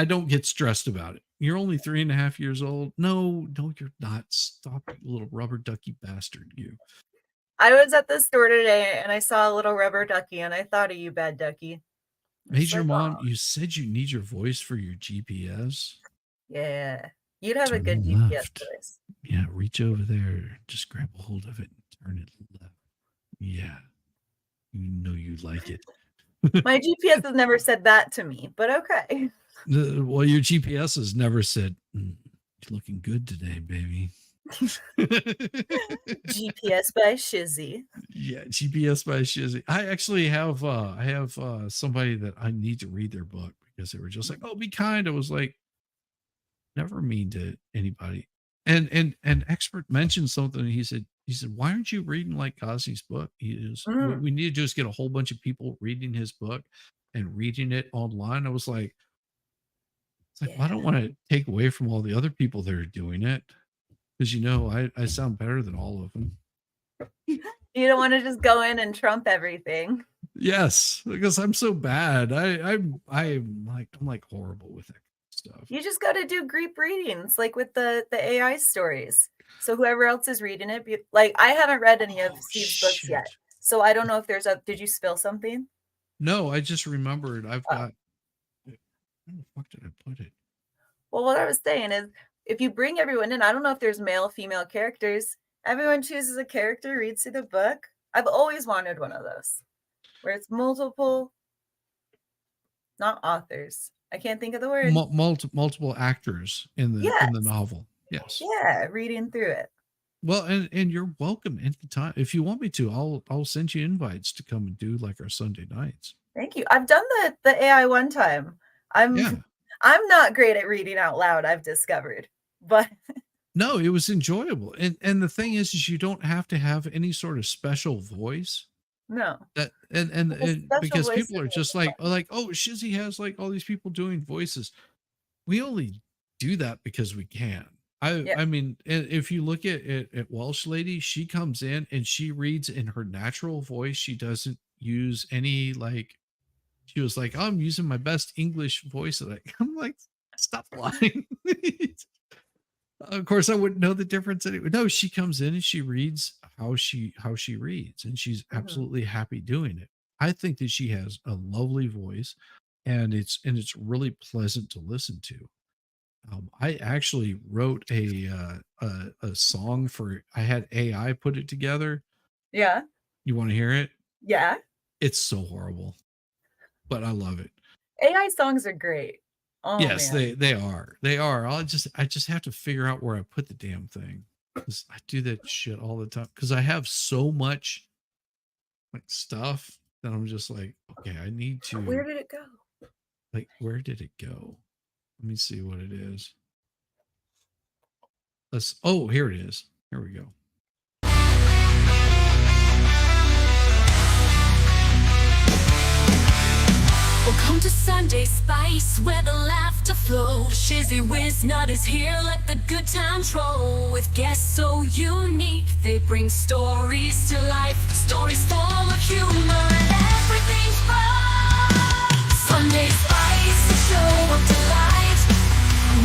don't get stressed about it. You're only 3.5 years old. No, you're not. Stop, you little rubber ducky bastard. You. I was at the store today and I saw a little rubber ducky and I thought of you, bad ducky. Major Mom, you said you need your voice for your GPS. Yeah, you'd have a Turn good left. GPS voice. Yeah, reach over there. Just grab a hold of it and turn it left. Yeah, you know you like it. My GPS has never said that to me, but okay. Well, your GPS has never said, you're looking good today, baby. GPS by Shizzy. Yeah, GPS by Shizzy. I actually have somebody that I need to read their book, because they were just like, oh, be kind. I was like, never mean to anybody. And expert mentioned something. He said, why aren't you reading like Kazi's book? We need to just get a whole bunch of people reading his book and reading it online. I was like, well, I don't want to take away from all the other people that are doing it. Because, I sound better than all of them. You don't want to just go in and trump everything. Yes, because I'm so bad. I'm like horrible with that stuff. You just got to do group readings, like with the AI stories. So whoever else is reading it, like I haven't read any of Steve's books yet, so I don't know if there's a. Did you spill something? No, I just remembered. I've got. Where the fuck did I put it? Well, what I was saying is, if you bring everyone in, I don't know if there's male, female characters. Everyone chooses a character, reads through the book. I've always wanted one of those, where it's multiple, not authors. I can't think of the word. Multiple actors in the novel. Yes. Yeah, reading through it. Well, and you're welcome anytime. If you want me to, I'll send you invites to come and do like our Sunday nights. Thank you. I've done the AI one time. I'm not great at reading out loud, I've discovered. But no, it was enjoyable. And the thing is you don't have to have any sort of special voice. No. That and because people are just like, oh, Shizzy has like all these people doing voices. We only do that because we can. I mean, if you look at Welsh Lady, she comes in and she reads in her natural voice. She doesn't use any she was like, oh, I'm using my best English voice. I'm like, stop lying. Of course, I wouldn't know the difference anyway. No, she comes in and she reads how she reads, and she's absolutely happy doing it. I think that she has a lovely voice, and it's really pleasant to listen to. I actually wrote a song for. I had AI put it together. Yeah. You want to hear it? Yeah. It's so horrible, but I love it. AI songs are great. Oh, yes, man. they are. They are. I just have to figure out where I put the damn thing. Because I do that shit all the time. Because I have so much stuff that I'm just like, okay, I need to. Where did it go? Where did it go? Let me see what it is. Here it is. Here we go. Welcome to Sunday Spice, where the laughter flows. Shizzywhiznut is here, let the good times roll. With guests so unique, they bring stories to life. Stories full of humor and everything's fun. Sunday Spice, a show of delight.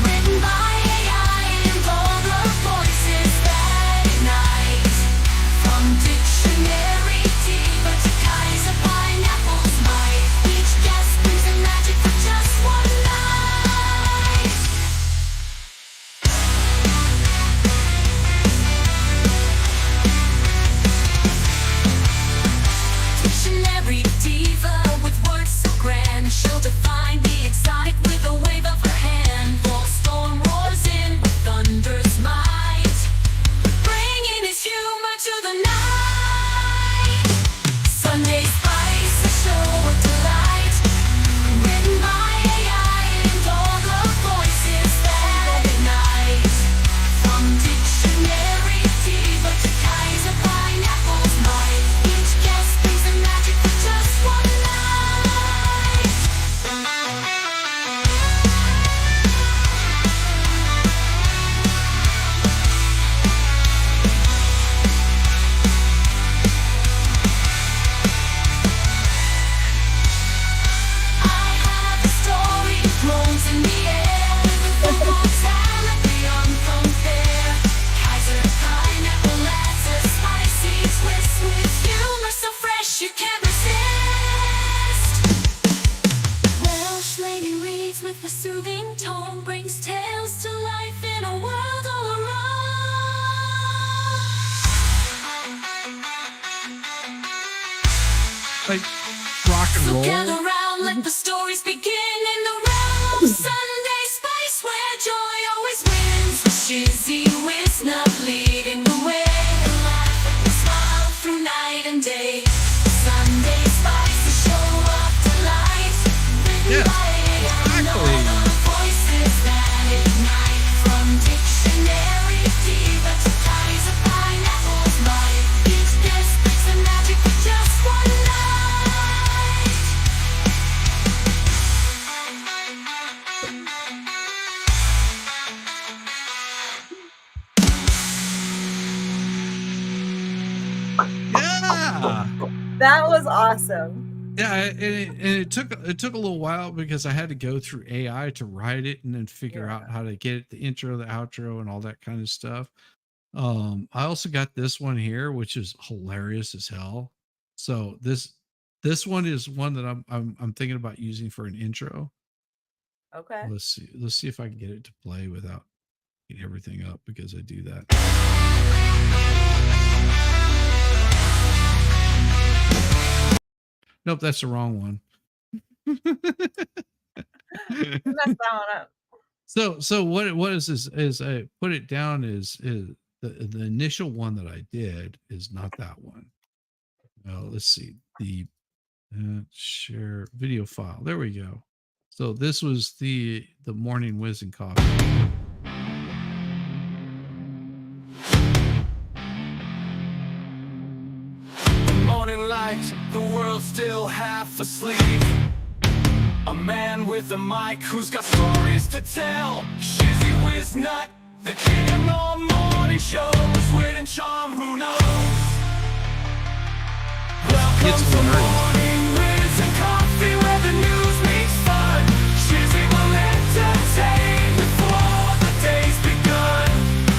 Written by AI and all the voices that ignite. From dictionary diva to Kaiser Pineapple's might. Each guest brings a magic for just one night. Dictionary diva with words so grand. She'll define the exotic with a wave of her hand. Fall storm roars in with thunder's might. Bringing his humor to the night. Sunday Spice, a show of delight. Written by AI and all the voices that ignite. From dictionary diva to Kaiser Pineapple's might. Each guest brings the magic for just one night. I have a story, thrones in the air. With mortality uncompared. Kaiser Pineapple adds a spicy twist. With humor so fresh you can't resist. Welsh Lady reads with a soothing tone. Brings tales to life in a world all around. Like rock and So roll. gather round, let the stories begin in the realm of Sunday Spice, where joy always wins. Shizzywhiznut leading the way. Laugh and smile through night and day. Sunday Spice, a show of delight. Written by AI. Yeah. That was awesome. Yeah, and it took a little while because I had to go through AI to write it and then figure out how to get it, the intro, the outro, and all that kind of stuff. I also got this one here, which is hilarious as hell. So this one is one that I'm thinking about using for an intro. Okay. Let's see if I can get it to play without getting everything up, because I do that. Nope, that's the wrong one. Messed that one up. So what is this? Is I put it down is the initial one that I did is not that one. Let's see, the share video file. There we go. So this was the morning whiz and coffee. Morning light, the world's still half asleep. A man with a mic who's got stories to tell. Shizzywhiznut, the king of all morning shows. Wit and charm, who knows? Welcome to Morning Whiz and Coffee, where the news meets fun. Shizzy will entertain before the day's begun.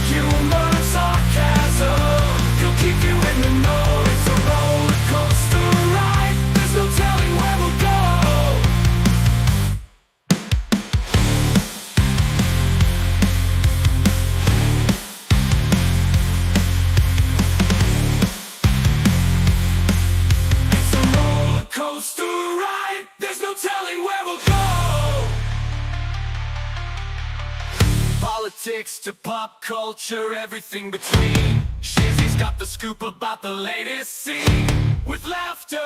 Humor and sarcasm, he'll keep you in the know. It's a roller coaster ride, there's no telling where we'll go. It's a roller coaster ride, there's no telling where we'll go. Politics to pop culture, everything between. Shizzy's got the scoop about the latest scene. With laughter,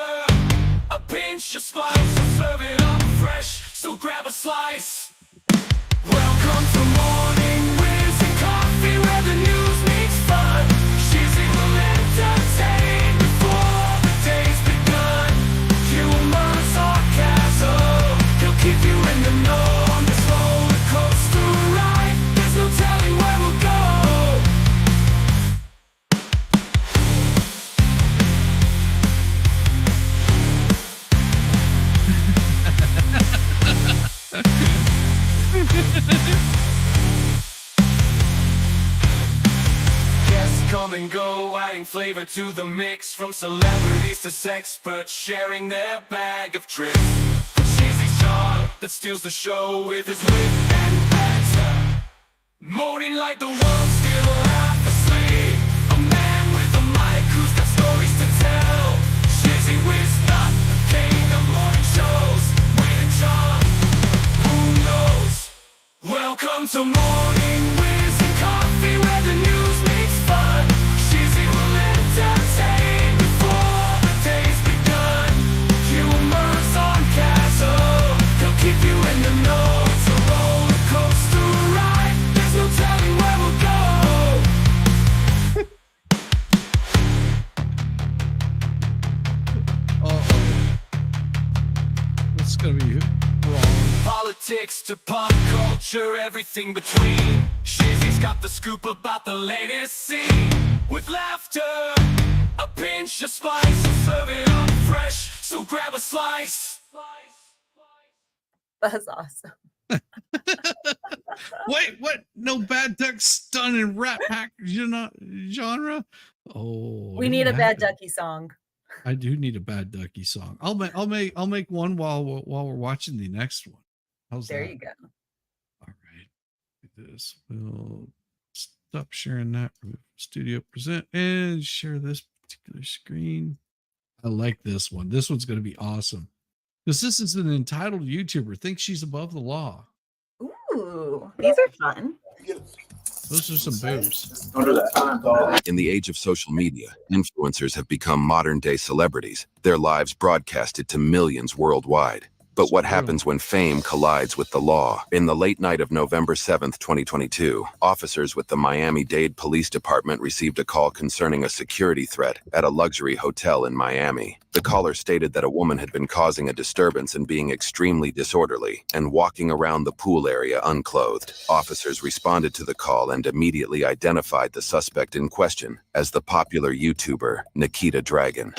a pinch of spice, we'll serve it up fresh, so grab a slice. Welcome to Morning Whiz and Coffee, where the news meets fun. Shizzy will entertain before the day's begun. Humor, sarcasm, he'll keep you in the know. On this roller coaster ride, there's no telling where we'll go. Guests come and go, adding flavor to the mix. From celebrities to sexperts, sharing their bag of tricks. Shizzy's charm that steals the show with his wit and banter. Moaning like the world's still half asleep. A man with a mic who's got stories to tell. Shizzywhiznut, king of morning shows. Wit and charm, who knows? Welcome to Morning Whiz and Coffee, where the news meets fun. Shizzy will entertain before the day's begun. Humor, sarcasm, he'll keep you in the know. It's a roller coaster ride, there's no telling where we'll go. It's gonna be wrong. Politics to pop culture, everything between. Shizzy's got the scoop about the latest scene. With laughter, a pinch of spice, we'll serve it up fresh, so grab a slice. That's awesome. Wait, what? No Bad Duck Stun and Rat Pack genre? Oh, We need a Bad Ducky song. I do need a Bad Ducky song. I'll make one while we're watching the next one. How's There that? you go. All right. Do this. We'll stop sharing that. Studio present and share this particular screen. I like this one. This one's going to be awesome because this is an entitled YouTuber thinks she's above the law. Ooh, these are fun. Those are some boobs. In the age of social media, influencers have become modern-day celebrities, their lives broadcasted to millions worldwide. But what happens when fame collides with the law? In the late night of November 7th, 2022, officers with the Miami-Dade Police Department received a call concerning a security threat at a luxury hotel in Miami. The caller stated that a woman had been causing a disturbance and being extremely disorderly and walking around the pool area unclothed. Officers responded to the call and immediately identified the suspect in question as the popular YouTuber Nikita Dragon.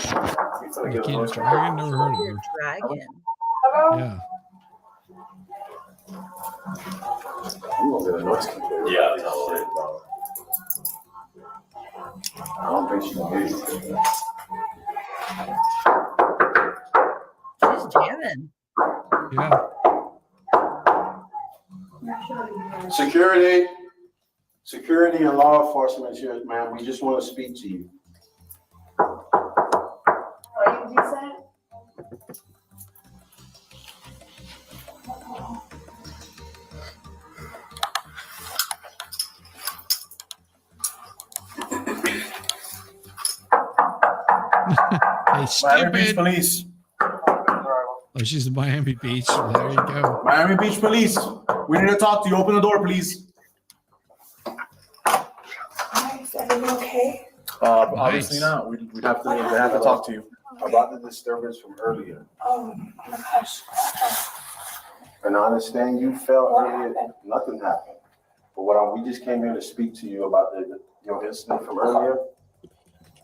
Nikita Dragon, never heard of her. Dragon. Yeah. Yeah. I don't think she can hear you. She's jamming. Yeah. Security and law enforcement here, ma'am. We just want to speak to you. Are you decent? Hey, Miami Beach stupid. Police. Oh, she's in Miami Beach. There you go. Miami Beach Police. We need to talk to you. Open the door, please. Is everything okay? Obviously not. We'd have to talk to you. About the disturbance from earlier. Oh my gosh. And I understand you felt earlier, nothing happened. But we just came here to speak to you about your incident from earlier.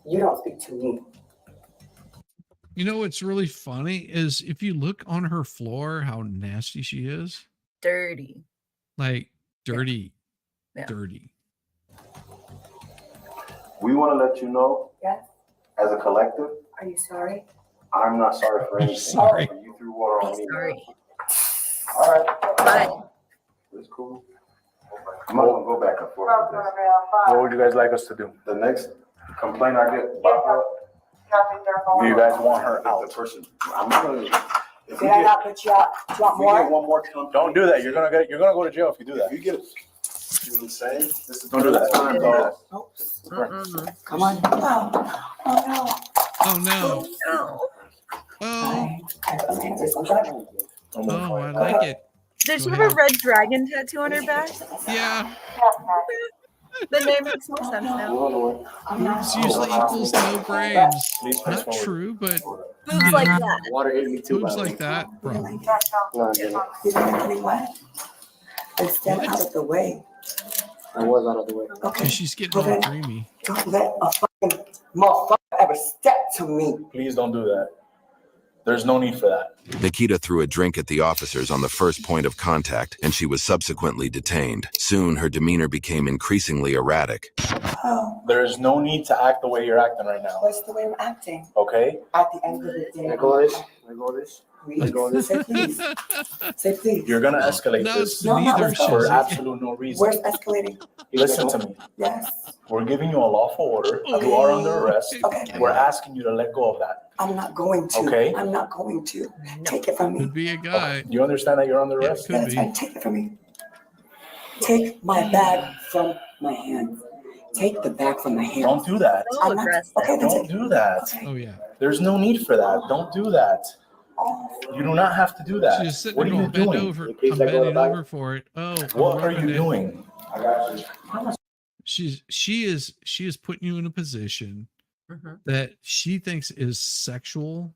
You don't speak to me. You know what's really funny is if you look on her floor, how nasty she is. Dirty. Like dirty, Yeah. dirty. We want to let you know, Yes. as a collective, Are you sorry? I'm not sorry for anything. Sorry. You threw water on me. Sorry. All right. Bye. That's cool. I'm not gonna go back and forth with this. What would you guys like us to do? The next complaint I get about her, Do you guys want her the out? person, I'm gonna, if we Did I get, not put you out? Do you want if we get more? one more complaint. Don't do that. You're gonna go to jail if you do If that. you get, you know what I'm saying? This is Don't do that. Time, dog. Mm-mm. Come on. Oh, Oh no. No. Oh, I got my hands or something. oh, I like it. Does she Go have a ahead. red dragon tattoo on her back? Yeah. The name makes more sense now. Boobs usually equals no brains. Please press Not forward. true, but Moves like that. Water ate me too. boobs like that, bro. No, I didn't. You're gonna me what? Then stand out of the way. I was out of the way. Okay. She's getting all dreamy. Don't let a fucking motherfucker ever step to me. Please don't do that. There's no need for that. Nikita threw a drink at the officers on the first point of contact, and she was subsequently detained. Soon, her demeanor became increasingly erratic. Oh, There is no need to act the way you're acting right now. what's the way I'm acting? Okay? At the end of the day. Let go of this. Let go of this. Please. Say please. Say please. You're gonna escalate No, this it's No, not neither let's go. for Shizzy. absolute no reason. Where's escalating? Listen to me. Yes. We're giving you a lawful order. You are under arrest. Okay. We're asking you to let go of that. I'm not going to. Okay. I'm not going to. Take it from me. Could be a guy. You understand that you're under Yeah, arrest? could That's be. fine. Take it from me. Take my bag from my hand. Take the bag from my hand. Don't do that. So I'm not- aggressive. Okay, then Don't take. do that. Okay. Oh yeah. There's no need for that. Don't do that. Oh, You do not have to do that. She's sitting What are there you going, bend doing? over. I'm bending over for it. Oh, I'm What are rubbing you it. doing? I got you. She is putting you in a position Mhm. that she thinks is sexual,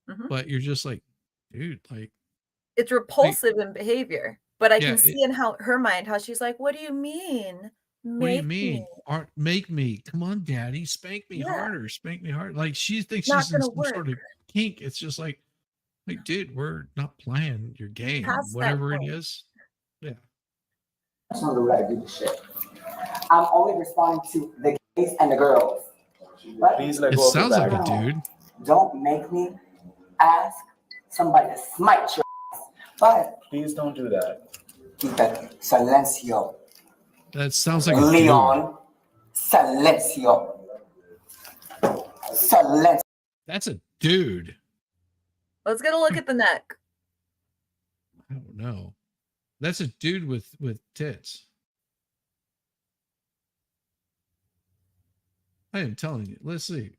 Mhm. but you're just like, dude, like, It's repulsive in behavior, but I Yeah, can see in how her mind how she's like, "What do you mean? what do you Make mean? me." Make me. Come on, daddy. Spank me Yeah. harder. Spank me hard. Like she thinks Not she's in gonna some sort of kink. It's just like, dude, we're not playing your game. Past that Whatever it point. is. Yeah. that's not the way I do this shit. I'm only responding to the gays and the girls. Right? Please let It go of the sounds like bag. a dude. Don't make me ask somebody to smite your ass. But Please don't do that. keep it silencio. That sounds like a dude. Leon, silencio. Silencio. That's a dude. Let's get a look at the neck. I don't know. That's a dude with tits. I am telling you. Let's see.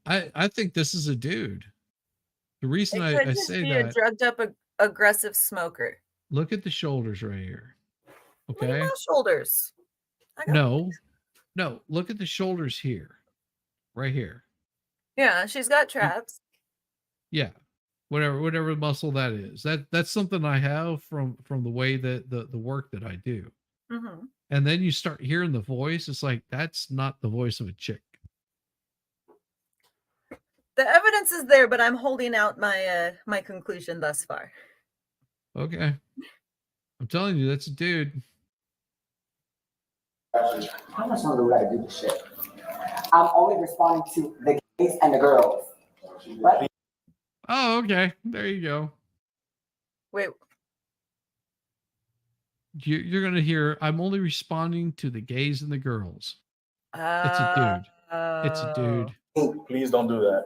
I think this is a dude. The reason It could I just say be a that, drugged up, aggressive smoker. look at the shoulders right here. Look at Okay. my shoulders. No, look at the shoulders here, right here. Yeah, she's got traps. Yeah. Whatever muscle that is. That's something I have from the way that the work that I do. Mm-hmm. And then you start hearing the voice. It's like, that's not the voice of a chick. The evidence is there, but I'm holding out my my conclusion thus far. Okay. I'm telling you, that's a dude. How much longer would I do this shit? I'm only responding to the gays and the girls. Right? Oh, okay. There you go. Wait. You're going to hear, I'm only responding to the gays and the girls. It's a dude. It's a dude. Please don't do that.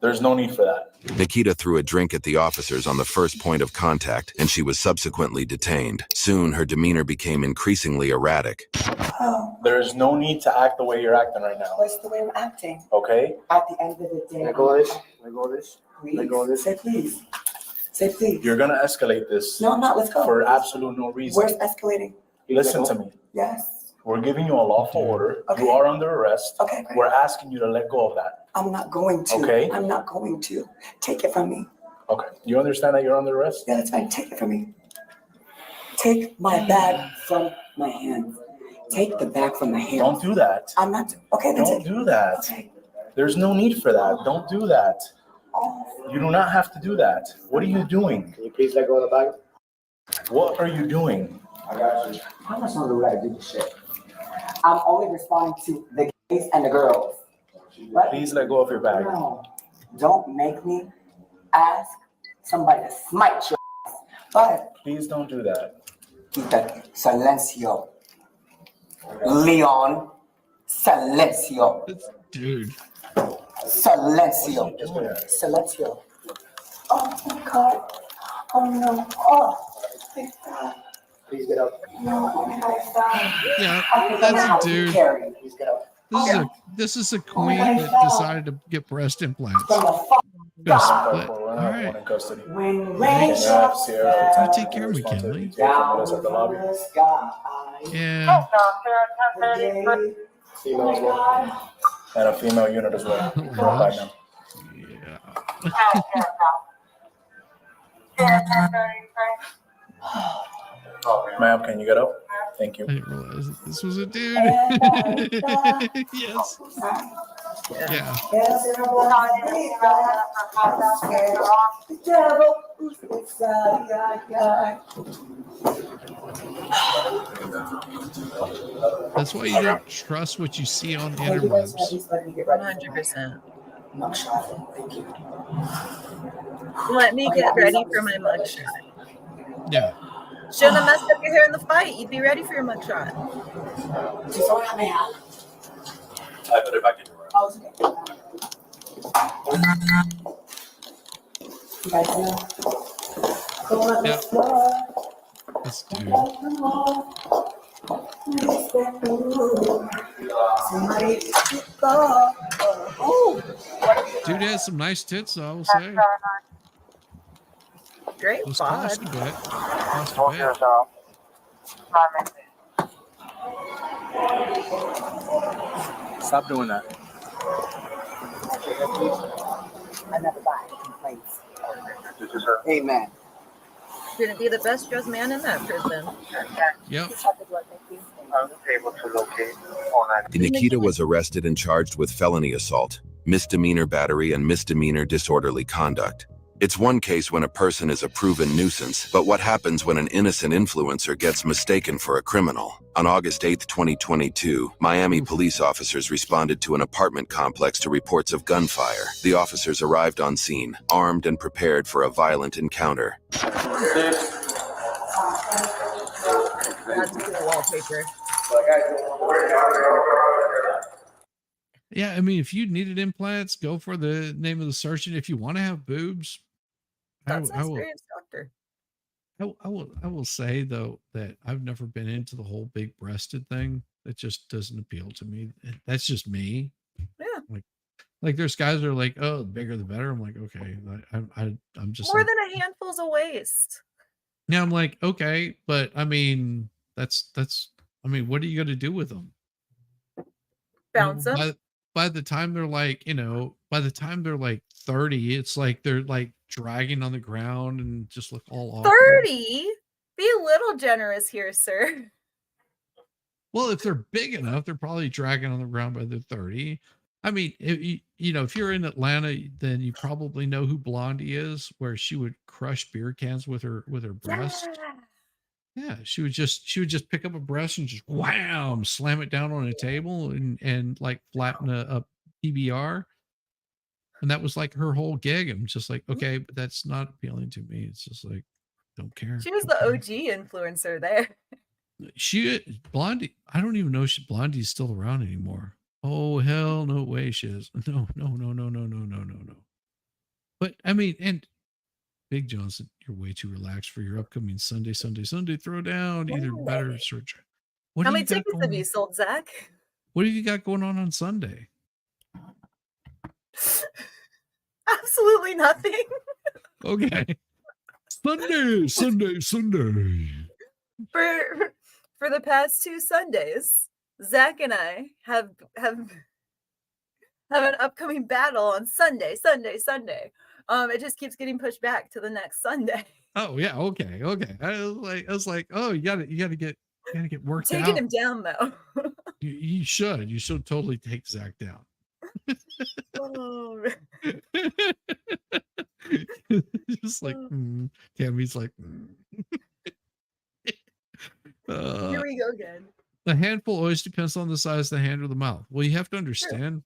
There's no need for that. Nikita threw a drink at the officers on the first point of contact, and she was subsequently detained. Soon, her demeanor became increasingly erratic. There's no need to act the way you're acting right now. That's the way I'm acting. Okay? At the end of the day. Let go of this. Let go of this. Please. Let go of this. Say please. Say please. You're gonna escalate this. No, I'm not. Let's go. For absolute no reason. Where's escalating? Listen to me. Yes. We're giving you a lawful order. Okay. You are under arrest. Okay, great. We're asking you to let go of that. I'm not going to. Okay. I'm not going to. Take it from me. Okay. You understand that you're under arrest? Yeah, that's fine. Take it from me. Take my bag from my hand. Take the bag from my hand. Don't do that. I'm not. Okay, then Don't take do that. Okay. There's no need for that. Don't do that. You do not have to do that. What are you doing? Can you please let go of the bag? What are you doing? I got you. How much longer would I do this shit? I'm only responding to the gays and the girls. Right? Please let go of your bag. No. Don't make me ask somebody to smite your ass. But Please don't do that. Quita silencio. Leon, silencio. Dude. Silencio. Silencio. Oh my God. Oh no. Oh, thank God. Please get up. No, oh my God. Yeah, that's a dude. Please get up. This is a queen that decided to get breast implants. From the fuck Gonna split. All All right. One in custody. when Rain rain drops here. You take care of me, Kinley. down Us at the lobby. the sky. Yeah. Female as well. And a female unit as well. Right now. Ma'am, can you get up? Thank you. I didn't realize that this was a dude. Yes. Yeah. That's why you don't trust what you see on the interwebs. 100%. Thank you. Let me get ready for my mugshot. Yeah. Shouldn't have messed up your hair in the fight. You'd be ready for your mugshot. Just don't have my hat. I put it back in. Oh, it's okay. You guys know? Yeah. This dude. Dude has some nice tits, though, I will say. Great Those bod. cost a bit. Cost a bit. Stop doing that. I never buy complaints. Amen. Gonna be the best dressed man in that prison. Yep. Able to locate Nikita was arrested and charged with felony assault, misdemeanor battery, and misdemeanor disorderly conduct. It's one case when a person is a proven nuisance, but what happens when an innocent influencer gets mistaken for a criminal? On August 8, 2022, Miami police officers responded to an apartment complex to reports of gunfire. The officers arrived on scene, armed and prepared for a violent encounter. That's good wallpaper. Yeah, I mean, if you needed implants, go for the name of the surgeon. If you want to have boobs, That's an I will. experienced doctor. I will say though that I've never been into the whole big breasted thing. That just doesn't appeal to me. That's just me. Yeah. Like, Like there's guys that are like, oh, the bigger the better. I'm like, okay. I'm just More like, than a handful's a waste. yeah, I'm like, okay, but I mean, I mean, what are you going to do with them? Bounce them. By the time they're like, by the time they're like 30, it's like they're like dragging on the ground and just look all awkward. 30? Be a little generous here, sir. Well, if they're big enough, they're probably dragging on the ground by the 30. I mean, if you're in Atlanta, then you probably know who Blondie is, where she would crush beer cans with her breast. Yeah, she would just pick up a breast and just wham, slam it down on a table and like flatten a PBR. And that was like her whole gig. I'm just like, okay, but that's not appealing to me. It's just like, don't care. She was the OG influencer there. Blondie, I don't even know if Blondie's still around anymore. Oh, hell no way she is. No. But I mean, and Big Johnson, you're way too relaxed for your upcoming Sunday throwdown. Either better search. How many tickets have you sold, Zach? What have you got going on Sunday? Absolutely nothing. Okay. Sunday. For the past 2 Sundays, Zach and I have an upcoming battle on Sunday. It just keeps getting pushed back to the next Sunday. Oh yeah, okay. I was like, oh, you gotta get worked out. Taking him down though. You should totally take Zach down. Oh. Just like Tammy's like Here we go again. a handful always depends on the size of the hand or the mouth. Well, you have to understand,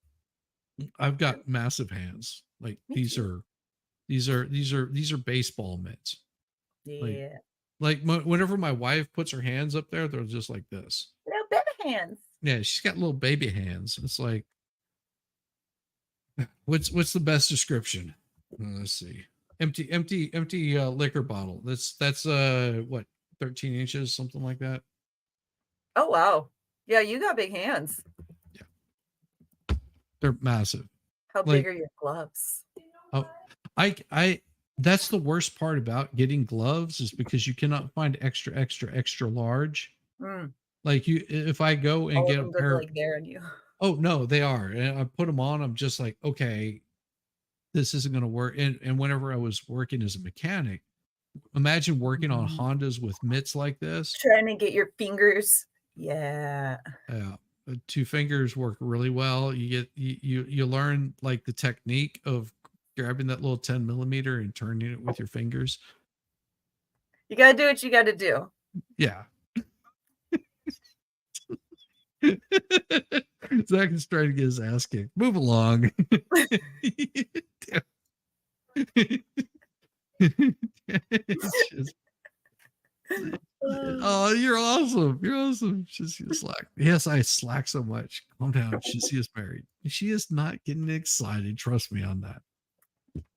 I've got massive hands. Like these are baseball mitts. Yeah. Like whenever my wife puts her hands up there, they're just like this. Little baby hands. Yeah, she's got little baby hands. It's like, what's the best description? Let's see. Empty liquor bottle. That's what, 13 inches, something like that. Oh wow. Yeah, you got big hands. They're massive. How big are your gloves? Oh, I that's the worst part about getting gloves is because you cannot find extra large. Like if I go and get a pair, like there on you. Oh no, they are. And I put them on. I'm just like, okay, this isn't going to work. And whenever I was working as a mechanic, imagine working on Hondas with mitts like this. Trying to get your fingers. Yeah. Yeah. 2 fingers work really well. You learn like the technique of grabbing that little 10 millimeter and turning it with your fingers. You got to do what you got to do. Yeah. Zach is trying to get his ass kicked. Move along. Oh, you're awesome. You're awesome. Shizzy is slack. Yes, I slack so much. Calm down. Shizzy is married. She is not getting excited. Trust me on that.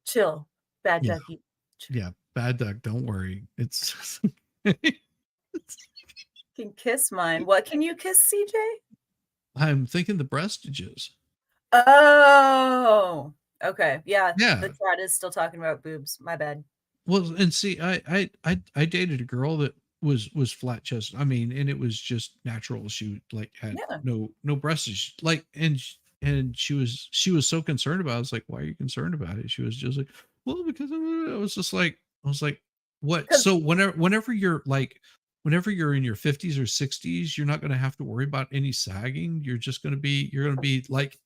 Chill. Bad duck. Yeah, bad duck. Don't worry. It's can kiss mine. What can you kiss, CJ? I'm thinking the breastages. Oh, okay. Yeah. Yeah. The chat is still talking about boobs. My bad. Well, and see, I dated a girl that was flat chested. I mean, and it was just natural. She like had no breasts. Like, and she was so concerned about it. I was like, why are you concerned about it? She was just like, well, because I was like, what? So whenever you're in your 50s or 60s, you're not going to have to worry about any sagging. You're going to be like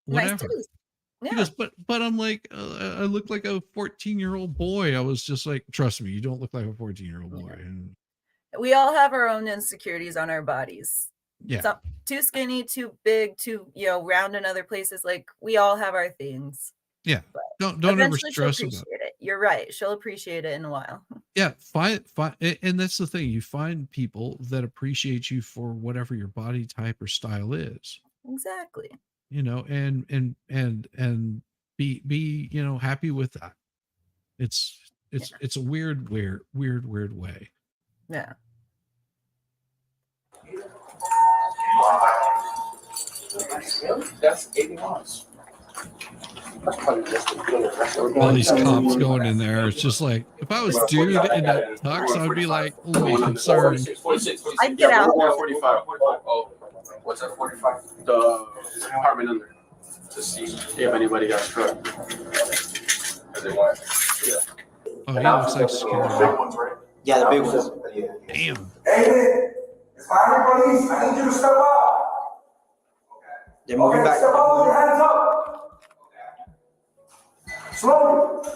whatever. Nice. Yeah. He goes, but I'm like, I look like a 14-year-old boy. I was just like, trust me, you don't look like a 14-year-old boy. And we all have our own insecurities on our bodies. Yeah. So, too skinny, too big, too round in other places. Like we all have our things. Yeah. Don't ever stress about it. You're right. She'll appreciate it in a while. Yeah. Find, and that's the thing. You find people that appreciate you for whatever your body type or style is. Exactly. And be happy with that. It's a weird way. Yeah. That's 80 miles. All these cops going in there. It's just like, if I was dude in that tux, I'd be like, only concerned. 46. I'd get out. 45. Oh, what's that? 45. The apartment under. To see if anybody got struck. They want. Yeah. Oh, he looks like security. Yeah, the big ones. Damn. Hey, it's Miami police. I need you to step up. They're moving back. Step up with your hands up. Slowly.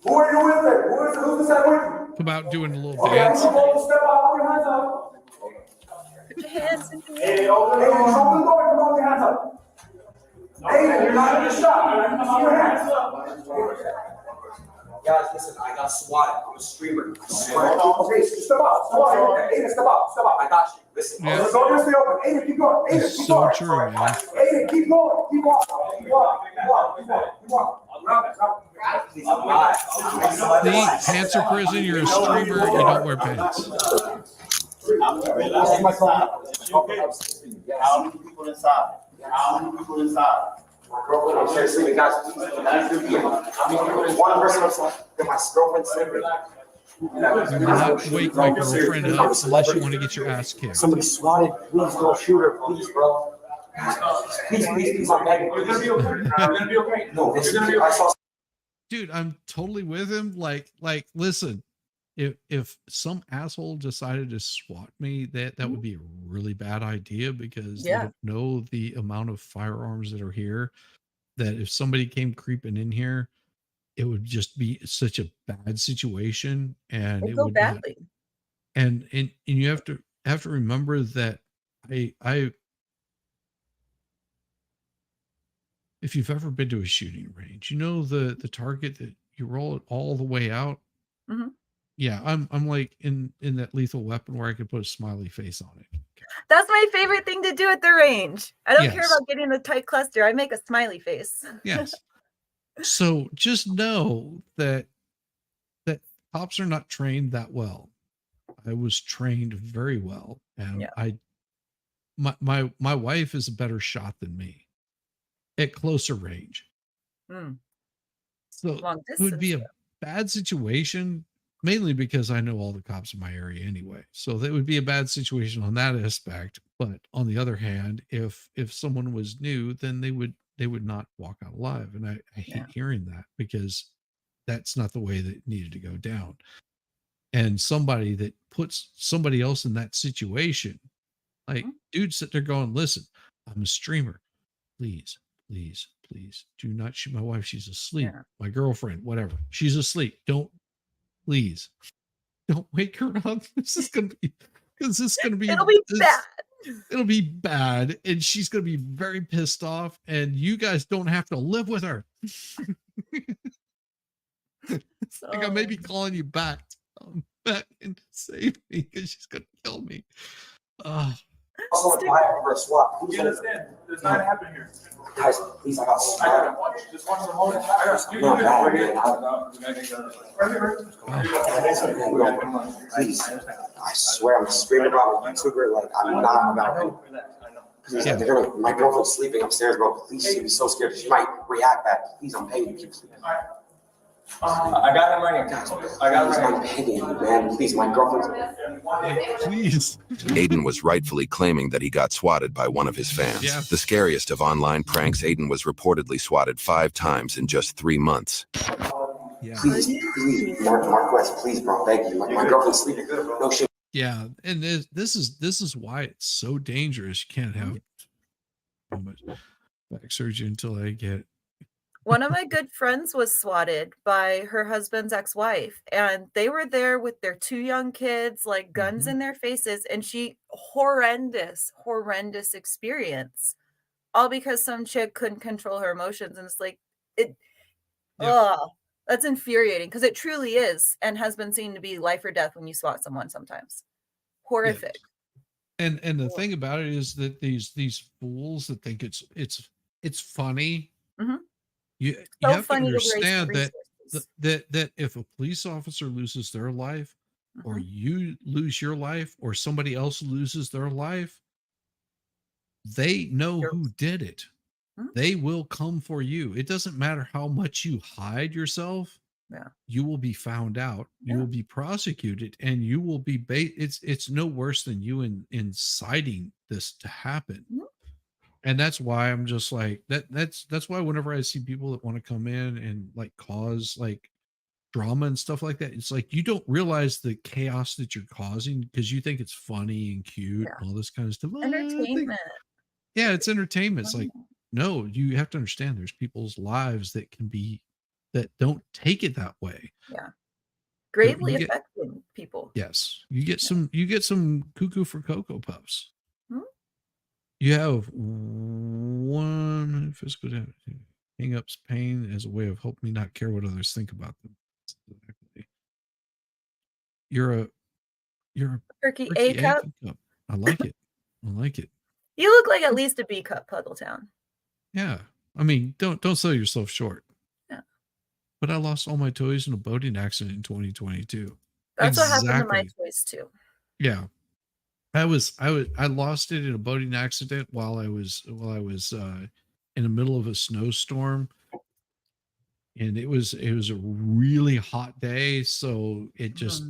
Who are you with there? Who's this with you? Come out doing a little Okay, dance. step up with your hands up. Put your hands in the Hey, open the door. Come on, with your hands up. Hey, you're not in the shop. You're not in your hands up. Guys, listen, I got swatted. I'm a streamer. Okay, step up. Aiden, step up. I got you. Listen. Yeah. Don't just stay open. Aiden, keep going. Aiden, It's keep so going. true, man. Aiden, keep going. Keep on. See, pants are prison. You're a streamer. You don't wear pants. How many people inside? How many people inside? I'm seriously, guys. One person outside. My girlfriend sleeping. Do not wake my girlfriend up unless you want to get your ass kicked. Somebody swatted. Please don't shoot her. Please, bro. Please, I'm begging. You're gonna be okay. You're gonna be okay. No, it's gonna be okay. I saw. Dude, I'm totally with him. Like, listen, if some asshole decided to swat me, that would be a really bad idea, because they don't know the amount of firearms that are here. That if somebody came creeping in here, it would just be such a bad situation, and It'd it go would badly. and you have to remember that I if you've ever been to a shooting range, you know the target that you roll it all the way out. Mhm. Yeah, I'm like in that Lethal Weapon where I could put a smiley face on it. That's my favorite thing to do at the range. I don't care Yes. about getting a tight cluster. I make a smiley face. Yes. So just know that cops are not trained that well. I was trained very well, and my wife is a better shot than me at closer range. So Long it would be a distance, bad situation, mainly because I know all the cops in my area anyway. So that would be a bad situation on that aspect. But on the other hand, if someone was new, then they would not walk out alive. And I hate hearing that, because that's not the way that it needed to go down. And somebody that puts somebody else in that situation, like dude sitting there going, listen, I'm a streamer. Please do not shoot my wife. She's asleep. My girlfriend, whatever. She's asleep. Please don't wake her up. This is going to be It'll be bad. It'll be bad. And she's going to be very pissed off, and you guys don't have to live with her. It's like I may be calling you back and save me, because she's going to kill me. Also, why over a swat? You understand? There's not happening here. Guys, please, I got swatted. Just watch the moment. I got you. No, Right here. Please, I swear, I'm screaming about a YouTuber. Like, I'm not about it. Please, my girlfriend's sleeping upstairs, bro. Please, she'd be so scared. She might react back. Please, I'm paying you. Keep sleeping. I got him right here. I got him right here. I'm begging you, man. Please, my girlfriend's. Please. Aiden was rightfully claiming that he got swatted by one of his fans. Yeah. The scariest of online pranks, Aiden was reportedly swatted 5 times in just 3 months. Yeah. Please, Marquez, please, bro. Thank you. My girlfriend's sleeping. No shit. Yeah, and this is why it's so dangerous. You can't have so much back surgery until I get. One of my good friends was swatted by her husband's ex-wife, and they were there with their 2 young kids, like guns in their faces, and horrendous experience, all because some chick couldn't control her emotions. And it's like, that's infuriating, because it truly is, and has been seen to be life or death when you swat someone sometimes. Horrific. Yes. And the thing about it is that these fools that think it's funny. Mm-hmm. You have to understand that if a police officer loses their life, or you lose your life, or somebody else loses their life, they know who did it. Hmm? They will come for you. It doesn't matter how much you hide yourself. Yeah. You will be found out. You will be prosecuted, and you will be it's no worse than you inciting this to happen. Mhm. And that's why I'm just like that's why whenever I see people that want to come in and like cause like drama and stuff like that, it's like you don't realize the chaos that you're causing because you think it's funny and cute and all this kind of stuff. Entertainment. Yeah, it's entertainment. It's like, Oh. no, you have to understand there's people's lives that don't take it that way. Yeah. Gravely you get- affecting people. Yes. You get some cuckoo for Cocoa Puffs. Hmm? You have one physical hang-ups, pain as a way of helping me not care what others think about them. You're a Turkey turkey A cup. cup. I like it. I like it. You look like at least a B cup, Puddletown. Yeah. I mean, don't sell yourself short. Yeah. But I lost all my toys in a boating accident in 2022. That's what happened to my toys too. Yeah. I lost it in a boating accident while I was in the middle of a snowstorm. And it was a really hot day, so it just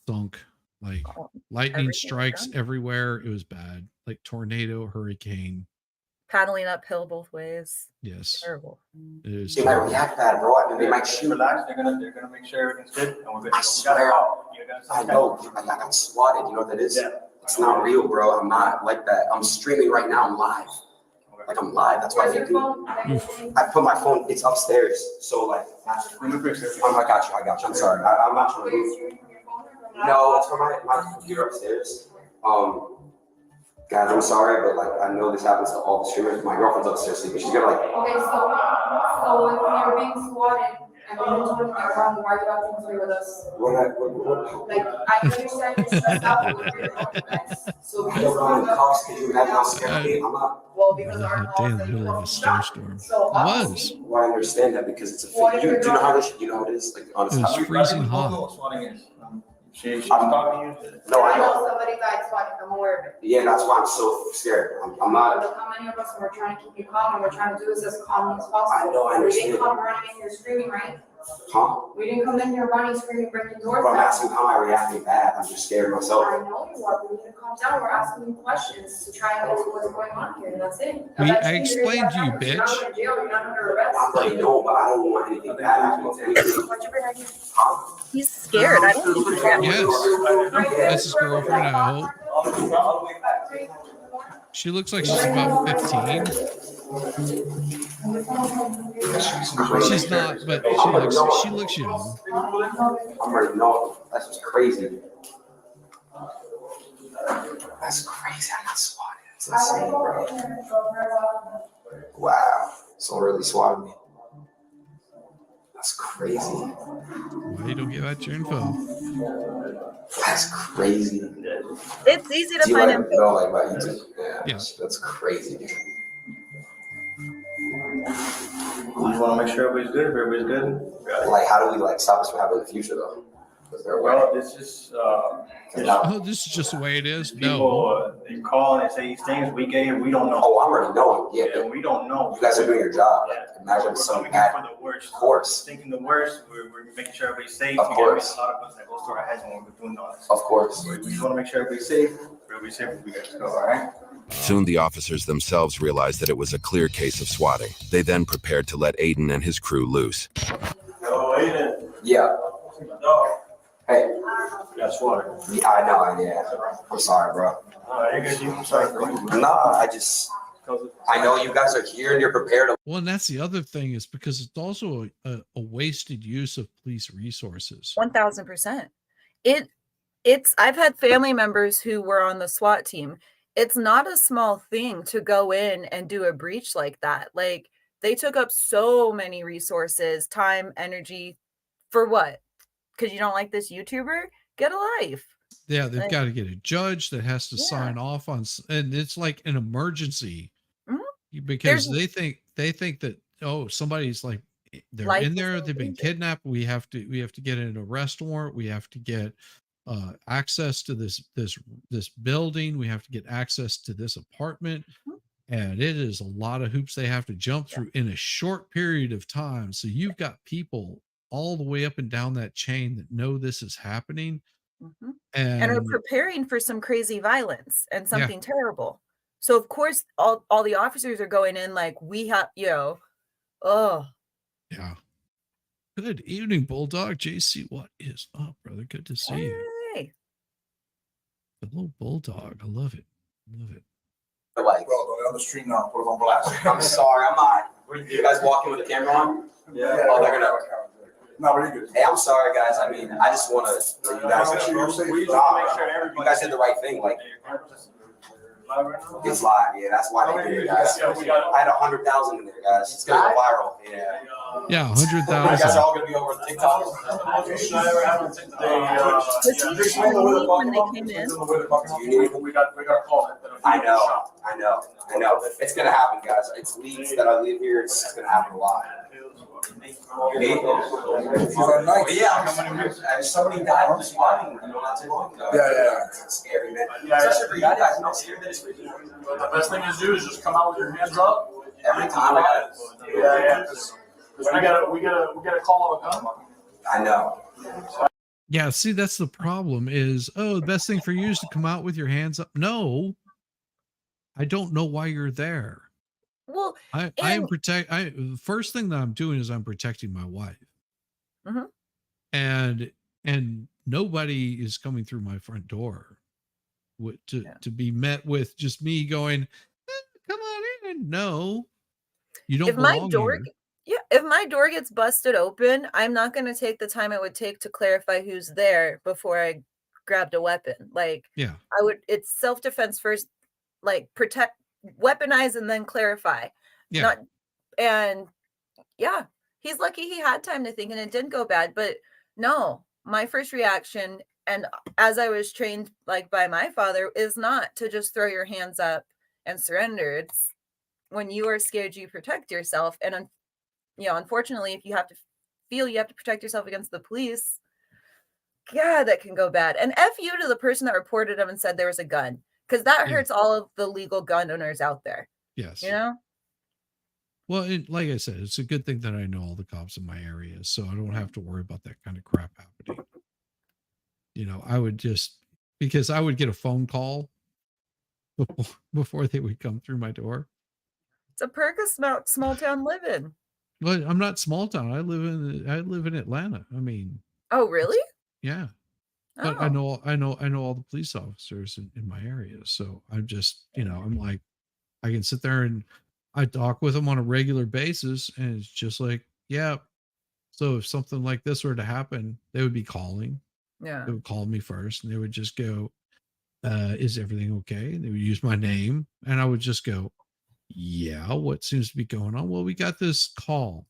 sunk. Like lightning everything's strikes done. everywhere. It was bad. Like tornado, hurricane. Paddling uphill both ways. Yes. Terrible. It is They might terrible. react bad, bro. I mean, they might shoot. Relax. They're gonna make sure everything's good, and we're good. I swear. I know. I got swatted. You know what that is? It's not real, bro. I'm not like that. I'm streaming right now. I'm live. Like I'm live. That's why I do. I put my phone. It's upstairs. So like. I got you. I'm sorry. I'm not trying to move. No, it's from my computer upstairs. Guys, I'm sorry, but like I know this happens to all the streamers. My girlfriend's upstairs sleeping. She's gonna like. Okay, so if you're being swatted and we didn't do anything wrong, why are you acting this way with us? Like, I understand you're stressed out, but you're so I don't know the cost. Can you imagine how scared I am? I'm not. Well, because our A day in the middle of a snowstorm. So It was. Well, I understand that because it's a fake. Do you know how this? You know how it is? Like honestly. It was freezing hot. She's talking to you. No, I I know. know somebody died swatting, I'm aware of it. Yeah, that's why I'm so scared. I'm not. Look how many of us, we're trying to keep you calm, and we're trying to do this as calmly as possible. I know, I We understand. didn't come running in here screaming, right? Huh? We didn't come in here running, screaming, breaking doors But I'm down. asking how am I reacting bad? I'm just scared myself. I know you are, but we need to calm down, we're asking you questions to try and know what's going on here, and that's it. I Eventually, explained to you, you're bitch. not in jail, you're not under arrest. I already know, but I don't want anything bad happening to anything. Why'd you bring her here? Huh? He's scared. I don't think he's reacting. Yes. That's his girlfriend, I hope. She looks like she's about 15. She's not, but she looks young. I'm already know. That's just crazy. That's crazy. I'm not swatted. It's insane, bro. Wow. Someone really swatted me. That's crazy. Why you don't give out your info? That's crazy. It's easy to Do you find like, him. know, like my YouTube? Yeah. Yes. That's crazy. You want to make sure everybody's good. If everybody's good. Like, how do we like stop this from happening in the future, though? Is there a way? Well, it's just Oh, this is just the way it is. people. No. They call and they say these things. We don't know. Oh, I already know. Yeah, we don't know. you guys are doing your job. Like, imagine We're something coming bad. in for the worst. Of course. Thinking the worst. We're making sure everybody's safe. Of course. A lot of us that goes through our heads when we're doing all this. Of course. We just want to make sure everybody's safe. Everybody's safe. We got to go. All right. Soon the officers themselves realized that it was a clear case of swatting. They then prepared to let Aiden and his crew loose. Yo, Aiden. Yeah. No. Hey. That's water. Yeah, I know. Yeah. I'm sorry, bro. I'm sorry, bro. Nah, I know you guys are here and you're prepared to. Well, and that's the other thing is because it's also a wasted use of police resources. 1000%. It's I've had family members who were on the SWAT team. It's not a small thing to go in and do a breach like that. Like they took up so many resources, time, energy for what? Because you don't like this YouTuber? Get a life. Yeah, they've Like- got to get a judge that has to sign off on, and it's like an emergency because they think that somebody's like they're Life in is there, in they've been kidnapped. We have to get an arrest warrant. We have to get access to this building. We have to get access to this apartment. And it is a lot of hoops they have to jump through in a short period of time. So you've got people all the way up and down that chain that know this is happening. And are And preparing for some crazy violence and Yeah. something terrible. So of course, all the officers are going in like, we have, oh, yeah. Good evening, Bulldog. JC, what is up, brother? Good to see you. hey. The little Bulldog. I love it. Love it. Like, Bro, go down the street now, put it on blast. I'm sorry, I'm not. You guys walking with the camera on? Yeah. Oh, they're gonna. No, we're good. Hey, I'm sorry, guys. I mean, I just want to. You guys, you guys did the right thing. Like, it's live. Yeah, that's why they did it, guys. I had 100,000 in there, guys. It's gonna go viral. Yeah. Yeah, You guys 100,000. are all gonna be over TikTok. When they came in. We got a call. I know. It's gonna happen, guys. It's leads that I live here. It's gonna happen a lot. Yeah, somebody died from swatting, not too long ago. Yeah. It's scary, man. Especially for you guys, I'm scared that it's for you. The best thing to do is just come out with your hands up. Every time I got it. Yeah. Because we get a call of a gun. I know. Yeah, see, that's the problem is, the best thing for you is to come out with your hands up. No, I don't know why you're there. Well, I am the first thing that I'm doing is I'm protecting my wife. Mhm. And nobody is coming through my front door to be met with just me going, come on in. No, you don't if my belong door, here. if my door gets busted open, I'm not going to take the time it would take to clarify who's there before I grabbed a weapon. Like, Yeah. It's self-defense first, like protect, weaponize, and then clarify. Yeah. He's lucky he had time to think and it didn't go bad. But no, my first reaction, and as I was trained like by my father, is not to just throw your hands up and surrender. It's when you are scared, you protect yourself. And unfortunately, if you have to feel you have to protect yourself against the police, God, that can go bad. And F you to the person that reported him and said there was a gun, because that hurts all of the legal gun owners out there. Yes. Well, like I said, it's a good thing that I know all the cops in my area, so I don't have to worry about that kind of crap happening. I would just, because I would get a phone call before they would come through my door. It's a perk of small town living. Well, I'm not small town. I live in Atlanta. I mean. Oh, really? Yeah. But I know all the police officers in my area. So I'm just, I'm like, I can sit there and I talk with them on a regular basis. And it's just like, yeah. So if something like this were to happen, they would be calling. Yeah. They would call me first and they would just go, is everything okay? And they would use my name and I would just go, yeah, what seems to be going on? Well, we got this call.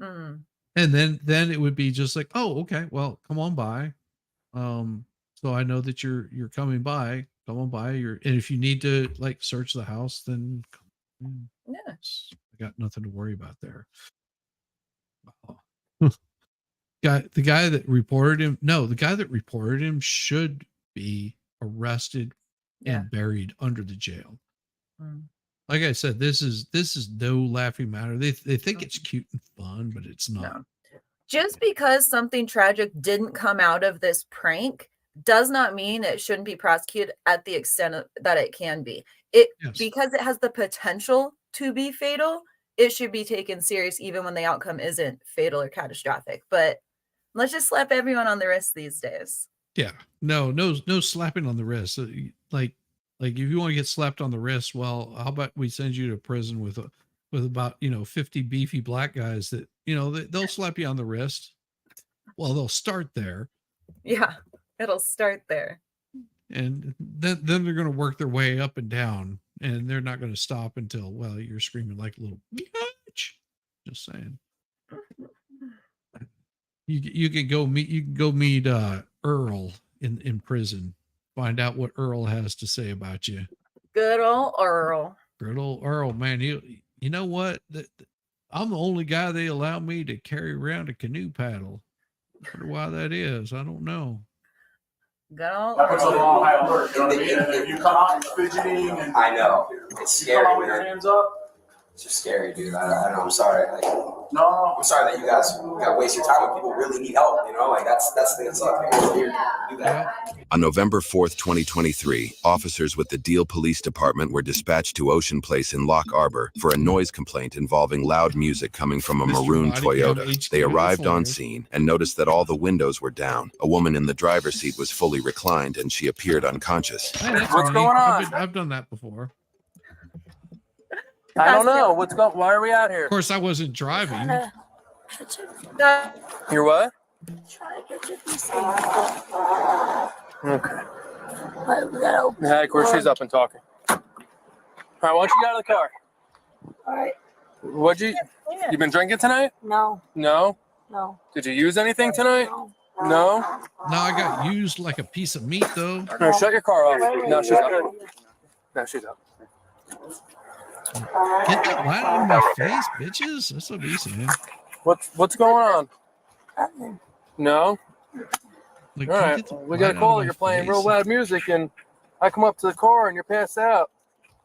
Mm. And then it would be just like, oh, okay, well, come on by. So I know that you're coming by. Come on by. And if you need to like search the house, then yes. I got nothing to worry about there. The guy that reported him should be arrested and buried under the jail. Mm. Like I said, this is no laughing matter. They think it's cute and fun, but it's not. No. Just because something tragic didn't come out of this prank does not mean it shouldn't be prosecuted at the extent that it can be. Because it has the potential to be fatal, it should be taken serious even when the outcome isn't fatal or catastrophic. But let's just slap everyone on the wrist these days. Yeah. No slapping on the wrist. Like if you want to get slapped on the wrist, well, how about we send you to prison with about 50 beefy black guys that they'll slap you on the wrist. Well, they'll start there. Yeah, it'll start there. And then they're going to work their way up and down, and they're not going to stop until you're screaming like a little bitch. Just saying. You can go meet Earl in prison. Find out what Earl has to say about you. Good old Earl. Good old Earl, man. You know what? I'm the only guy they allow me to carry around a canoe paddle. I wonder why that is. I don't know. Go. That puts us on high alert, you know what I mean? And if you come out, you're fidgeting and. I know, it's You come scary, out with your man. hands up. It's just scary, dude. I know. I'm sorry. Like, No. I'm sorry that you guys got waste your time when people really need help. You know, like that's the thing that sucks. People here do that. On November 4th, 2023, officers with the Deal Police Department were dispatched to Ocean Place in Lock Arbor for a noise complaint involving loud music coming from a maroon Toyota. They arrived on scene and noticed that all the windows were down. A woman in the driver's seat was fully reclined and she appeared unconscious. Hey, that's What's me. going on? I've done that before. I don't know. What's going? Why are we out here? Of course, I wasn't driving. You're what? Okay. Yeah, of course she's up and talking. All right, why don't you get out of the car? All right. What'd you been drinking tonight? No. No? No. Did you use anything tonight? No? No, I got used like a piece of meat though. No, shut your car off. No, she's up. No, she's up. Get that light out of my face, bitches. That's what he's saying. What's going on? No? Like, all right, we got a call that you're playing real loud music and I come up to the car and you're passed out.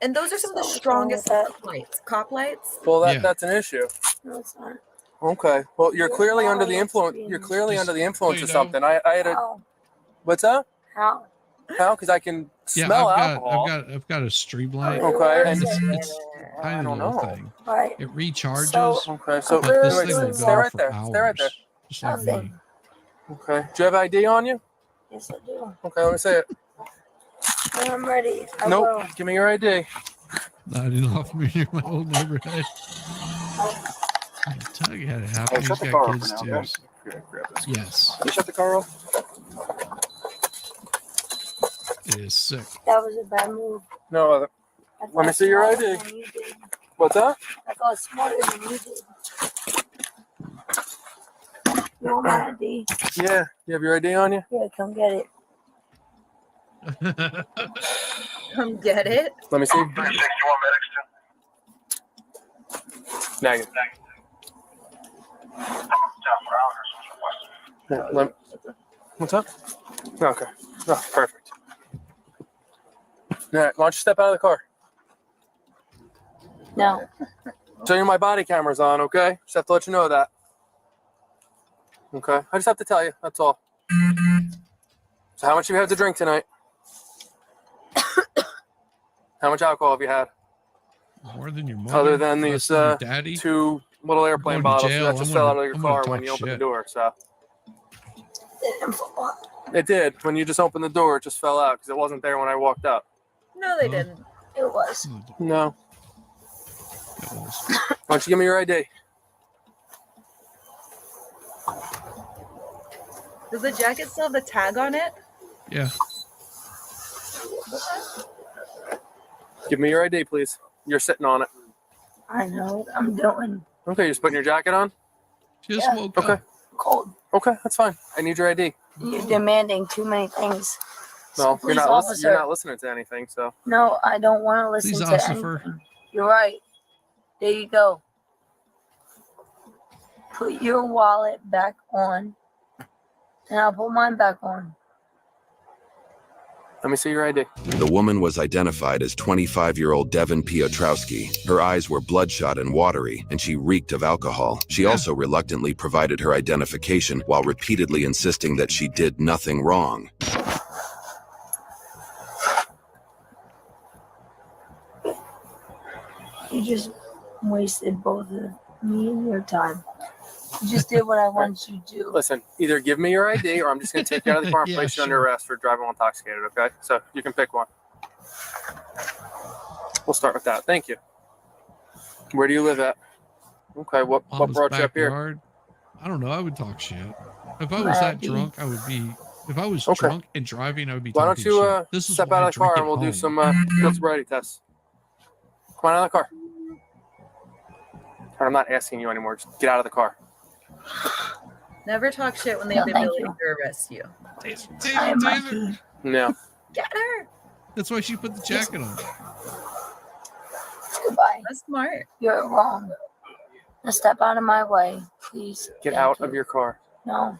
And those are some of the strongest lights. Cop lights. Well, that's an issue. No, it's not. Okay. Well, you're clearly under the influence. You're clearly under the influence of something. I had a. How? What's that? How? How? Because I can Yeah, smell alcohol. I've got a stream light. Okay, and it's tiny little thing. Right. It recharges. Okay, so but this thing anyway, will stay go right for there. hours. Stay right there. Just like me. Okay. Do you have ID on you? Yes, I do. Okay, let me see it. When I'm ready. I Nope. will. Give me your ID. Not enough me near my old neighborhood. I'll tell you how it happens. shut He's the got car kids off for too. now, okay? Here, grab this. Yes. Can you shut the car off? It is sick. That was a bad move. No. I Let me thought see your smarter ID. than you did. What's that? I thought smarter than you did. You want my ID? Yeah. You have your ID on you? Yeah, come get it. Come get it. Let me see. Negative. Yeah, what's up? Okay. Oh, perfect. All right, why don't you step out of the car? No. Tell you my body camera's on, okay? Just have to let you know that. Okay. I just have to tell you, that's all. So how much have you had to drink tonight? How much alcohol have you had? More than your mother. Other than less these than your daddy. 2 little airplane going to bottles jail. that just I'm fell gonna- out of your I'm gonna car talk when you opened the shit. door. So it did. When you just opened the door, it just fell out because it wasn't there when I walked up. No, they didn't. It was. No. Why don't you give me your ID? Does the jacket still have the tag on it? Yeah. Give me your ID, please. You're sitting on it. I know what I'm doing. Okay, you're just putting your jacket on? Just Yeah. woke Okay. up. Cold. Okay, that's fine. I need your ID. You're demanding too many things. No, Police you're officer. not listening to anything, so. No, I don't want to listen Please, to officer. anything. You're right. There you go. Put your wallet back on, and I'll put mine back on. Let me see your ID. The woman was identified as 25-year-old Devin Piotrowski. Her eyes were bloodshot and watery, and she reeked of alcohol. She also reluctantly provided her identification while repeatedly insisting that she did nothing wrong. You just wasted both of me and your time. You just did what I wanted you to do. Listen, either give me your ID or I'm just going to take you out of the car and Yeah, place you under sure. arrest for driving while intoxicated, okay? So you can pick one. We'll start with that. Thank you. Where do you live at? Okay, what Mama's brought you up here? backyard. I don't know. I would talk shit. If I was that drunk, I would be. If I was Okay. drunk and driving, I would be Why talking don't you shit. This is step why out I of the car drink and at we'll do home. some field sobriety tests. Come on out of the car. I'm not asking you anymore. Just get out of the car. Never talk shit when they No, have the thank ability you. to arrest you. I am my key. No. Get her. That's why she put the jacket on. Goodbye. That's smart. You're wrong. Now step out of my way, please. Get Thank out you. of your car. No.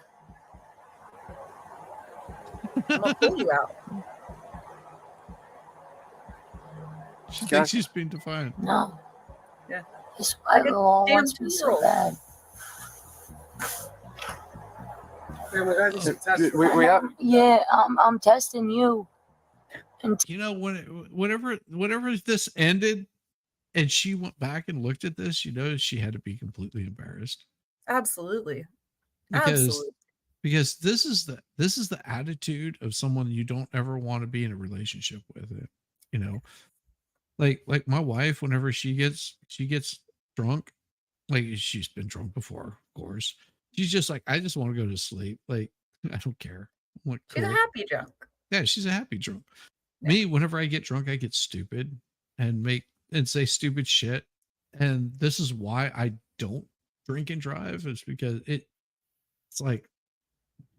I'm gonna pull you out. She thinks she's being defiant. No. Yeah. This Like a 5-year-old damn wants me so 2-year-old. bad. We have. Yeah, I'm testing you. You know, whenever this ended, and she went back and looked at this, you know, she had to be completely embarrassed Absolutely. because Absolutely. this is the attitude of someone you don't ever want to be in a relationship with. You know, like my wife, whenever she gets drunk, like she's been drunk before, of course. She's just like, I just want to go to sleep. Like, I don't care. I'm like, She's a cool. happy drunk. Yeah, she's a happy drunk. Me, whenever I get drunk, I get stupid and say stupid shit. And this is why I don't drink and drive, is because it's like,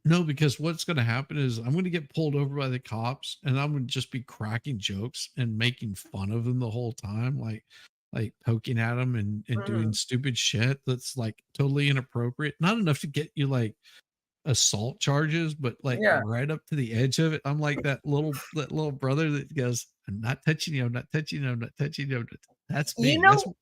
no, because what's going to happen is I'm going to get pulled over by the cops and I'm going to just be cracking jokes and making fun of them the whole time. Like poking at them and doing stupid shit that's like totally inappropriate. Not enough to get you like assault charges, but like right up to the edge of it. I'm like that little brother that goes, I'm not touching you, I'm not touching you, I'm not touching you. That's me. You know,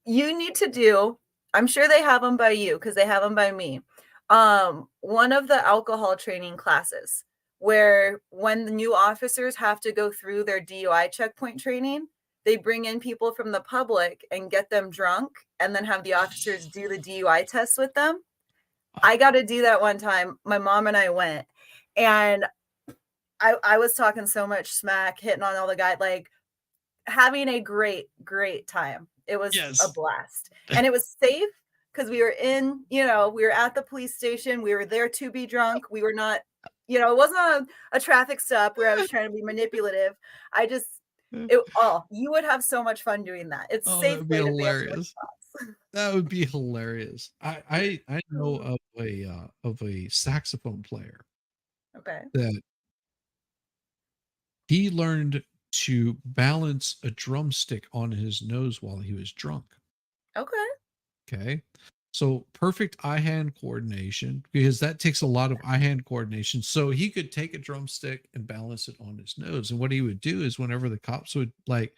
you need to do, I'm sure they have them by you because they have them by me. One of the alcohol training classes where when the new officers have to go through their DUI checkpoint training, they bring in people from the public and get them drunk and then have the officers do the DUI test with them. I got to do that one time. My mom and I went, and I was talking so much smack, hitting on all the guys, like having a great time. It was a blast. And it was safe because we were we were at the police station. We were there to be drunk. We were not, it wasn't a traffic stop where I was trying to be manipulative. You would have so much fun doing that. It's safe. That would be hilarious. That would be hilarious. I know of a saxophone player. Okay. That he learned to balance a drumstick on his nose while he was drunk. Okay. So perfect eye-hand coordination, because that takes a lot of eye-hand coordination. So he could take a drumstick and balance it on his nose. And what he would do is whenever the cops would like,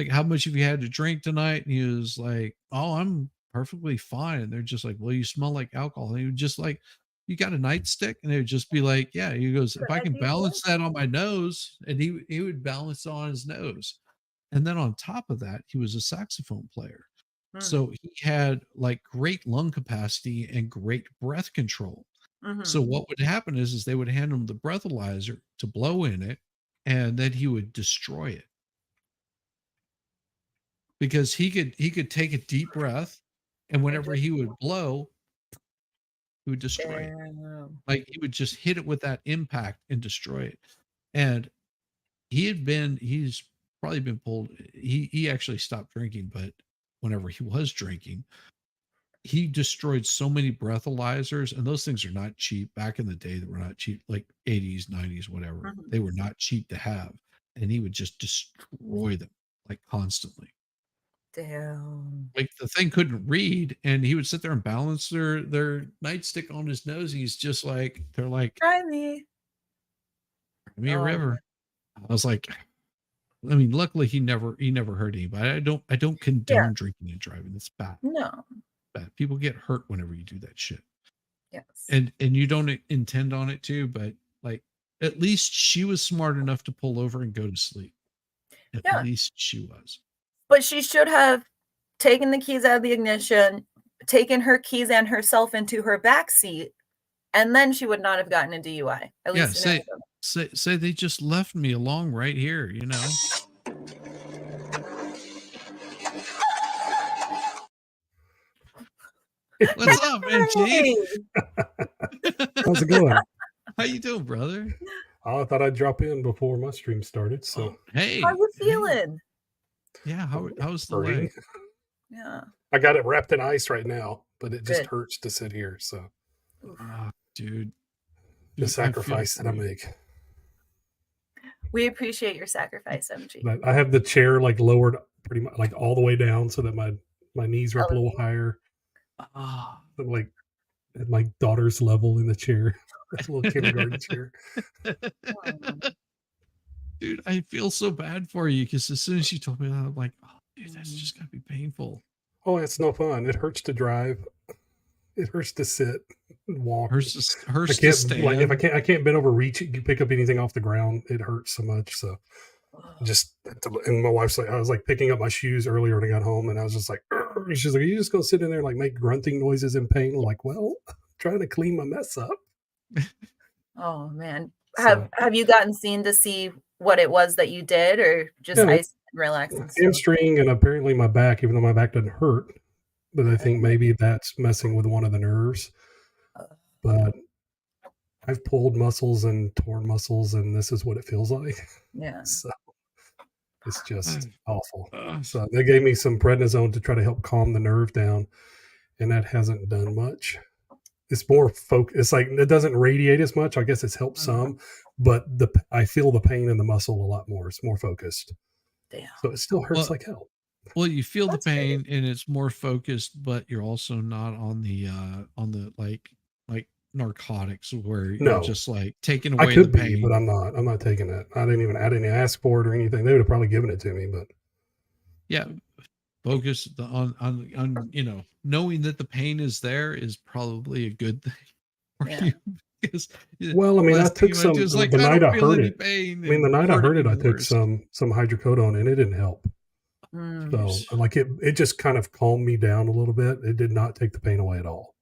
how much have you had to drink tonight? And he was like, oh, I'm perfectly fine. And they're just like, well, you smell like alcohol. And he would just like, you got a nightstick? And they would just be like, yeah. He goes, if I can balance that on my nose, and he would balance it on his nose. And then on top of that, he was a saxophone player. So he had like great lung capacity and great breath control. So what would happen is they would hand him the breathalyzer to blow in it, and then he would destroy it. Because he could take a deep breath, and whenever he would blow, he would destroy it. Like he would just hit it with that impact and destroy it. And he's probably been pulled. He actually stopped drinking, but whenever he was drinking, he destroyed so many breathalyzers, and those things are not cheap. Back in the day, they were not cheap, like 80s, 90s, whatever. They were not cheap to have. And he would just destroy them like constantly. Damn. Like the thing couldn't read, and he would sit there and balance their nightstick on his nose. He's just like, they're like, try me a river. I was like, I mean, luckily he never hurt anybody. I don't condone drinking and driving. It's bad. No. Bad. People get hurt whenever you do that shit. Yes. And you don't intend on it to, but like at least she was smart enough to pull over and go to sleep. At least she was. But she should have taken the keys out of the ignition, taken her keys and herself into her back seat, and then she would not have gotten a DUI. At least say they just left me along right here, you know. What's up, MG? How's it going? How you doing, brother? I thought I'd drop in before my stream started. So hey, how you feeling? Yeah, how's the leg? Yeah, I got it wrapped in ice right now, but it just hurts to sit here. So, dude, the sacrifice that I make. We appreciate your sacrifice, MG. But I have the chair like lowered pretty much like all the way down so that my knees are up a little higher. I'm like at my daughter's level in the chair, that little kindergarten chair. Dude, I feel so bad for you because as soon as you told me that, I'm like, oh, dude, that's just gotta be painful. Oh, it's no fun. It hurts to drive. It hurts to sit and walk. Hurts I to can't stand. like if I can't bend over, reach it, pick up anything off the ground. It hurts so much. So just and my wife's like, I was like picking up my shoes earlier when I got home, and I was just like, "Urgh." She's like, "Are you just gonna sit in there and like make grunting noises in pain?" I'm like, well, I'm trying to clean my mess up. Oh man. So Have you gotten seen to see what it was that you did, or just yeah, ice and relax and stuff? hamstring and apparently my back, even though my back doesn't hurt, but I think maybe that's messing with one of the nerves. But I've pulled muscles and torn muscles, and this is what it feels like. Yeah. So it's just awful. So they gave me some prednisone to try to help calm the nerve down, and that hasn't done much. It's more it's like it doesn't radiate as much. I guess it's helped some, but I feel the pain in the muscle a lot more. It's more focused. Damn. So it still hurts Well, like hell. Well, you feel the pain and it's more focused, but you're also not on the like narcotics where you're No. just like taking I away could the be, pain. but I'm not. I'm not taking it. I didn't ask for it or anything. They would have probably given it to me, but Yeah, focus on knowing that the pain is there is probably a good thing for Yeah. you. Because well, I mean, I last thing took you wanna some do is like, the I night don't I feel heard any it. pain. I mean, the and night I hurt heard it, I even took worse. some hydrocodone, and it didn't help. Mm. So like it just kind of calmed me down a little bit. It did not take the pain away at all.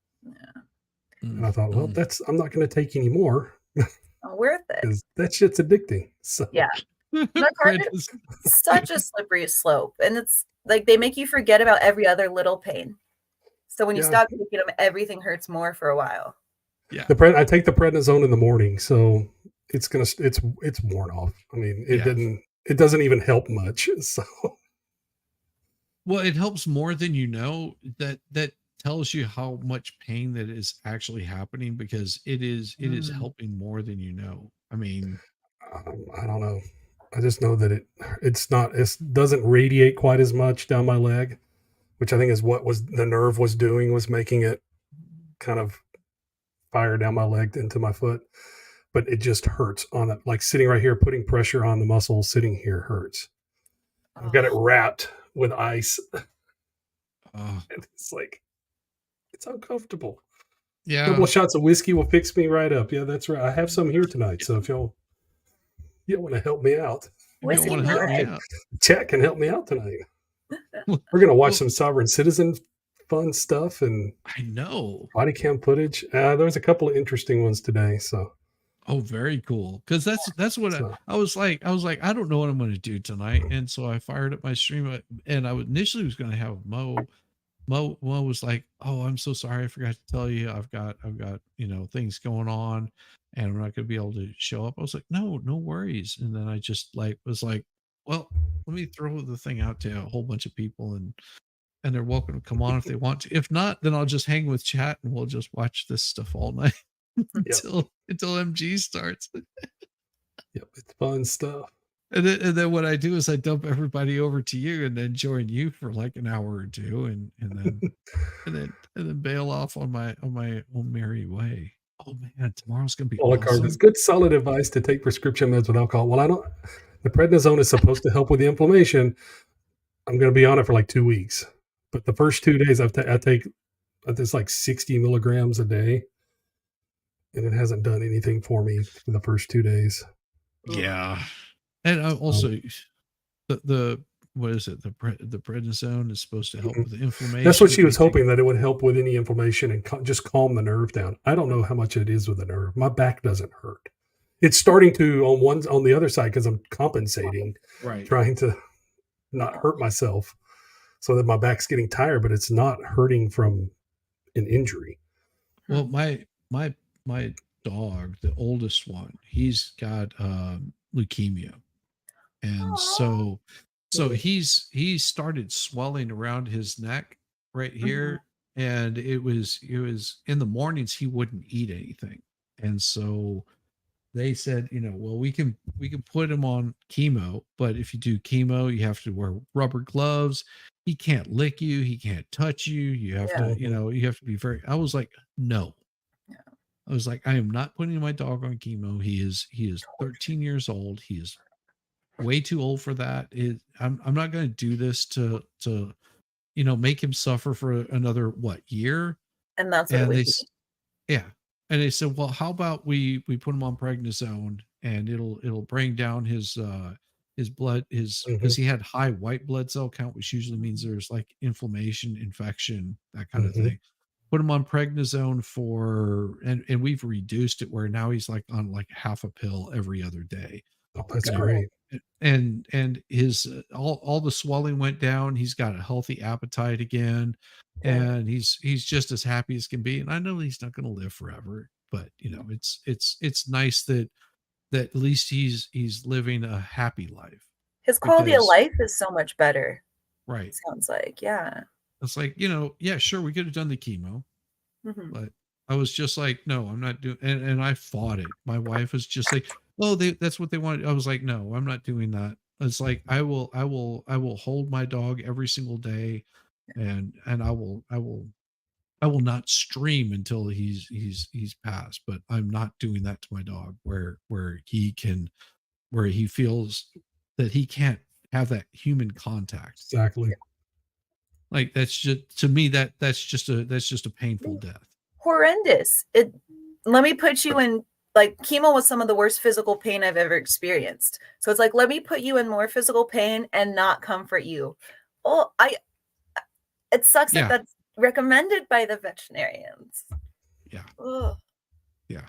And I thought, well, I'm not going to take any more Not worth it. because that shit's addicting. So Yeah. Narcotics such a slippery slope. And it's like they make you forget about every other little pain. So when you Yeah. stop taking them, everything hurts more for a while. Yeah. I take the prednisone in the morning, so it's worn off. I mean, it doesn't even help much. So Well, it helps more than you know. That tells you how much pain that is actually happening because it is helping more than you know. I mean, I don't know. I just know that it doesn't radiate quite as much down my leg, which I think is what the nerve was doing, was making it kind of fire down my leg into my foot. But it just hurts on it. Like sitting right here, putting pressure on the muscle, sitting here hurts. I've got it wrapped with ice. And it's like, it's uncomfortable. Yeah. A couple of shots of whiskey will fix me right up. Yeah, that's right. I have some here tonight. So if y'all want to help me out, chat can help me out tonight. We're going to watch some Sovereign Citizen fun stuff and I know body cam footage. There's a couple of interesting ones today. So oh, very cool. Because that's what I was like. I don't know what I'm going to do tonight, and so I fired up my stream. And I initially was going to have Mo. Mo was like, "Oh, I'm so sorry, I forgot to tell you. I've got things going on, and I'm not going to be able to show up." I was like, "No worries." And then I just was like, "Well, let me throw the thing out to a whole bunch of people, and they're welcome to come on if they want to. If not, then I'll just hang with chat and we'll just watch this stuff all night." until MG starts. Yep, it's fun stuff. And then what I do is I dump everybody over to you and then join you for like an hour or two and then bail off on my own merry way. Oh man, tomorrow's gonna be awesome. It's good solid advice to take prescription meds with alcohol. Well, the prednisone is supposed to help with the inflammation. I'm gonna be on it for like 2 weeks. But the first 2 days I take this like 60 milligrams a day. And it hasn't done anything for me for the first 2 days. Yeah. And also the what is it? The prednisone is supposed to help with the inflammation. That's what she was hoping, that it would help with any inflammation and just calm the nerve down. I don't know how much it is with the nerve. My back doesn't hurt. It's starting to on the other side because I'm compensating, trying to not hurt myself so that my back's getting tired, but it's not hurting from an injury. Well, my dog, the oldest one, he's got leukemia, and so he started swelling around his neck right here, and it was in the mornings he wouldn't eat anything, and so they said, well, we can put him on chemo, but if you do chemo, you have to wear rubber gloves. He can't lick you, he can't touch you. You have to, you have to be very. I was like, no, I was like, I am not putting my dog on chemo. He is 13 years old. He is way too old for that. I'm not going to do this to make him suffer for another year. And that's what we yeah. And they said, well, how about we put him on prednisone and it'll bring down his blood, because he had high white blood cell count, which usually means there's like inflammation, infection, that kind of thing. Put him on prednisone and we've reduced it where now he's like on like half a pill every other day. Oh, that's great. And his all the swelling went down. He's got a healthy appetite again, and he's just as happy as can be. And I know he's not going to live forever, but it's nice that at least he's living a happy life. His quality of life is so much better. Right. Sounds like, yeah. It's like, yeah, sure, we could have done the chemo, but I was just like, no, I'm not doing, and I fought it. My wife was just like, oh, that's what they wanted. I was like, no, I'm not doing that. It's like, I will hold my dog every single day, and I will not stream until he's passed, but I'm not doing that to my dog where he feels that he can't have that human contact. Exactly. Like, that's just, to me, that's just a painful death. Horrendous. Let me put you in, like, chemo was some of the worst physical pain I've ever experienced. So it's like, let me put you in more physical pain and not comfort you. Oh, it sucks that that's recommended by the veterinarians. Yeah. Ugh. Yeah.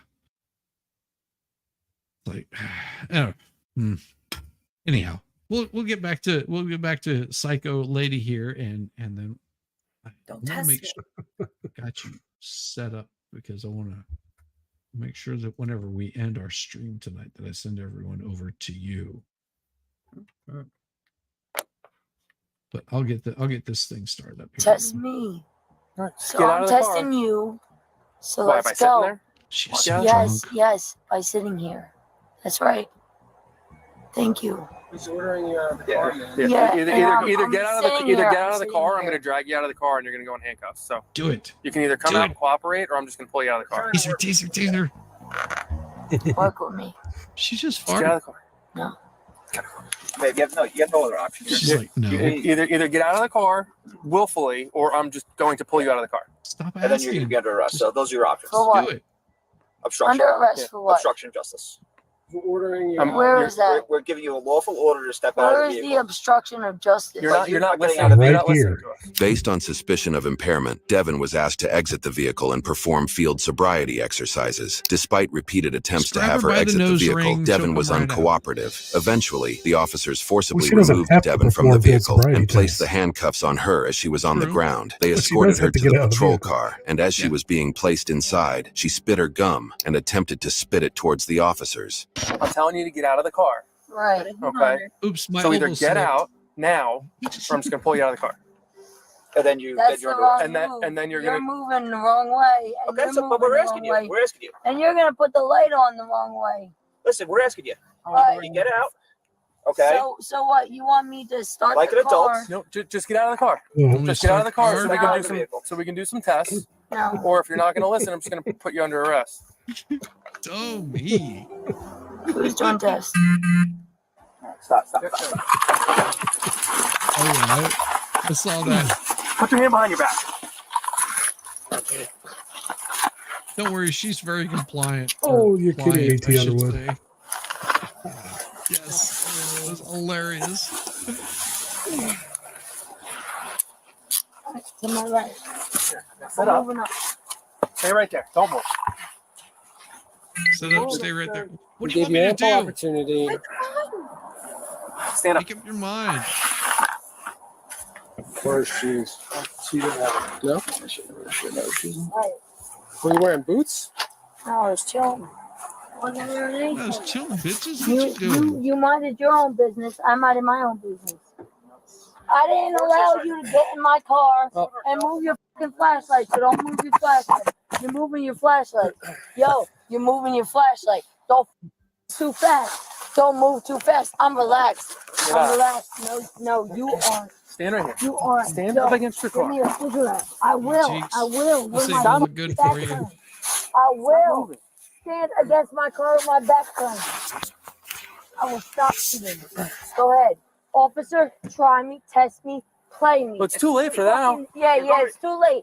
Like, anyhow, we'll get back to Psycho Lady here, and then don't test me. Got you set up, because I want to make sure that whenever we end our stream tonight, that I send everyone over to you. But I'll get this thing started up here. Test me. Right, so I'm testing you. So why, let's by go. There? She's so yes, drunk. yes, by sitting here. That's right. Thank you. He's ordering you out of the Yeah. car. Yeah, Either get out of the car, or I'm here. going to drag you out of the car, and you're going to go in handcuffs. So do it. You can either come out and cooperate, or I'm just going to pull you out of the car. Teaser. Work with me. She's just Get out of the car. No. Babe, you have no other option. She's like, no. Either get out of the car willfully, or I'm just going to pull you out of the car. Stop And then you're going to be under arrest. So those are your options. For what? Do it. Obstruction. Under arrest for what? Obstruction of justice. We're ordering you. Where is that? We're giving you a lawful order to step out Where of the is vehicle. the obstruction of justice? You're not getting listening. out of You're the not listening to us. Based on suspicion of impairment, Devin was asked to exit the vehicle and perform field sobriety exercises. Despite repeated attempts to have her exit the vehicle, Devin was uncooperative. Eventually, the officers forcibly removed Devin from the vehicle and placed the handcuffs on her as she was on the ground. They escorted her to the patrol car, and as she was being placed inside, she spit her gum and attempted to spit it towards the officers. I'm telling you to get out of the car. Right. Okay. Oops, my So either elbow get slipped. out now, or I'm just going to pull you out of the car. And then you're the wrong and then you're you're going to. moving the wrong way. And Okay, you're so but we're moving the asking you. wrong way. We're asking you. And you're gonna put the light on the wrong way. Listen, we're asking you. Right. You get out. Okay. So what? You want me to start Like the an adult. car? No, just get out of the car. Mhm. Just get out of the car so we Start can do some tests. No. Or if you're not going to listen, I'm just going to put you under arrest. Oh me. Who's doing tests? Stop. All right. I saw that. Put your hand behind your back. Don't worry, she's very compliant. Oh, you're kidding, Pliant, AT I should Underwood. say. Yes, it was hilarious. To my right. Set up. Moving up. Stay right there. Don't move. Set up, stay right there. What We do you gave want me to ample do? opportunity. Stand up. Make up your mind. Where's shoes? She didn't have it. No? I should know shoes. Right. Were you wearing boots? No, I was chilling. Wasn't there anything? I was chilling, bitches. What you doing? You minded your own business. I minded my own business. I didn't allow you to get in my car and move your fucking flashlight. So don't move your flashlight. You're moving your flashlight. Yo, you're moving your flashlight. Don't too fast. Don't move too fast. I'm relaxed. I'm relaxed. No, you aren't. Stand right here. You aren't. Stand Yo, up against your give car. me a cigarette. I will. Cheeks. I will. I'll say With my look good for you. background. I will stand against my car with my back turned. I will stop you. Go ahead. Officer, try me, test me, play me. Well, it's too late for that now. Yeah, it's too late.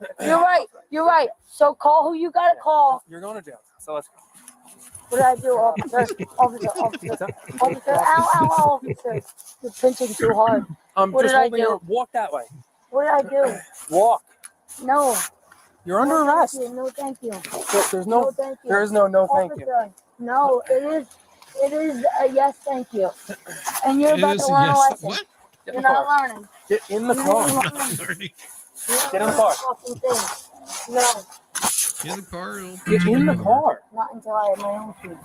You're right. So call who you gotta call. You're going to jail. So let's go. What did I do, officer? Officer, ow, officer. You're pinching too hard. What did I do? Walk that way. What did I do? Walk. No. You're under arrest. No, thank you. There's no, thank you. there is no thank you. Officer, no, it is a yes, thank you. And you're It about is to a learn a yes. lesson. What? You're not learning. Get in the car. Get in the car. No, In the car. Get in the car. not until I have my own food.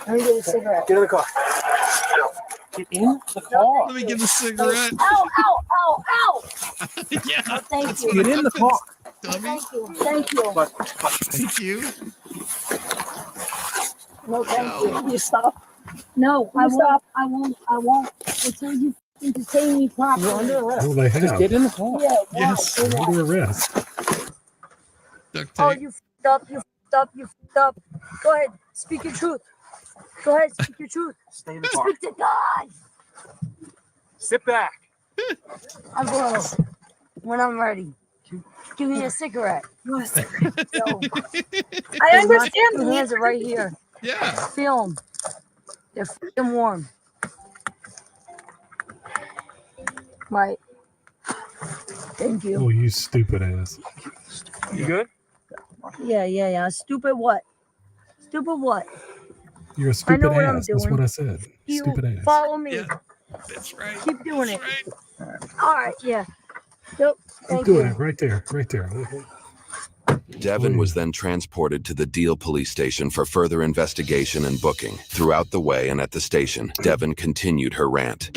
Let me get a cigarette. Get in the car. Get in the car. Let me get the cigarette. Ow! Yeah. No, thank you. Get in the car. Thank you. Thank you. Thank you. No, thank you. You stop. No, I won't. I won't. Until you entertain me properly. You're under arrest. Oh, they Just have. get in the car. Yeah, why? Yes. They're under arrest. Duct Oh, tape. you f***ed up. Go ahead. Speak your truth. Go ahead. Speak your truth. Stay in the car. Speak to God. Sit back. I will. When I'm ready. Give me a cigarette. Yo, I understand. your hands are right here. Yeah. Feel them. They're f***ing warm. Right. Thank you. Oh, you stupid ass. You good? Yeah. Stupid what? Stupid what? You're a stupid know what I'm ass. That's doing. what I said. You Stupid ass. follow me. Yeah. That's right. Keep doing it. Right. All right, yeah. Yep. Keep Thank doing you. it right there. Right there. Devin was then transported to the Deal police station for further investigation and booking. Throughout the way and at the station, Devin continued her rant.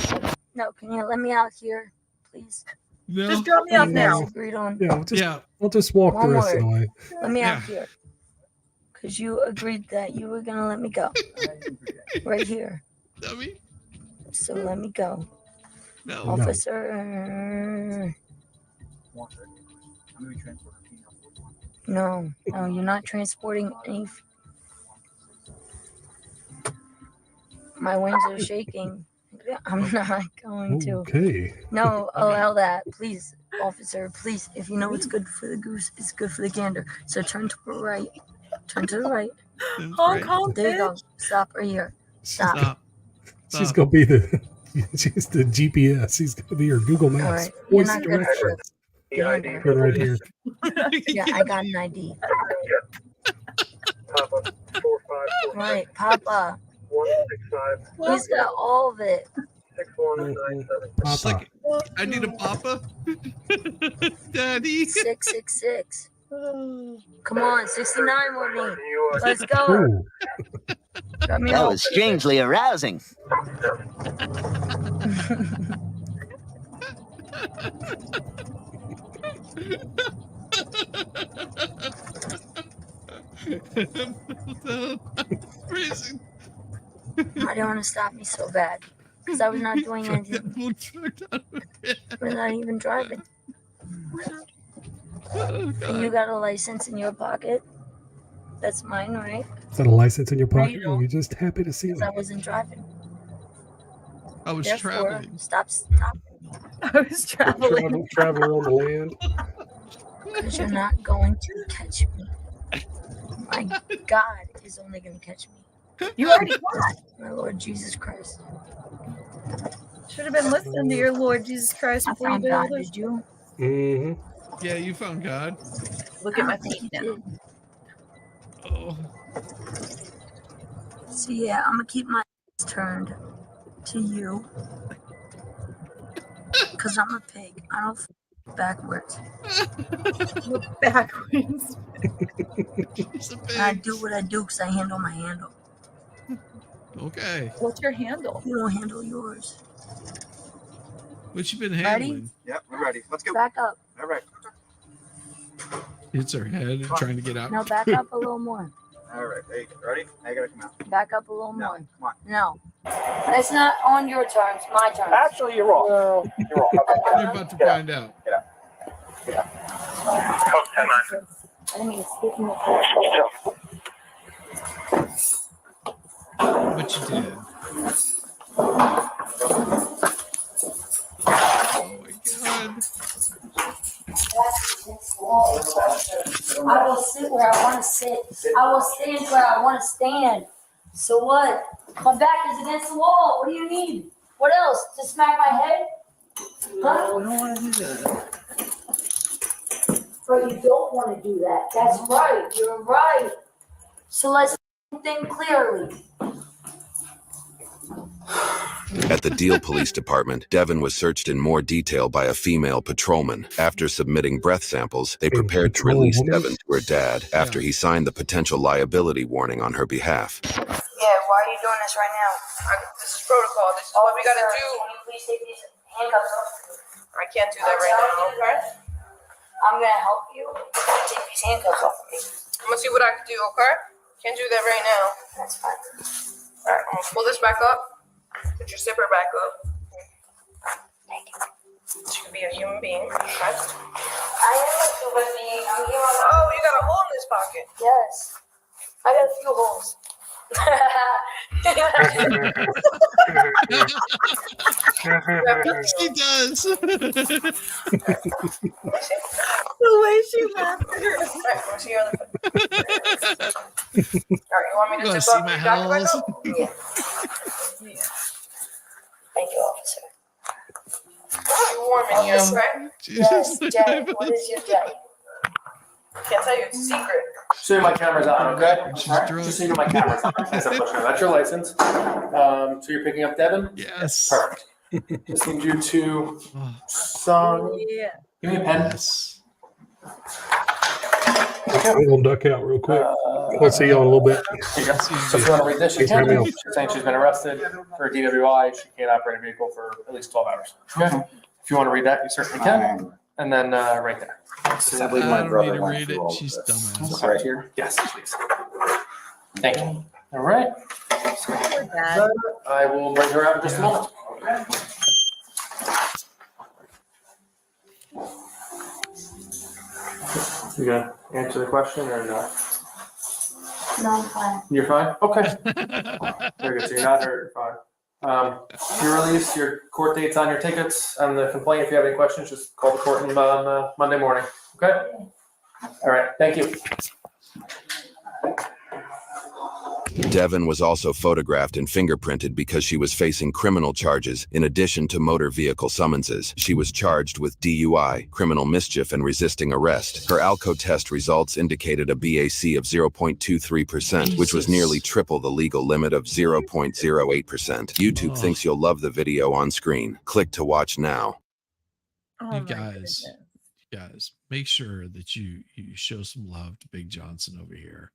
No, can you let me out here, please? No. Just drop me off You guys now. agreed on. Yeah, we'll just walk One the rest of word. the way. Let me out Yeah. here. Because you agreed that you were going to let me go. Right here. Dummy. So let me go. No. Officer. No, you're not transporting any. My wings are shaking. I'm not going to. Okay. No, allow that. Please, officer, please. If you know it's good for the goose, it's good for the gander. So turn to the right. Turn to the right. Honk, honk, There you go. bitch. Stop right here. Stop. Stop. She's gonna be the she's the GPS. She's gonna be your Google All Maps. right. You're Voice not good for directions. the gander. Turn right here. Yeah, I got an ID. Right, Papa. 165. He's got all of it. 6197. Just like, I need a papa. Daddy. 666. Come on, 69 with me. Let's go. Ooh. Drop me That off. was strangely arousing. Freezing. Why do you want to stop me so bad? Because I was not doing anything. We're not even driving. And you got a license in your pocket? That's mine, right? Is that a license in your No, pocket? you don't. You're just happy to see Because it. I wasn't driving. I was Therefore, traveling. stop stopping me. I was traveling. Traveler on the land. Because you're not going to catch me. My God is only going to catch me. You already got. My Lord Jesus Christ. Should have been listening to your Lord Jesus Christ I before you found did all God, this. did you? Mm-hmm. Yeah, you found God. Look at my feet now. Oh. So yeah, I'm going to keep my eyes turned to you. Because I'm a pig. I don't f- backwards. Backwards. And I do what I do because I handle my handle. Okay. What's your handle? You don't handle yours. What you been Ready? handling? Yep, we're ready. Let's go. Back up. All right. Hits her head trying to get out. No, back up a little more. All right. There you go. Ready? I gotta come out. Back up a little No, more. come on. No. It's not on your terms, my terms. Actually, you're wrong. No. You're wrong. You're about to find out. Get out. Get out. Code 10. I didn't mean to stick in the car. But you did. Oh my God. I will sit where I want to sit. I will stand where I want to stand. So what? My back is against the wall. What do you need? What else? To smack my head? Huh? We don't want to do that. But you don't want to do that. That's right. You're right. So let's think clearly. At the Deal Police Department, Devin was searched in more detail by a female patrolman. After submitting breath samples, they prepared to release Devin to her dad after he signed the potential liability warning on her behalf. Yeah, why are you doing this right now? This is protocol. This is what we gotta do. Can you please take these handcuffs off? I can't do that right now, okay? I'm gonna help you take these handcuffs off of me. I'm gonna see what I can do, okay? Can't do that right now. That's fine. Alright, I'm gonna pull this back up. Put your zipper back up. Thank you. You can be a human being, okay? I am a human being. I'm here on Oh, you got a hole in this pocket. Yes. I got a few holes. She does. The way she laughed. Alright, want to see your other foot? Alright, you want me You to wanna zip see up my your jacket back holes? up? Yeah. Thank you, officer. It's warm in here, okay? Yes, Jay. What is your day? Can't tell you, it's a secret. Just so my camera's on, okay? All right, just so you know my camera's on. That's your license. So you're picking up Devin? Yes. Perfect. Just need you to sign. Yeah. Give me a pen. Yes. I'm gonna duck out real quick. Let's see y'all in a little bit. Here you go. So if you want to read this, you can. She's saying she's been arrested for a DWI. She can't operate a vehicle for at least 12 hours. Okay. If you want to read that, you certainly can. And then right there. I believe my brother went read through it. all of She's this. dumbass. Right here? Yes, please. Thank you. All right. Dad. I will bring her out in just a moment. You gonna answer the question or not? No, I'm fine. You're fine? Okay. Very good. So you're not hurt, you're fine. Your release, your court dates on your tickets, and the complaint. If you have any questions, just call the court on Monday morning. Okay? All right. Thank you. Devin was also photographed and fingerprinted because she was facing criminal charges in addition to motor vehicle summonses. She was charged with DUI, criminal mischief, and resisting arrest. Her ALCO test results indicated a BAC of 0.23%, which was nearly triple the legal limit of 0.08%. YouTube thinks you'll love the video on screen. Click to watch now. Oh You my guys, goodness. make sure that you show some love to Big Johnson over here.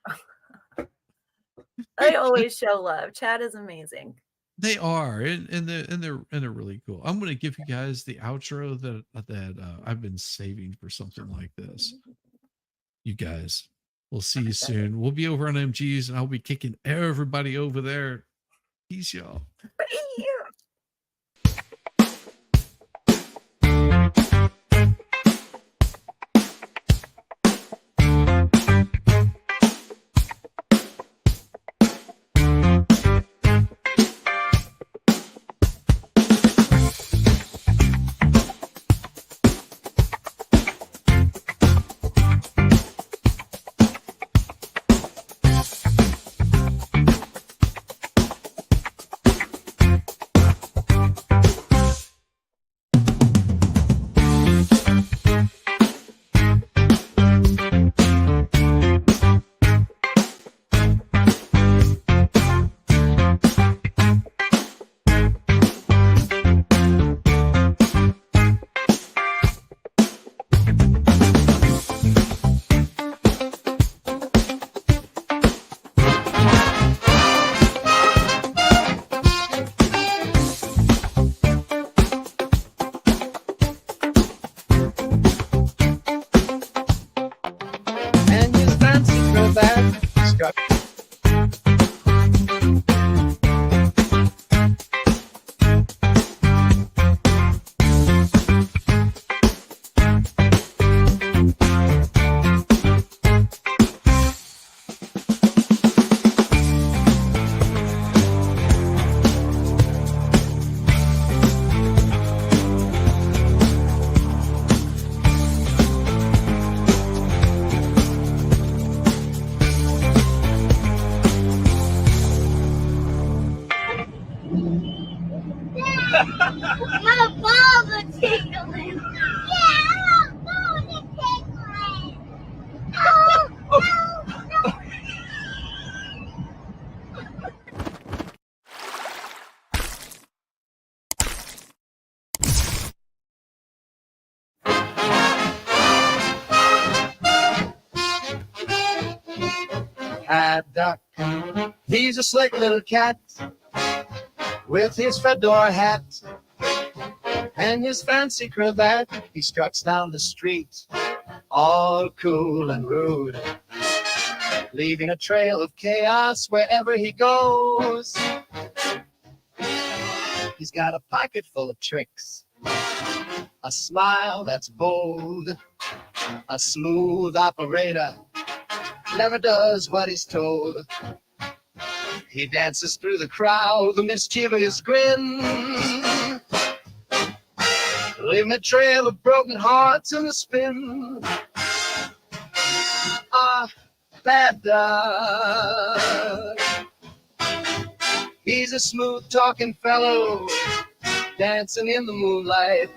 I always show love. Chad is amazing. They are, and they're really cool. I'm going to give you guys the outro that I've been saving for something like this. You guys, we'll see you soon. We'll be over on MGs, and I'll be kicking everybody over there. Peace, y'all. Bye. My balls are tickling. Yeah, I'm going to tickling. No, no. Cat Duck, he's a slick little cat with his fedora hat and his fancy cravat. He struts down the street all cool and rude, leaving a trail of chaos wherever he goes. He's got a pocket full of tricks, a smile that's bold, a smooth operator, never does what he's told. He dances through the crowd with a mischievous grin, leaving a trail of broken hearts in the spin. Ah, bad dog. He's a smooth talking fellow, dancing in the moonlight.